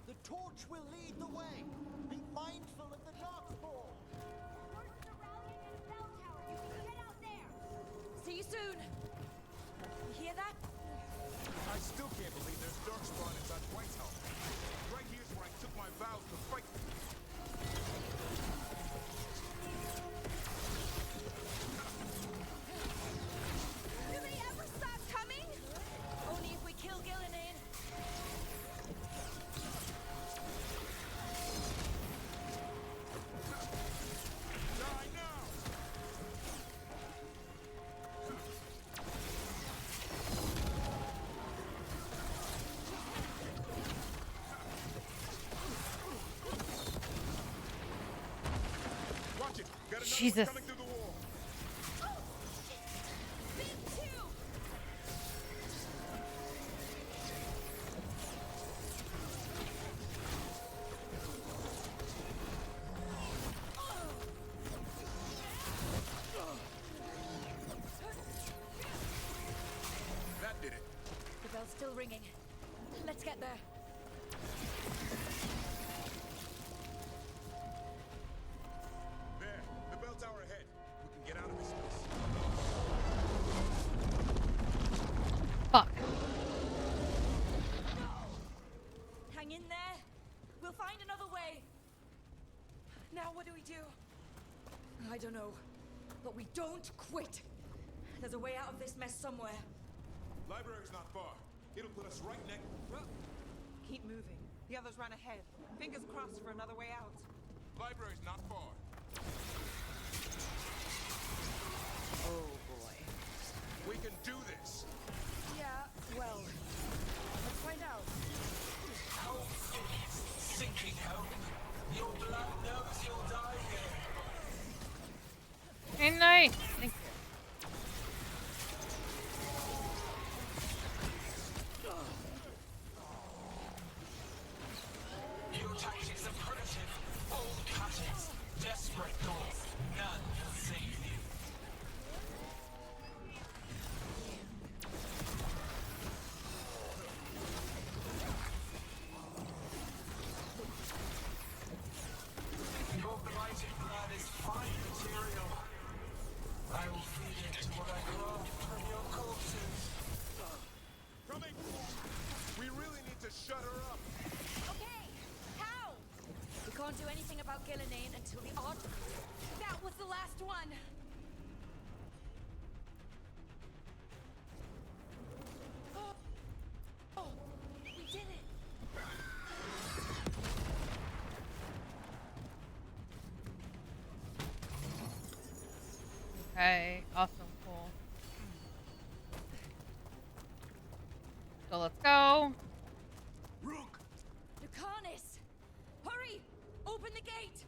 The torch will lead the way. Be mindful of the Darkspawn. Forces are rallying at a bell tower. You can get out there. See you soon. You hear that? I still can't believe there's Darkspawn inside White's house. Right here's where I took my vows to fight. Do they ever stop coming? Only if we kill Gillinan. Die now! Watch it. Got another Jesus. one coming through the wall. Big two! That did it. The bell's still ringing. Let's get there. There. The bell tower ahead. We can get out of this place. Fuck. Now what do we do? I don't know. But we don't quit. There's a way out of this mess somewhere. Library's not far. It'll put us right next. Keep moving. The others ran ahead. Fingers crossed for another way out. Library's not far. Oh boy. We can do this. Yeah, well, let's find out. Hope is sinking hope. Your blood knows you'll die here. Good night. Thank you. Your tactics are primitive, old cutters, desperate goals. None can save you. Your blighted blood is fine material. I will feed it to what I grow from your corpses. Coming! We really need to shut her up. Okay, how? We can't do anything about Gillinane until the art. That was the last one. Oh, we did it. Okay, awesome, cool. So let's go. Rook! Lucanus! Hurry! Open the gate!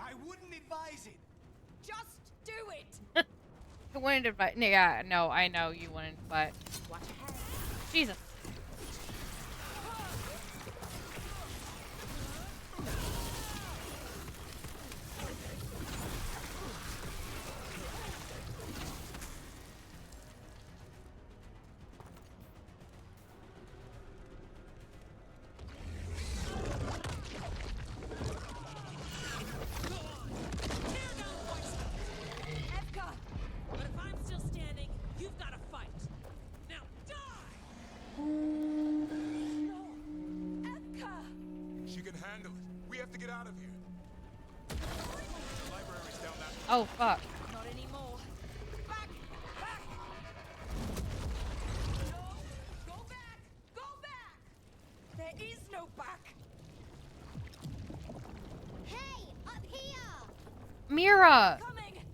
I wouldn't advise it. Just do it! I wanted to fight. Yeah, no, I know you wanted to fight. Watch ahead. Jesus. Evka! But if I'm still standing, you've got to fight. Now die! Evka! She can handle it. We have to get out of here. The library's down that. Oh, fuck. Not anymore. Back! Back! No! Go back! Go back! There is no back! Hey, up here! Mira! Coming!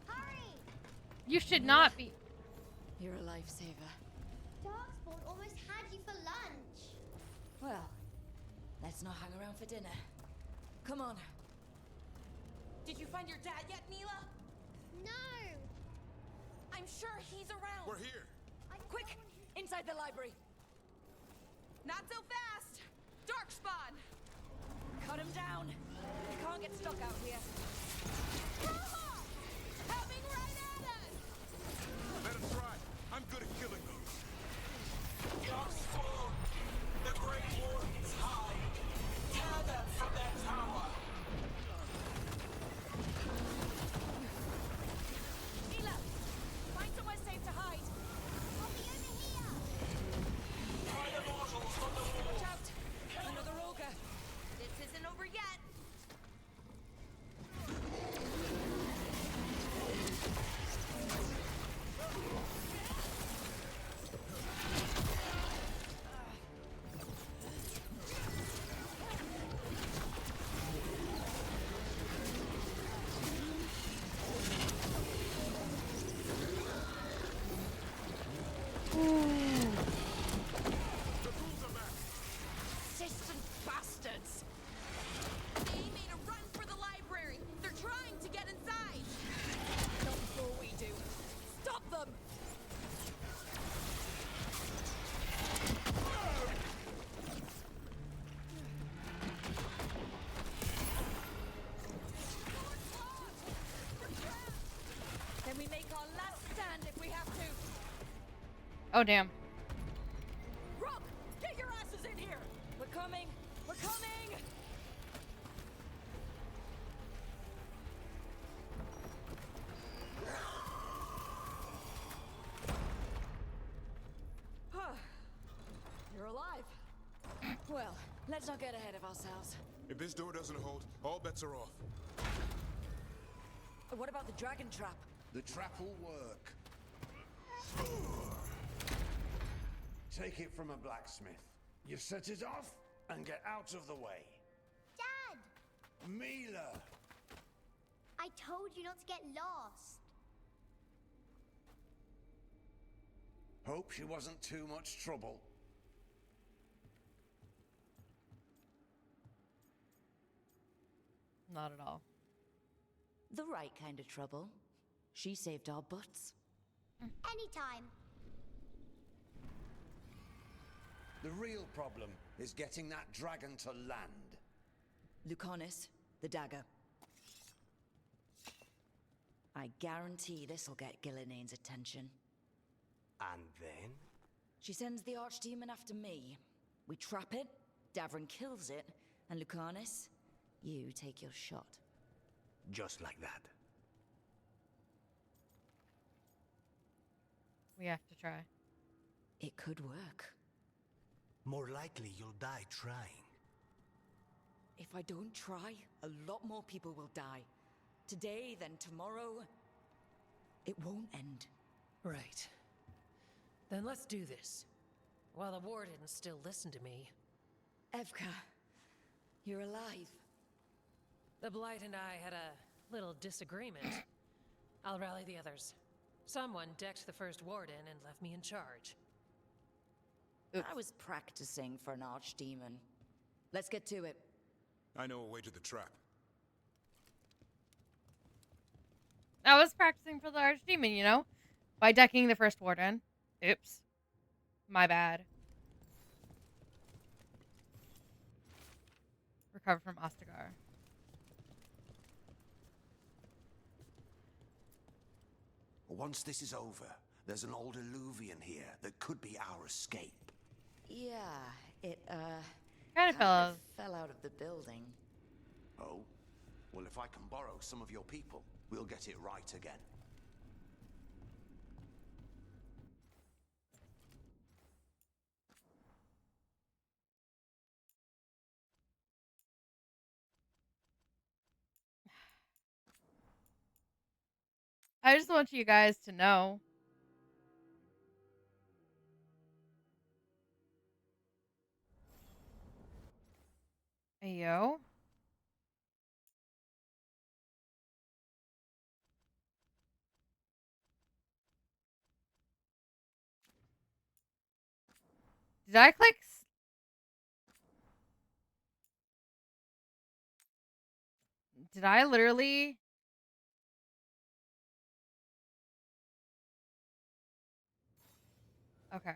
Hurry! You should not be. You're a lifesaver. Darkspawn almost had you for lunch. Well, let's not hang around for dinner. Come on. Did you find your dad yet, Mila? No! I'm sure he's around. We're here. Quick! Inside the library! Not so fast! Darkspawn! Cut him down! You can't get stuck out here. Coming right at us! Let him try. I'm good at killing those. Darkspawn, the Great Wardens hide. Tear them from their tower. Mila! Find somewhere safe to hide! I'll be over here! Try the mortals from the wall. Watch out! Another ogre! This isn't over yet. Persistent bastards! They made a run for the library. They're trying to get inside. Not before we do. Stop them! Then we make our last stand if we have to. Oh, damn. Rock! Get your asses in here! We're coming! We're coming! You're alive. Well, let's not get ahead of ourselves. If this door doesn't hold, all bets are off. What about the dragon trap? The trap will work. Take it from a blacksmith. You set it off and get out of the way. Dad! Mila! I told you not to get lost. Hope she wasn't too much trouble. Not at all. The right kind of trouble. She saved our butts. Anytime. The real problem is getting that dragon to land. Lucanus, the dagger. I guarantee this'll get Gillinean's attention. And then? She sends the archdemon after me. We trap it, Davrin kills it, and Lucanus, you take your shot. Just like that. We have to try. It could work. More likely you'll die trying. If I don't try, a lot more people will die. Today, then tomorrow. It won't end. Right. Then let's do this. While the wardens still listen to me. Evka, you're alive. The Blight and I had a little disagreement. I'll rally the others. Someone decked the first warden and left me in charge. Oops. I was practicing for an archdemon. Let's get to it. I know a way to the trap. I was practicing for the archdemon, you know? By decking the first warden. Oops. My bad. Recover from Ostagar. Once this is over, there's an old Illuvian here that could be our escape. Yeah, it, kind of fell out of the building. Oh? Well, if I can borrow some of your people, we'll get it right again. I just want you guys to know. Ayo. Did I click? Did I literally? Okay.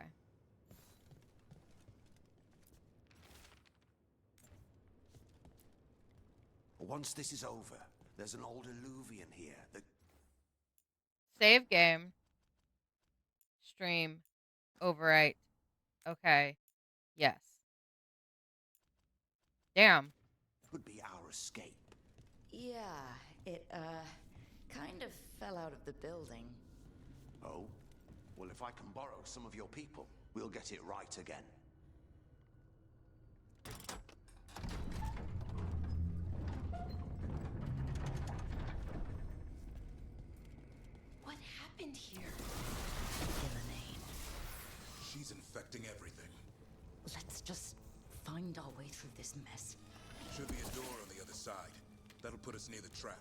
Once this is over, there's an old Illuvian here that... Save game. Stream. Overwrite. Okay. Yes. Damn. Could be our escape. Yeah, it, kind of fell out of the building. Oh? Well, if I can borrow some of your people, we'll get it right again. What happened here? Gillinean. She's infecting everything. Let's just find our way through this mess. Should be a door on the other side. That'll put us near the trap.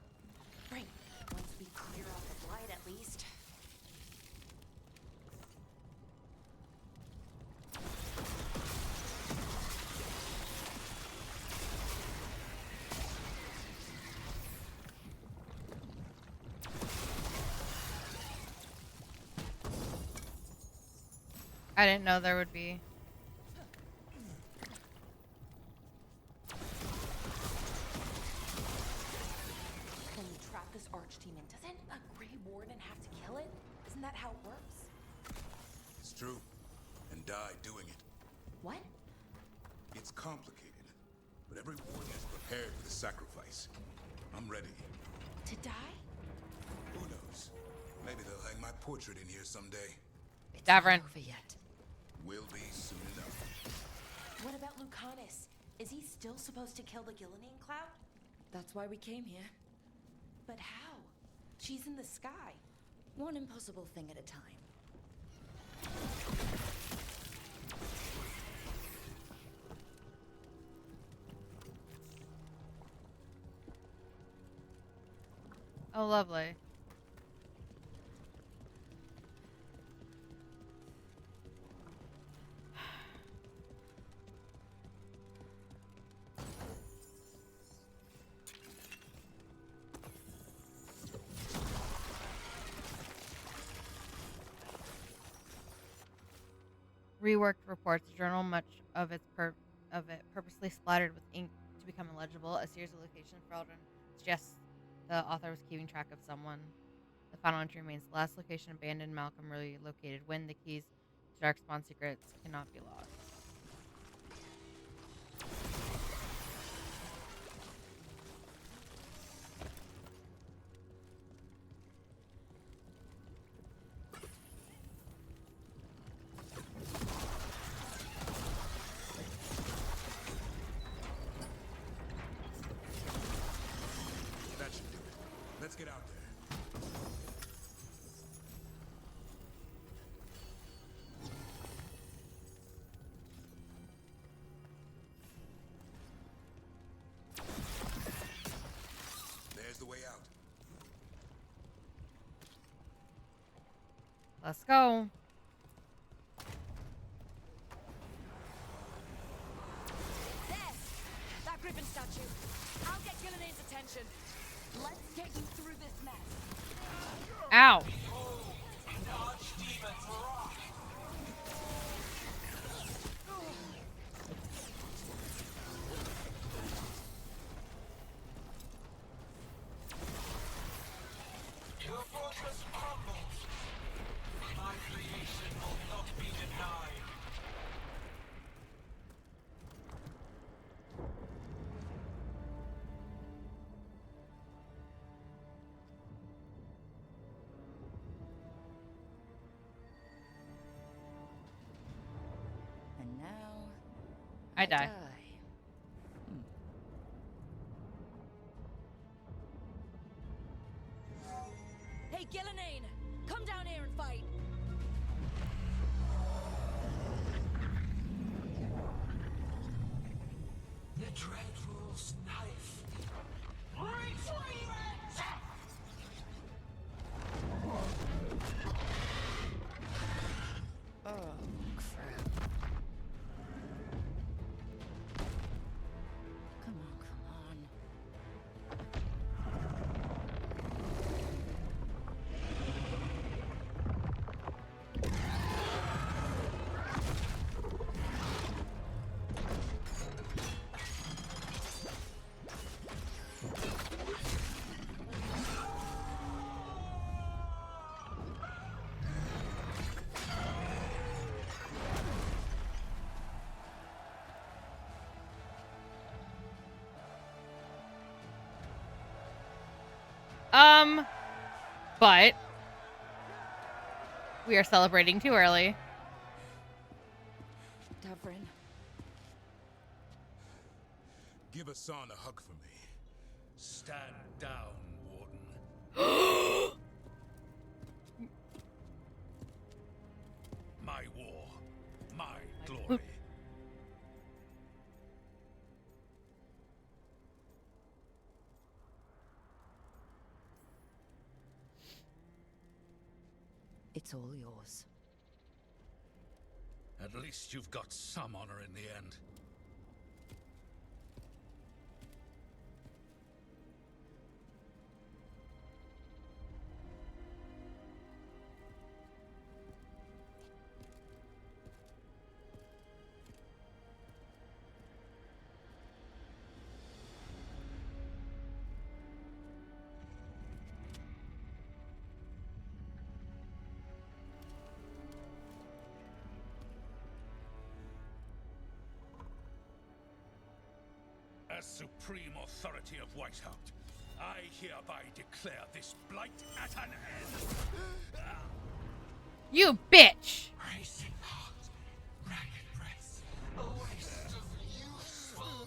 Right. Once we clear out the Blight, at least. I didn't know there would be. When you trap this archdemon, doesn't a Grey Warden have to kill it? Isn't that how it works? It's true. And die doing it. What? It's complicated. But every warden is prepared for the sacrifice. I'm ready. To die? Who knows? Maybe they'll hang my portrait in here someday. Davrin. Over yet. Will be soon enough. What about Lucanus? Is he still supposed to kill the Gillenane cloud? That's why we came here. But how? She's in the sky. One impossible thing at a time. Oh, lovely. Reworked reports journal, much of it purposely splattered with ink to become illegible. A series of locations for Eldrin suggests the author was keeping track of someone. The final entry remains the last location abandoned Malcolm really located when the keys to Darkspawn secrets cannot be lost. That should do it. Let's get out there. There's the way out. Let's go. There! That Griffin statue. I'll get Gillenane's attention. Let's get you through this mess. Ow. Your fortress crumbles. My creation will not be denied. And now I die. Hey, Gillenane! Come down here and fight! The Dread Rule's knife. Retrieve it! Oh, crap. Come on, come on. But we are celebrating too early. Davrin. Give Asan a hug for me. Stand down, Warden. My war, my glory. It's all yours. At least you've got some honor in the end. As supreme authority of Whitehaupt, I hereby declare this blight at an end. You bitch! Racing heart, ragged breath, a waste of useful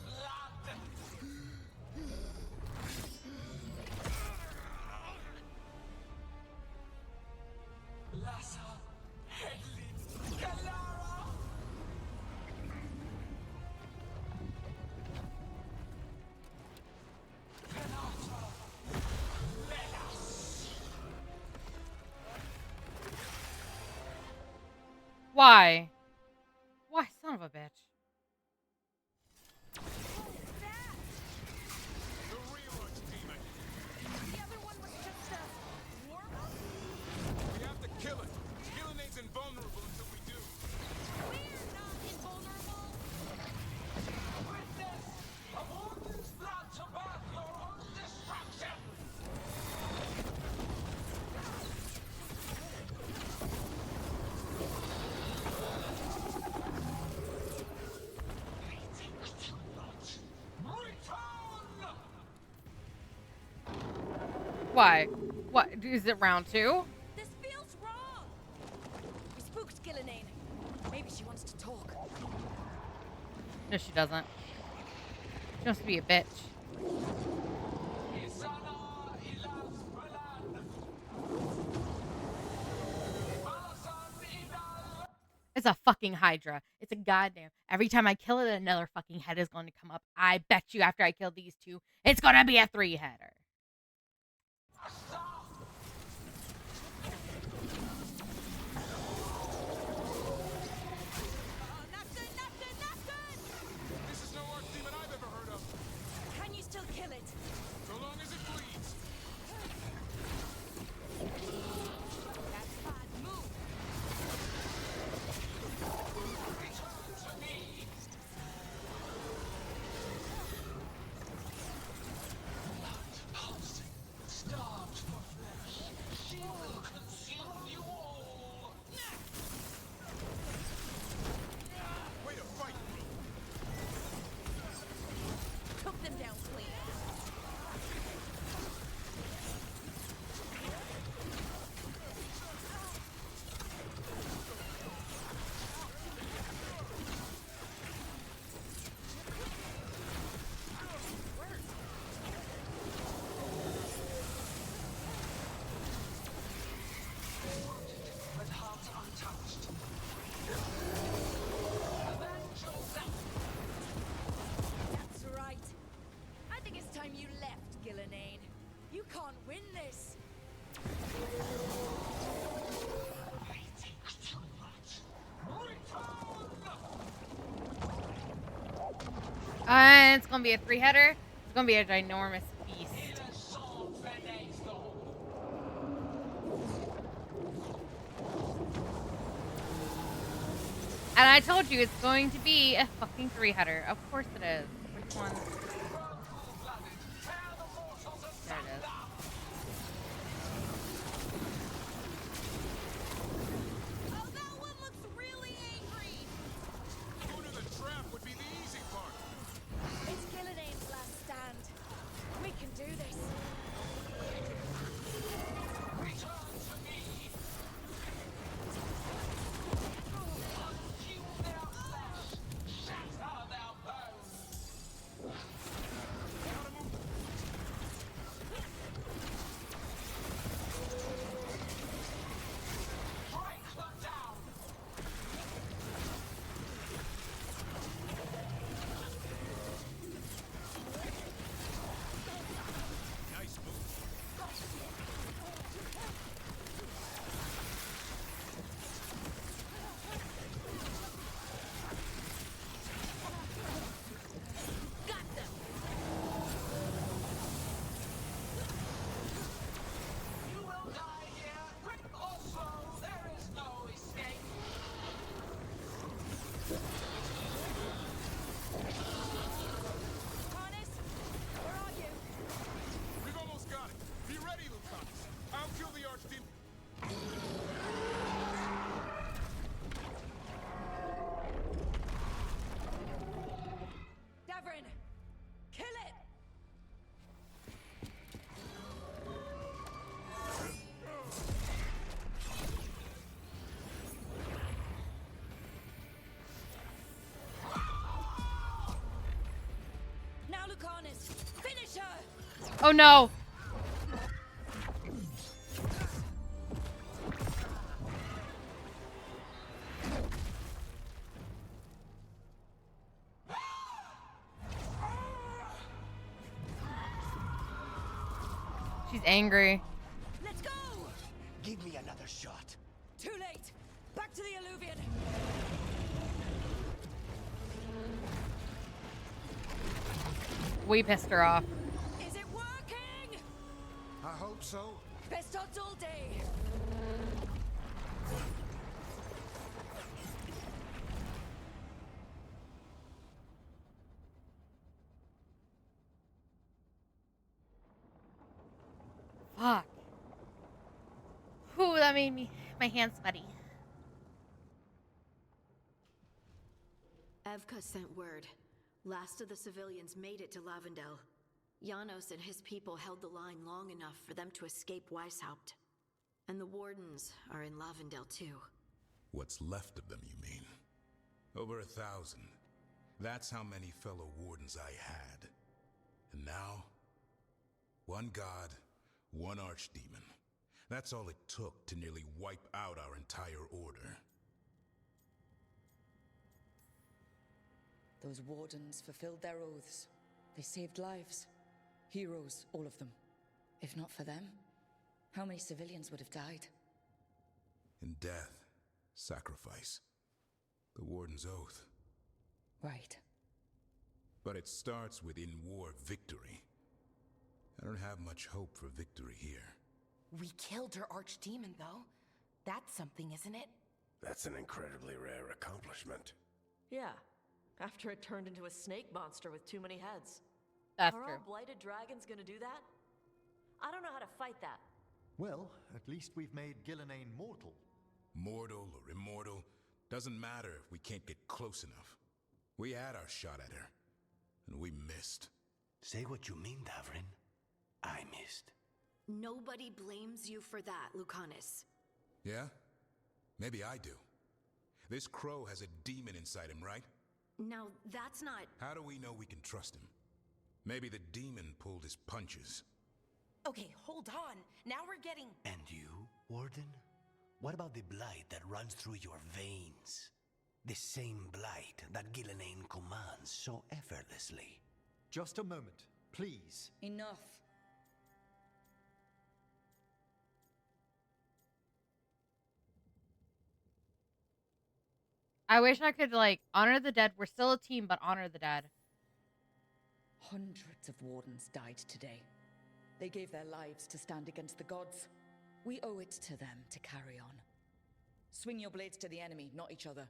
Why? Why, son of a bitch? We have to kill it. Gillenay's invulnerable until we do. We're not invulnerable. Witness a warden's blood to birth your own destruction! Why? What? Is it round 2? This feels wrong. We spooked Gillenane. Maybe she wants to talk. No, she doesn't. She wants to be a bitch. It's a fucking Hydra. It's a goddamn. Every time I kill it, another fucking head is going to come up. I bet you after I kill these two, it's going to be a 3-header. This is no archdemon I've ever heard of. Can you still kill it? So long as it bleeds. That's bad move. Starved for flesh, she will consume you all! Way to fight! Took them down clean. But heart untouched. Avenge yourself! That's right. I think it's time you left, Gillenane. You can't win this. It's going to be a 3-header. It's going to be a ginormous beast. And I told you it's going to be a fucking 3-header. Of course it is. Which one? There it is. Oh, that one looks really angry. Going to the trap would be the easy part. It's Gillenane's last stand. We can do this. Return to me! Consume their flesh! Shatter their bones! Break them down! Nice move. Got them. You will die here, quick or slow, there is no escape! Harness, where are you? We've almost got it. Be ready, Lucanus. I'll kill the archdemon. Davrin, kill it! Now, Lucanus, finish her! Oh no! She's angry. Let's go! Give me another shot. Too late! Back to the Alluvion! We pissed her off. Is it working? I hope so. Best odds all day. Fuck. Whew, that made my hands sweaty. Evka sent word. Last of the civilians made it to Lavendel. Janos and his people held the line long enough for them to escape Weishaupt. And the Wardens are in Lavendel too. What's left of them, you mean? Over 1,000. That's how many fellow Wardens I had. And now, one god, one archdemon. That's all it took to nearly wipe out our entire order. Those Wardens fulfilled their oaths. They saved lives. Heroes, all of them. If not for them, how many civilians would have died? In death, sacrifice. The Warden's oath. Right. But it starts with in-war victory. I don't have much hope for victory here. We killed her archdemon, though. That's something, isn't it? That's an incredibly rare accomplishment. Yeah. After it turned into a snake monster with too many heads. That's Are true. all blighted dragons gonna do that? I don't know how to fight that. Well, at least we've made Gillenane mortal. Mortal or immortal, doesn't matter if we can't get close enough. We had our shot at her, and we missed. Say what you mean, Davrin. I missed. Nobody blames you for that, Lucanus. Yeah? Maybe I do. This crow has a demon inside him, right? Now, that's not... How do we know we can trust him? Maybe the demon pulled his punches. Okay, hold on. Now we're getting... And you, Warden? What about the blight that runs through your veins? The same blight that Gillenane commands so effortlessly. Just a moment, please. Enough. I wish I could, like, honor the dead. We're still a team, but honor the dead. Hundreds of Wardens died today. They gave their lives to stand against the gods. We owe it to them to carry on. Swing your blades to the enemy, not each other.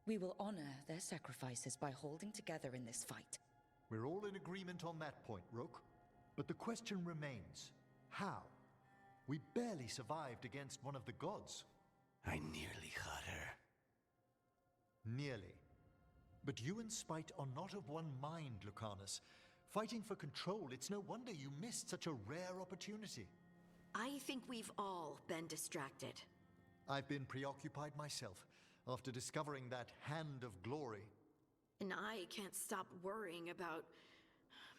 We will honor their sacrifices by holding together in this fight. We're all in agreement on that point, Rook. But the question remains, how? We barely survived against one of the gods. I nearly had her. Nearly. But you and Spite are not of one mind, Lucanus. Fighting for control, it's no wonder you missed such a rare opportunity. I think we've all been distracted. I've been preoccupied myself after discovering that hand of glory. And I can't stop worrying about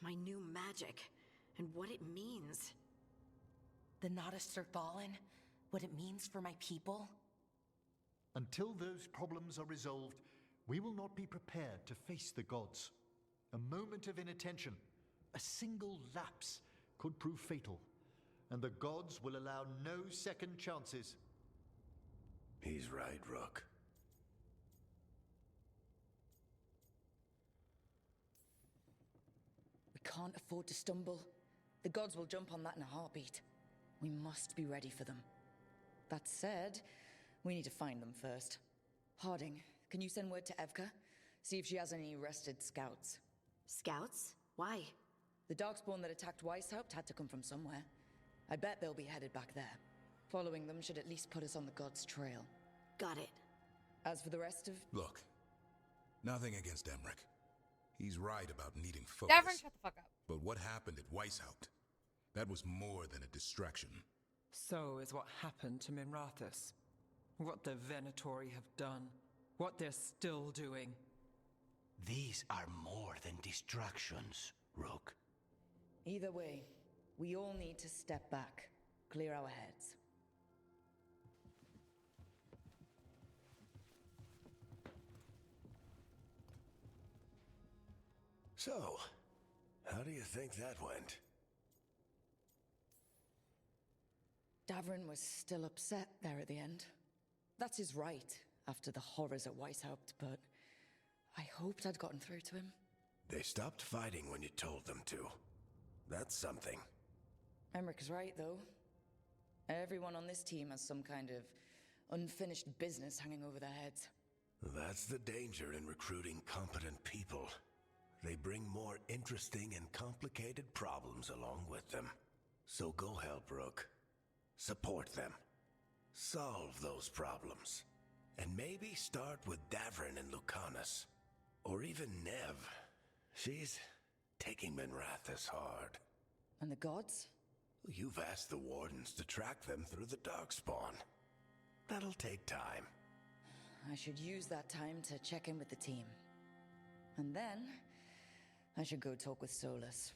my new magic and what it means. The Nadists are fallen? What it means for my people? Until those problems are resolved, we will not be prepared to face the gods. A moment of inattention, a single lapse, could prove fatal, and the gods will allow no second chances. He's right, Rook. We can't afford to stumble. The gods will jump on that in a heartbeat. We must be ready for them. That said, we need to find them first. Harding, can you send word to Evka? See if she has any rested scouts. Scouts? Why? The Darkspawn that attacked Weishaupt had to come from somewhere. I bet they'll be headed back there. Following them should at least put us on the gods' trail. Got it. As for the rest of... Look, nothing against Emmerich. He's right about needing focus. Davrin, shut the fuck up. But what happened at Weishaupt? That was more than a distraction. So is what happened to Minrathous. What the Venatori have done. What they're still doing. These are more than distractions, Rook. Either way, we all need to step back, clear our heads. So, how do you think that went? Davrin was still upset there at the end. That's his right. after the horrors at Weishaupt, but I hoped I'd gotten through to him. They stopped fighting when you told them to. That's something. Emmerich right, though. Everyone on this team has some kind of unfinished business hanging over their heads. That's the danger in recruiting competent people. They bring more interesting and complicated problems along with them. So go help Rook. Support them. Solve those problems. And maybe start with Davrin and Lucanus. Or even Nev. She's taking Minrathous hard. And the gods? You've asked the Wardens to track them through the Darkspawn. That'll take time. I should use that time to check in with the team. And then, I should go talk with Solus.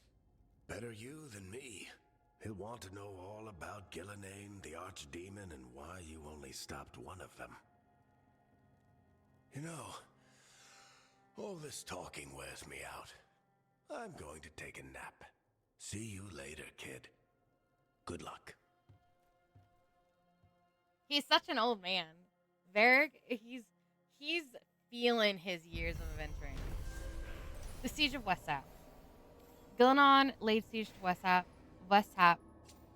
Better you than me. He'll want to know all about Gillenane, the Archdemon, and why you only stopped one of them. You know, all this talking wears me out. I'm going to take a nap. See you later, kid. Good luck. He's such an old man. Varric, he's feeling his years of adventuring. The Siege of Weishaupt. Gillenane laid siege to Weishaupt,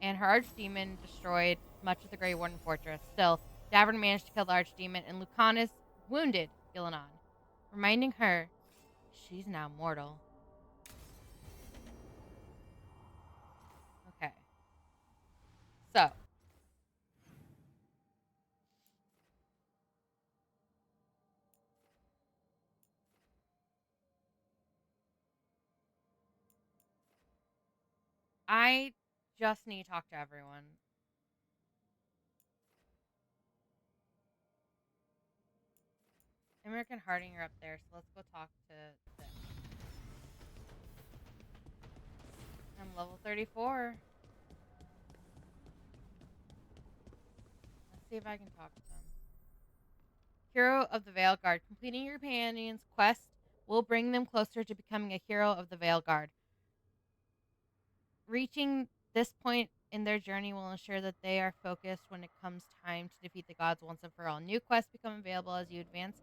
and her archdemon destroyed much of the Grey Warden fortress. Still, Davrin managed to kill the archdemon, and Lucanus wounded Gillenane, reminding her she's now mortal. Okay. So. I just need to talk to everyone. Emmerich and Harding are up there, so let's go talk to them. I'm level 34. Let's see if I can talk to them. Hero of the Veilguard. Completing your companion's quest will bring them closer to becoming a hero of the Veilguard. Reaching this point in their journey will ensure that they are focused when it comes time to defeat the gods once and for all. New quests become available as you advance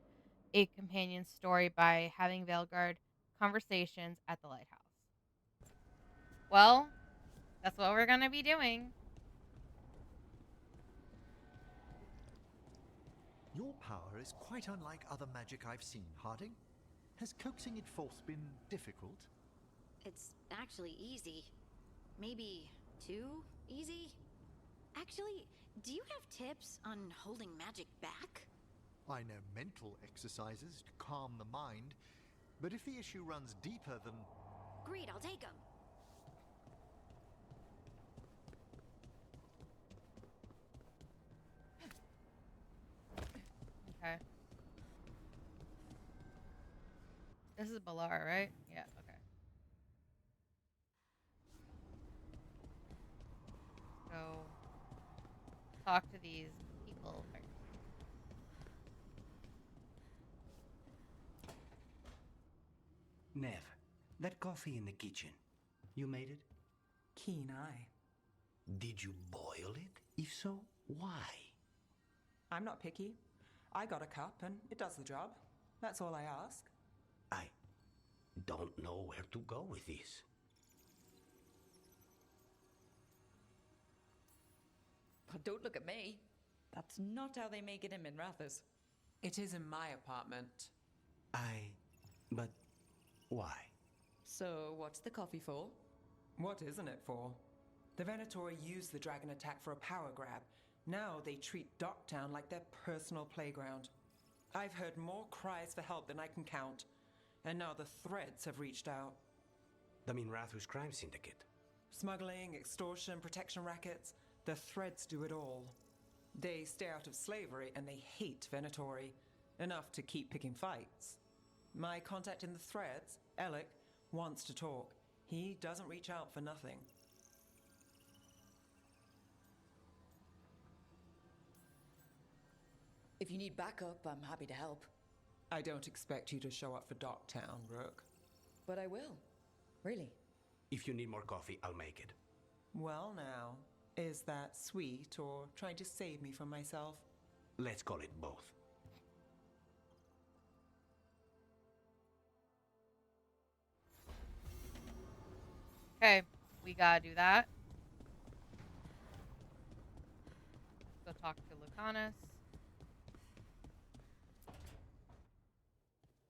a companion's story by having Veilguard conversations at the lighthouse. Well, that's what we're going to be doing. Your power is quite unlike other magic I've seen, Harding. Has coaxing it forth been difficult? It's actually easy. Maybe too easy? Actually, do you have tips on holding magic back? I know mental exercises to calm the mind, but if the issue runs deeper than... Great, I'll take them. Okay. This is Balara, right? Yeah, okay. So, talk to these people. Nev, that coffee in the kitchen, you made it? Keen eye. Did you boil it? If so, why? I'm not picky. I got a cup and it does the job. That's all I ask. I don't know where to go with this. Oh, don't look at me. That's not how they make it in Minrathous. It is in my apartment. But why? So, what's the coffee for? What isn't it for? The Venatori used the dragon attack for a power grab. Now they treat Docktown like their personal playground. I've heard more cries for help than I can count. And now the Threads have reached out. The Minrathous crime syndicate. Smuggling, extortion, protection rackets. The Threads do it all. They stay out of slavery and they hate Venatori. Enough to keep picking fights. My contact in the Threads, Alec, wants to talk. He doesn't reach out for nothing. If you need backup, I'm happy to help. I don't expect you to show up for Docktown, Rook. But I will. Really. If you need more coffee, I'll make it. Well now, is that sweet or trying to save me from myself? Let's call it both. Okay, we gotta do that. Go talk to Lucanus.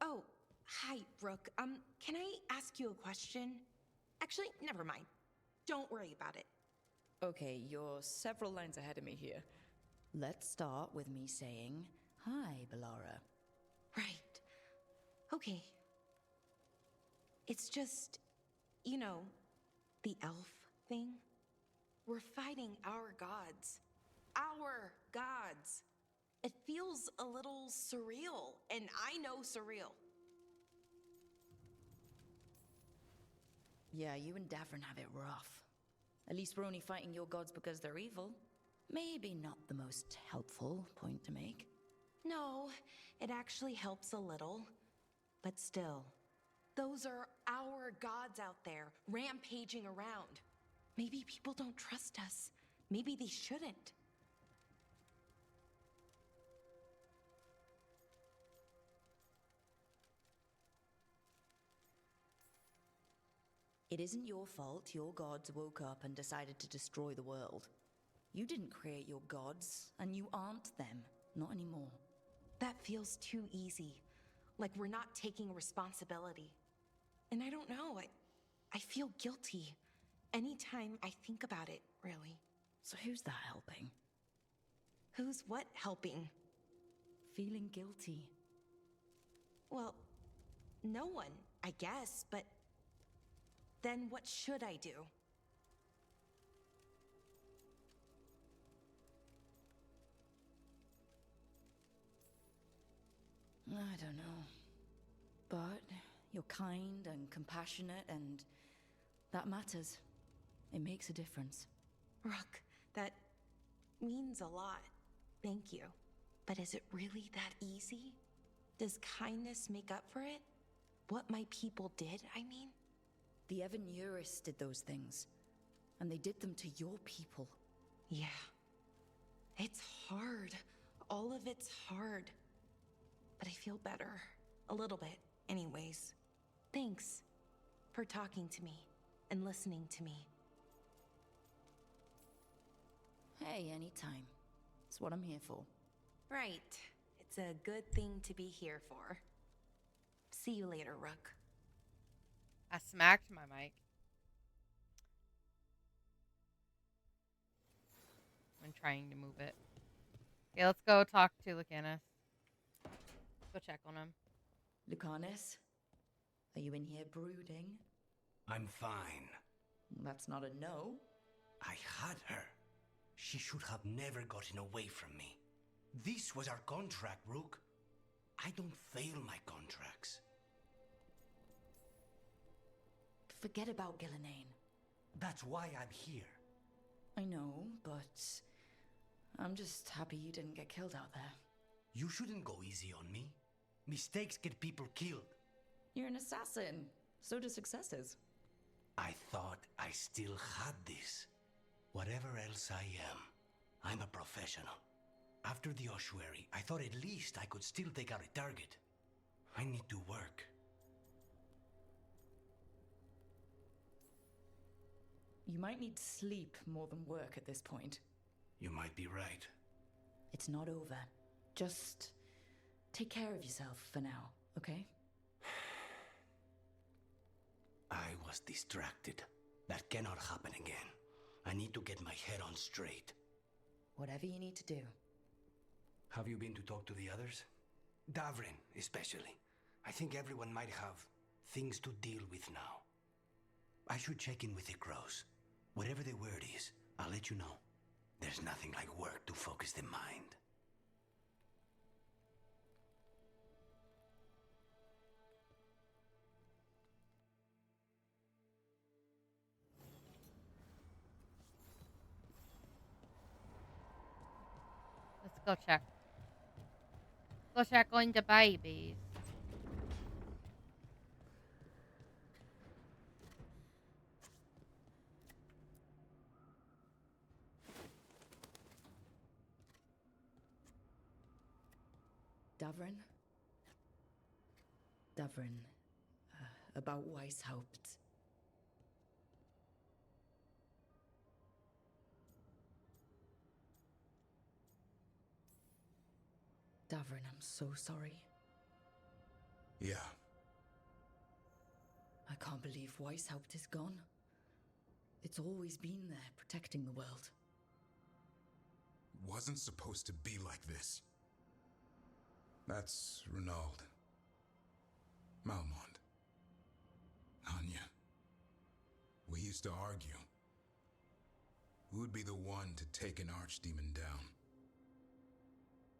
Oh, hi, Brooke. Can I ask you a question? Actually, never mind. Don't worry about it. Okay, you're several lines ahead of me here. Let's start with me saying, hi, Bellara. Right. Okay. It's just, you know, the elf thing. We're fighting our gods. Our gods. It feels a little surreal, and I know surreal. Yeah, you and Davern have it rough. At least we're only fighting your gods because they're evil. Maybe not the most helpful point to make. No, it actually helps a little. But still, those are our gods out there, rampaging around. Maybe people don't trust us. Maybe they shouldn't. It isn't your fault your gods woke up and decided to destroy the world. You didn't create your gods, and you aren't them. Not anymore. That feels too easy. Like we're not taking responsibility. And I don't know, I feel guilty. Anytime I think about it, really. So who's that helping? Who's what helping? Feeling guilty. Well, no one, I guess, but then what should I do? I don't know. But you're kind and compassionate, and that matters. It makes a difference. Rook, that means a lot. Thank you. But is it really that easy? Does kindness make up for it? What my people did, I mean? The Evan Uris did those things, and they did them to your people. Yeah. It's hard. All of it's hard. But I feel better. A little bit, anyways. Thanks for talking to me and listening to me. Hey, anytime. It's what I'm here for. Right. It's a good thing to be here for. See you later, Rook. I smacked my mic. I'm trying to move it. Okay, let's go talk to Lucanus. Go check on him. Lucanus, are you in here brooding? I'm fine. That's not a no. I had her. She should have never gotten away from me. This was our contract, Rook. I don't fail my contracts. Forget about Gillenane. That's why I'm here. I know, but I'm just happy you didn't get killed out there. You shouldn't go easy on me. Mistakes get people killed. You're an assassin. So do successes. I thought I still had this. Whatever else I am, I'm a professional. After the ossuary, I thought at least I could still take out a target. I need to work. You might need sleep more than work at this point. You might be right. It's not over. Just take care of yourself for now, okay? I was distracted. That cannot happen again. I need to get my head on straight. Whatever you need to do. Have you been to talk to the others? Davrin, especially. I think everyone might have things to deal with now. I should check in with the crows. Whatever the word is, I'll let you know. There's nothing like work to focus the mind. Let's go check. Go check on the babies. Davrin? Davrin, about Weishaupt. Davrin, I'm so sorry. Yeah. I can't believe Weishaupt is gone. It's always been there, protecting the world. Wasn't supposed to be like this. That's Renaud. Malmond. Anya. We used to argue. Who'd be the one to take an archdemon down?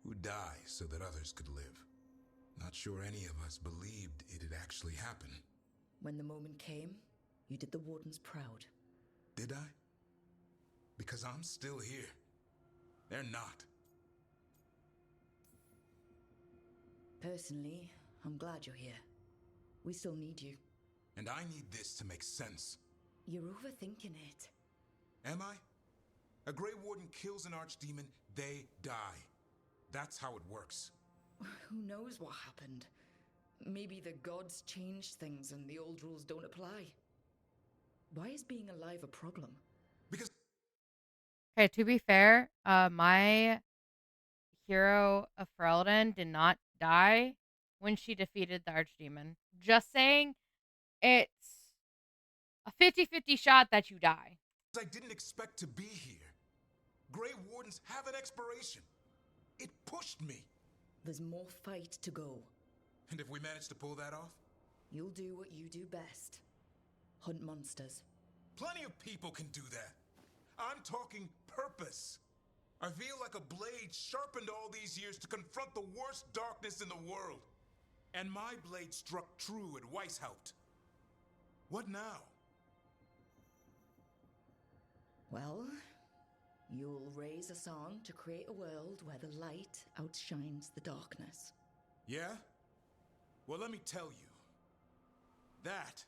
Who'd die so that others could live? Not sure any of us believed it'd actually happen. When the moment came, you did the Wardens proud. Did I? Because I'm still here. They're not. Personally, I'm glad you're here. We still need you. And I need this to make sense. You're overthinking it. Am I? A Grey Warden kills an archdemon, they die. That's how it works. Who knows what happened? Maybe the gods changed things and the old rules don't apply. Why is being alive a problem? Because... Okay, to be fair, my hero of Ferelden did not die when she defeated the archdemon. Just saying, it's a 50-50 shot that you die. I didn't expect to be here. Grey Wardens have an expiration. It pushed me. There's more fight to go. And if we manage to pull that off? You'll do what you do best. Hunt monsters. Plenty of people can do that. I'm talking purpose. I feel like a blade sharpened all these years to confront the worst darkness in the world. And my blade struck true at Weishaupt. What now? Well, you'll raise a song to create a world where the light outshines the darkness. Yeah? Well, let me tell you. That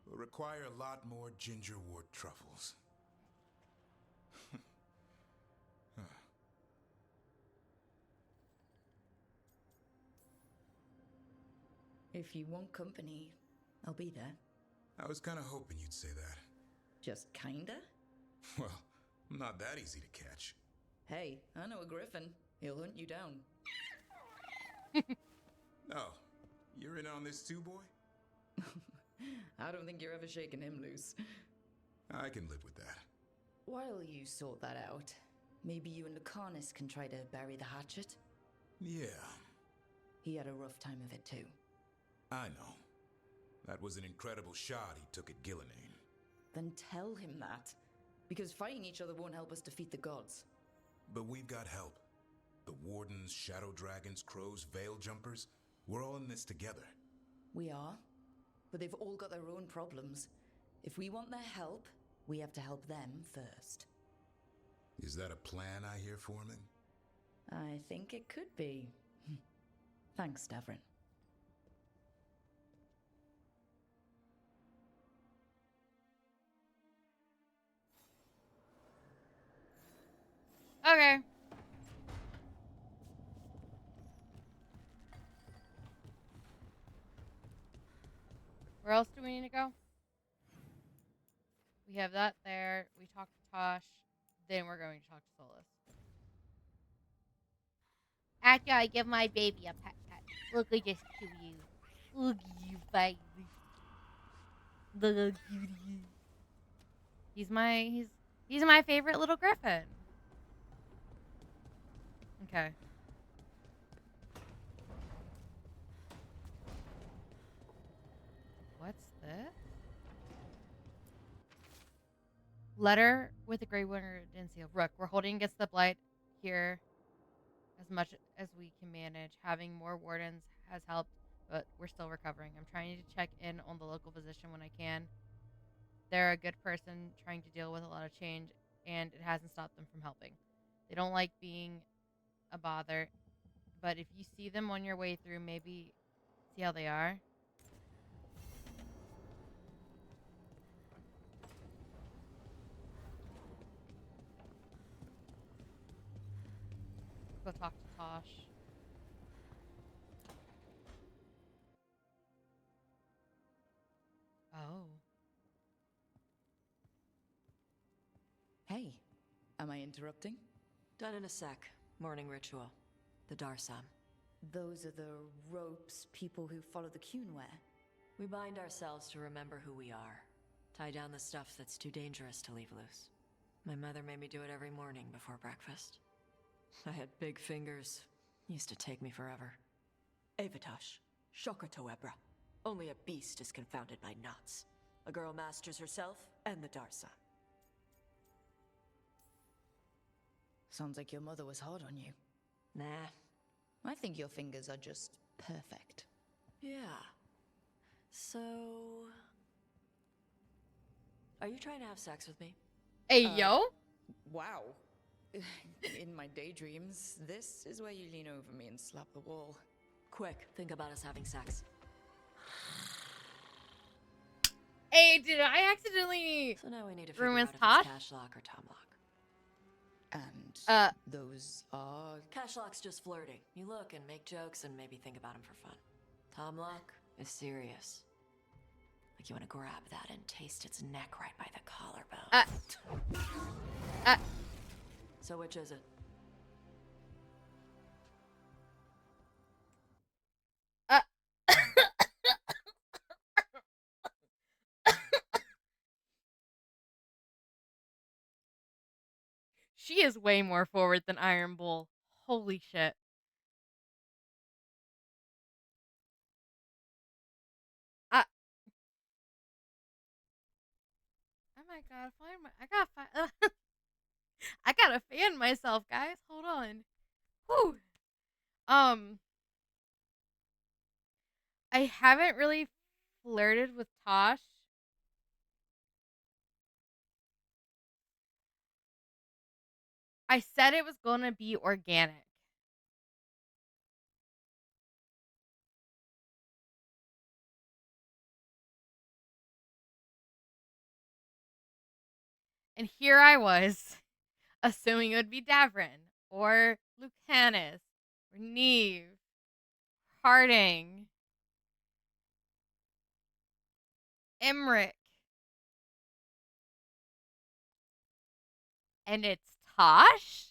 will require a lot more gingerwort truffles. If you want company, I'll be there. I was kind of hoping you'd say that. Just kinda? Well, I'm not that easy to catch. Hey, I know a griffin. He'll hunt you down. Oh, you're in on this too, boy? I don't think you're ever shaking him loose. I can live with that. While you sort that out, maybe you and Lucanus can try to bury the hatchet? Yeah. He had a rough time of it too. I know. That was an incredible shot he took at Gillenane. Then tell him that. Because fighting each other won't help us defeat the gods. But we've got help. The Wardens, Shadow Dragons, Crows, Veil Jumpers, we're all in this together. We are. But they've all got their own problems. If we want their help, we have to help them first. Is that a plan I hear, Foreman? I think it could be. Thanks, Davrin. Okay. Where else do we need to go? We have that there. We talked to Tosh. Then we're going to talk to Solas. After I give my baby a pet. Look at this cutie. Look at you, baby. Look at cutie. He's my favorite little griffin. Okay. What's this? Letter with the Grey Warden and seal. Rook, we're holding against the blight here as much as we can manage. Having more wardens has helped, but we're still recovering. I'm trying to check in on the local physician when I can. They're a good person trying to deal with a lot of change, and it hasn't stopped them from helping. They don't like being a bother, but if you see them on your way through, maybe see how they are. Go talk to Tosh. Oh. Hey, am I interrupting? Done in a sec. Morning ritual. The Darsam. Those are the ropes people who follow the Qun wear. We bind ourselves to remember who we are. Tie down the stuff that's too dangerous to leave loose. My mother made me do it every morning before breakfast. I had big fingers. Used to take me forever. Avatash. Shokotoebra. Only a beast is confounded by knots. A girl masters herself and the Darsa. Sounds like your mother was hard on you. Nah. I think your fingers are just perfect. Yeah. So... Are you trying to have sex with me? Hey, yo! Wow. In my daydreams, this is where you lean over me and slap the wall. Quick, think about us having sex. Hey, did I accidentally So now we need to figure ruin out if Tosh? it's cash lock or Tom lock. And those are... Cash lock's just flirting. You look and make jokes and maybe think about him for fun. Tom lock is serious. Like you want to grab that and taste its neck right by the collarbone. So which is it? She is way more forward than Iron Bull. Holy shit. Oh my god, I gotta fan myself, guys. Hold on. Whew. I haven't really flirted with Tosh. I said it was gonna be organic. And here I was, assuming it would be Davrin, or Lucanus, or Neve, Harding, Emmerich. And it's Tosh?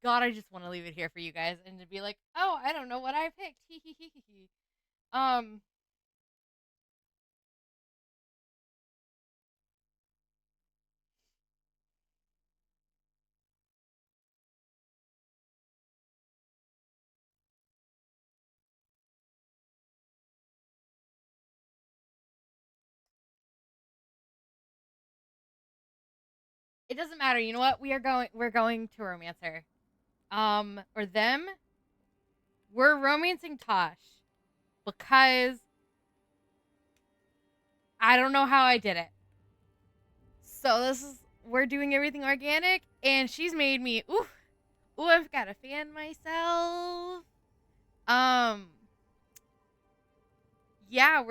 God, I just want to leave it here for you guys and to be like, oh, I don't know what I picked. It doesn't matter. You know what? We're going to Romancer. Or them. We're romancing Tosh. Because I don't know how I did it. So we're doing everything organic, and she's made me, ooh, I've got to fan myself. Yeah,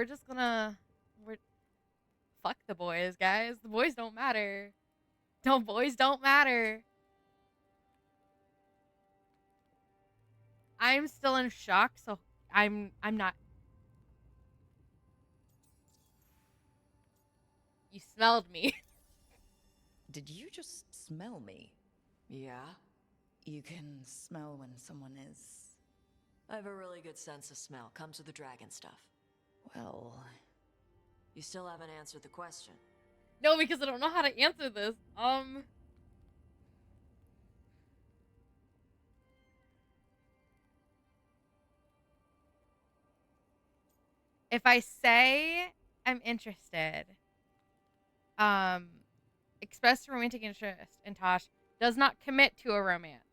fuck the boys, guys. The boys don't matter. Boys don't matter. I'm still in shock, so I'm not. You smelled me. Did you just smell me? Yeah? You can smell when someone is... I have a really good sense of smell. Comes with the dragon stuff. Well... You still haven't answered the question. No, because I don't know how to answer this. If I say I'm interested, express romantic interest in Tosh, does not commit to a romance.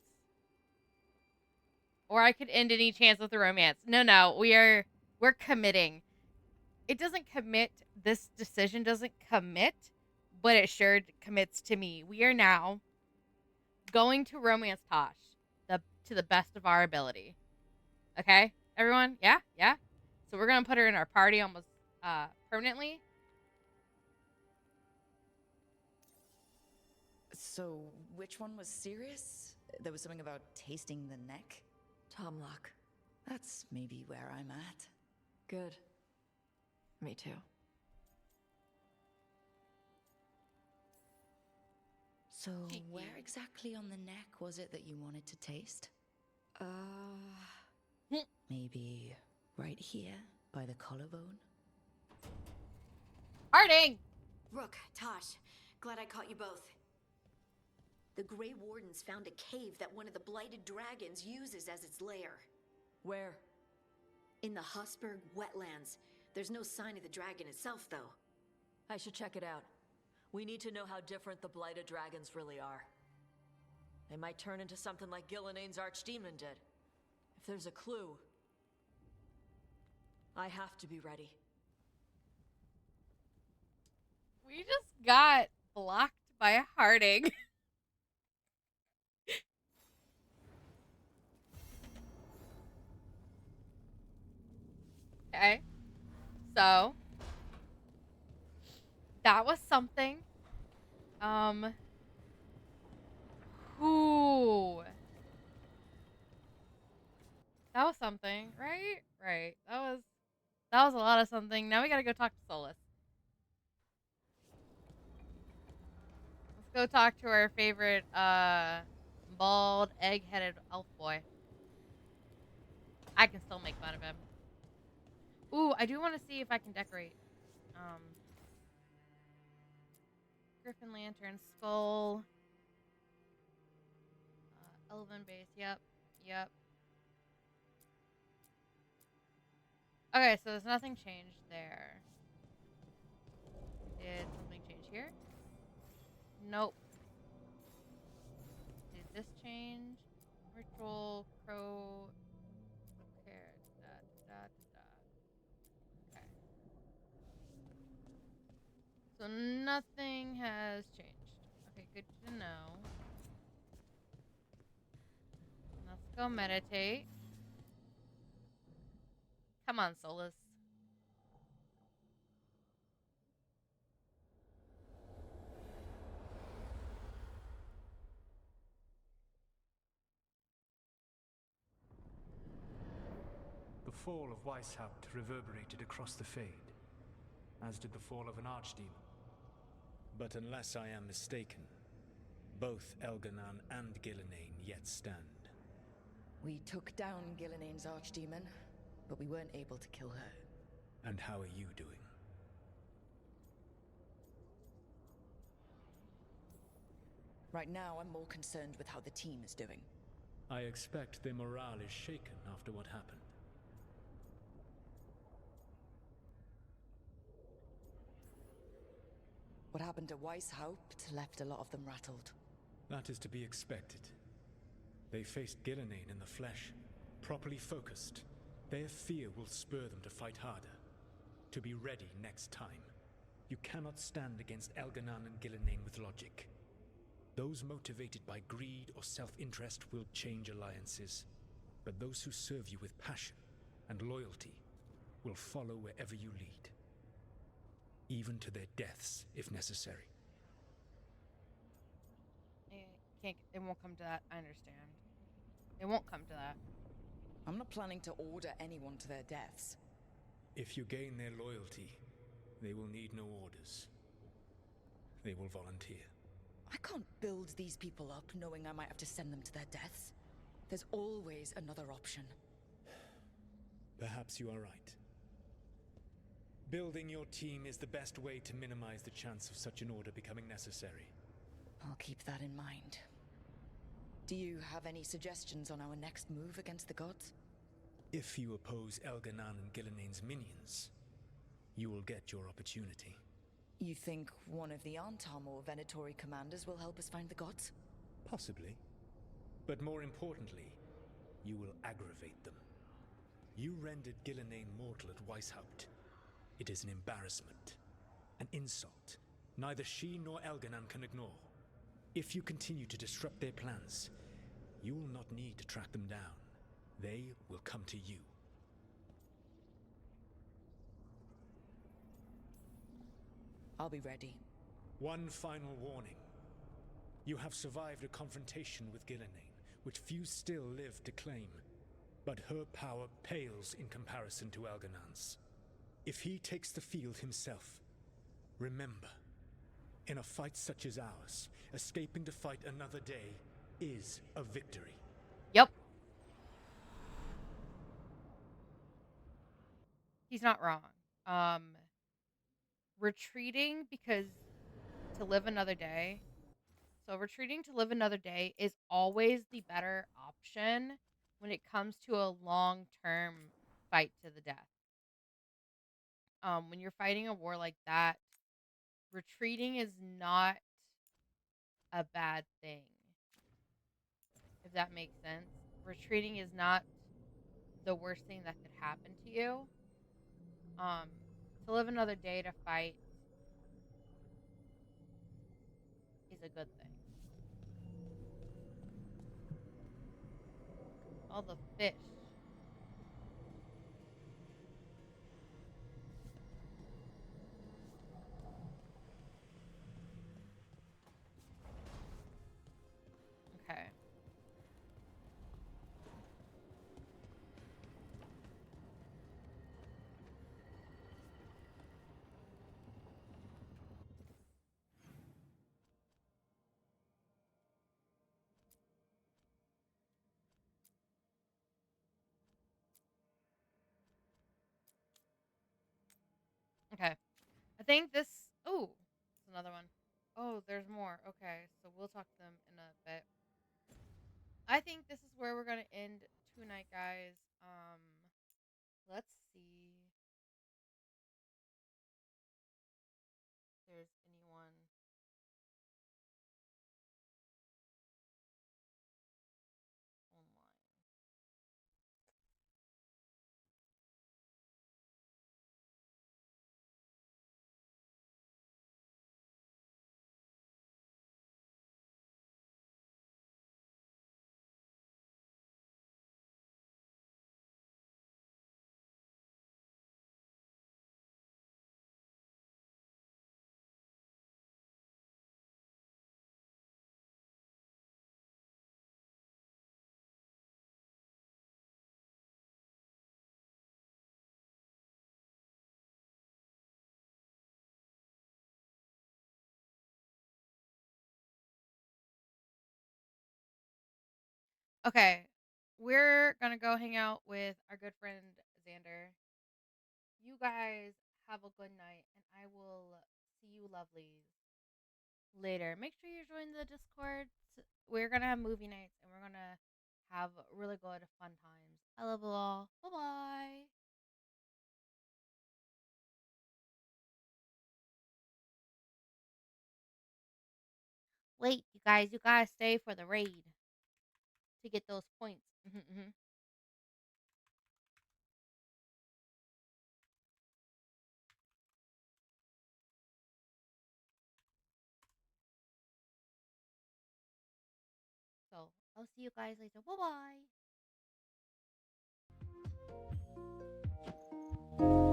Or I could end any chance with a romance. No, we're committing. It doesn't commit, this decision doesn't commit, but it sure commits to me. We are now going to romance Tosh to the best of our ability. Okay, everyone? Yeah? So we're going to put her in our party almost permanently. So, which one was serious? There was something about tasting the neck? Tomlock. That's maybe where I'm at. Good. Me too. So, where exactly on the neck was it that you wanted to taste? Maybe right here by the collarbone? Harding! Rook, Tosh, glad I caught you both. The Grey Wardens found a cave that one of the Blighted Dragons uses as its lair. Where? In the Husberg wetlands. There's no sign of the dragon itself, though. I should check it out. We need to know how different the Blighted Dragons really are. They might turn into something like Gilnenane's Archdemon did. If there's a clue, I have to be ready. We just got blocked by Harding. Okay. So that was something. Ooh. That was something, right? Right. That was a lot of something. Now we gotta go talk to Solus. Let's go talk to our favorite, bald, egg-headed elf boy. I can still make fun of him. Ooh, I do want to see if I can decorate. Griffin Lantern, Skull. Elven base, yep. Okay, so there's nothing changed there. Did something change here? Nope. Did this change? Ritual, crow, care, Okay. So nothing has changed. Okay, good to know. Let's go meditate. Come on, Solus. The fall of Weishaupt reverberated across the Fade, as did the fall of an archdemon. But unless I am mistaken, both Elganon and Gillenane yet stand. We took down Gilnenane's Archdemon, but we weren't able to kill her. And how are you doing? Right now, I'm more concerned with how the team is doing. I expect their morale is shaken after what happened. What happened at Weishaupt left a lot of them rattled. That is to be expected. They faced Gillenane in the flesh, properly focused. Their fear will spur them to fight harder, to be ready next time. You cannot stand against Elganon and Gillenane with logic. Those motivated by greed or self-interest will change alliances, but those who serve you with passion and loyalty will follow wherever you lead, even to their deaths if necessary. It won't come to that. I understand. It won't come to that. I'm not planning to order anyone to their deaths. If you gain their loyalty, they will need no orders. They will volunteer. I can't build these people up knowing I might have to send them to their deaths. There's always another option. Perhaps you are right. Building your team is the best way to minimize the chance of such an order becoming necessary. I'll keep that in mind. Do you have any suggestions on our next move against the gods? If you oppose Elganon and Gillenane's minions, you will get your opportunity. You think one of the Antam or Venatori commanders will help us find the gods? Possibly. But more importantly, you will aggravate them. You rendered Gillenane mortal at Weishaupt. It is an embarrassment, an insult, neither she nor Elganon can ignore. If you continue to disrupt their plans, you will not need to track them down. They will come to you. I'll be ready. One final warning. You have survived a confrontation with Gillenane, which few still live to claim. But her power pales in comparison to Algernon's. If he takes the field himself, remember, in a fight such as ours, escaping to fight another day is a victory. Yep. He's not wrong. Retreating because to live another day. So retreating to live another day is always the better option when it comes to a long-term fight to the death. When you're fighting a war like that, retreating is not a bad thing. If that makes sense. Retreating is not the worst thing that could happen to you. To live another day to fight is a good thing. All the fish. Okay. Okay. I think this... Oh, it's another one. Oh, there's more. Okay, so we'll talk to them in a bit. I think this is where we're going to end tonight, guys. Let's see if there's anyone... online. Okay, we're gonna go hang out with our good friend Xander. You guys have a good night, and I will see you lovelies later. Make sure you join the Discord. We're gonna have movie nights, and we're gonna have really good fun times. I love you all. Bye bye. Wait, you guys, you gotta stay for the raid to get those points. So I'll see you guys later. Bye bye.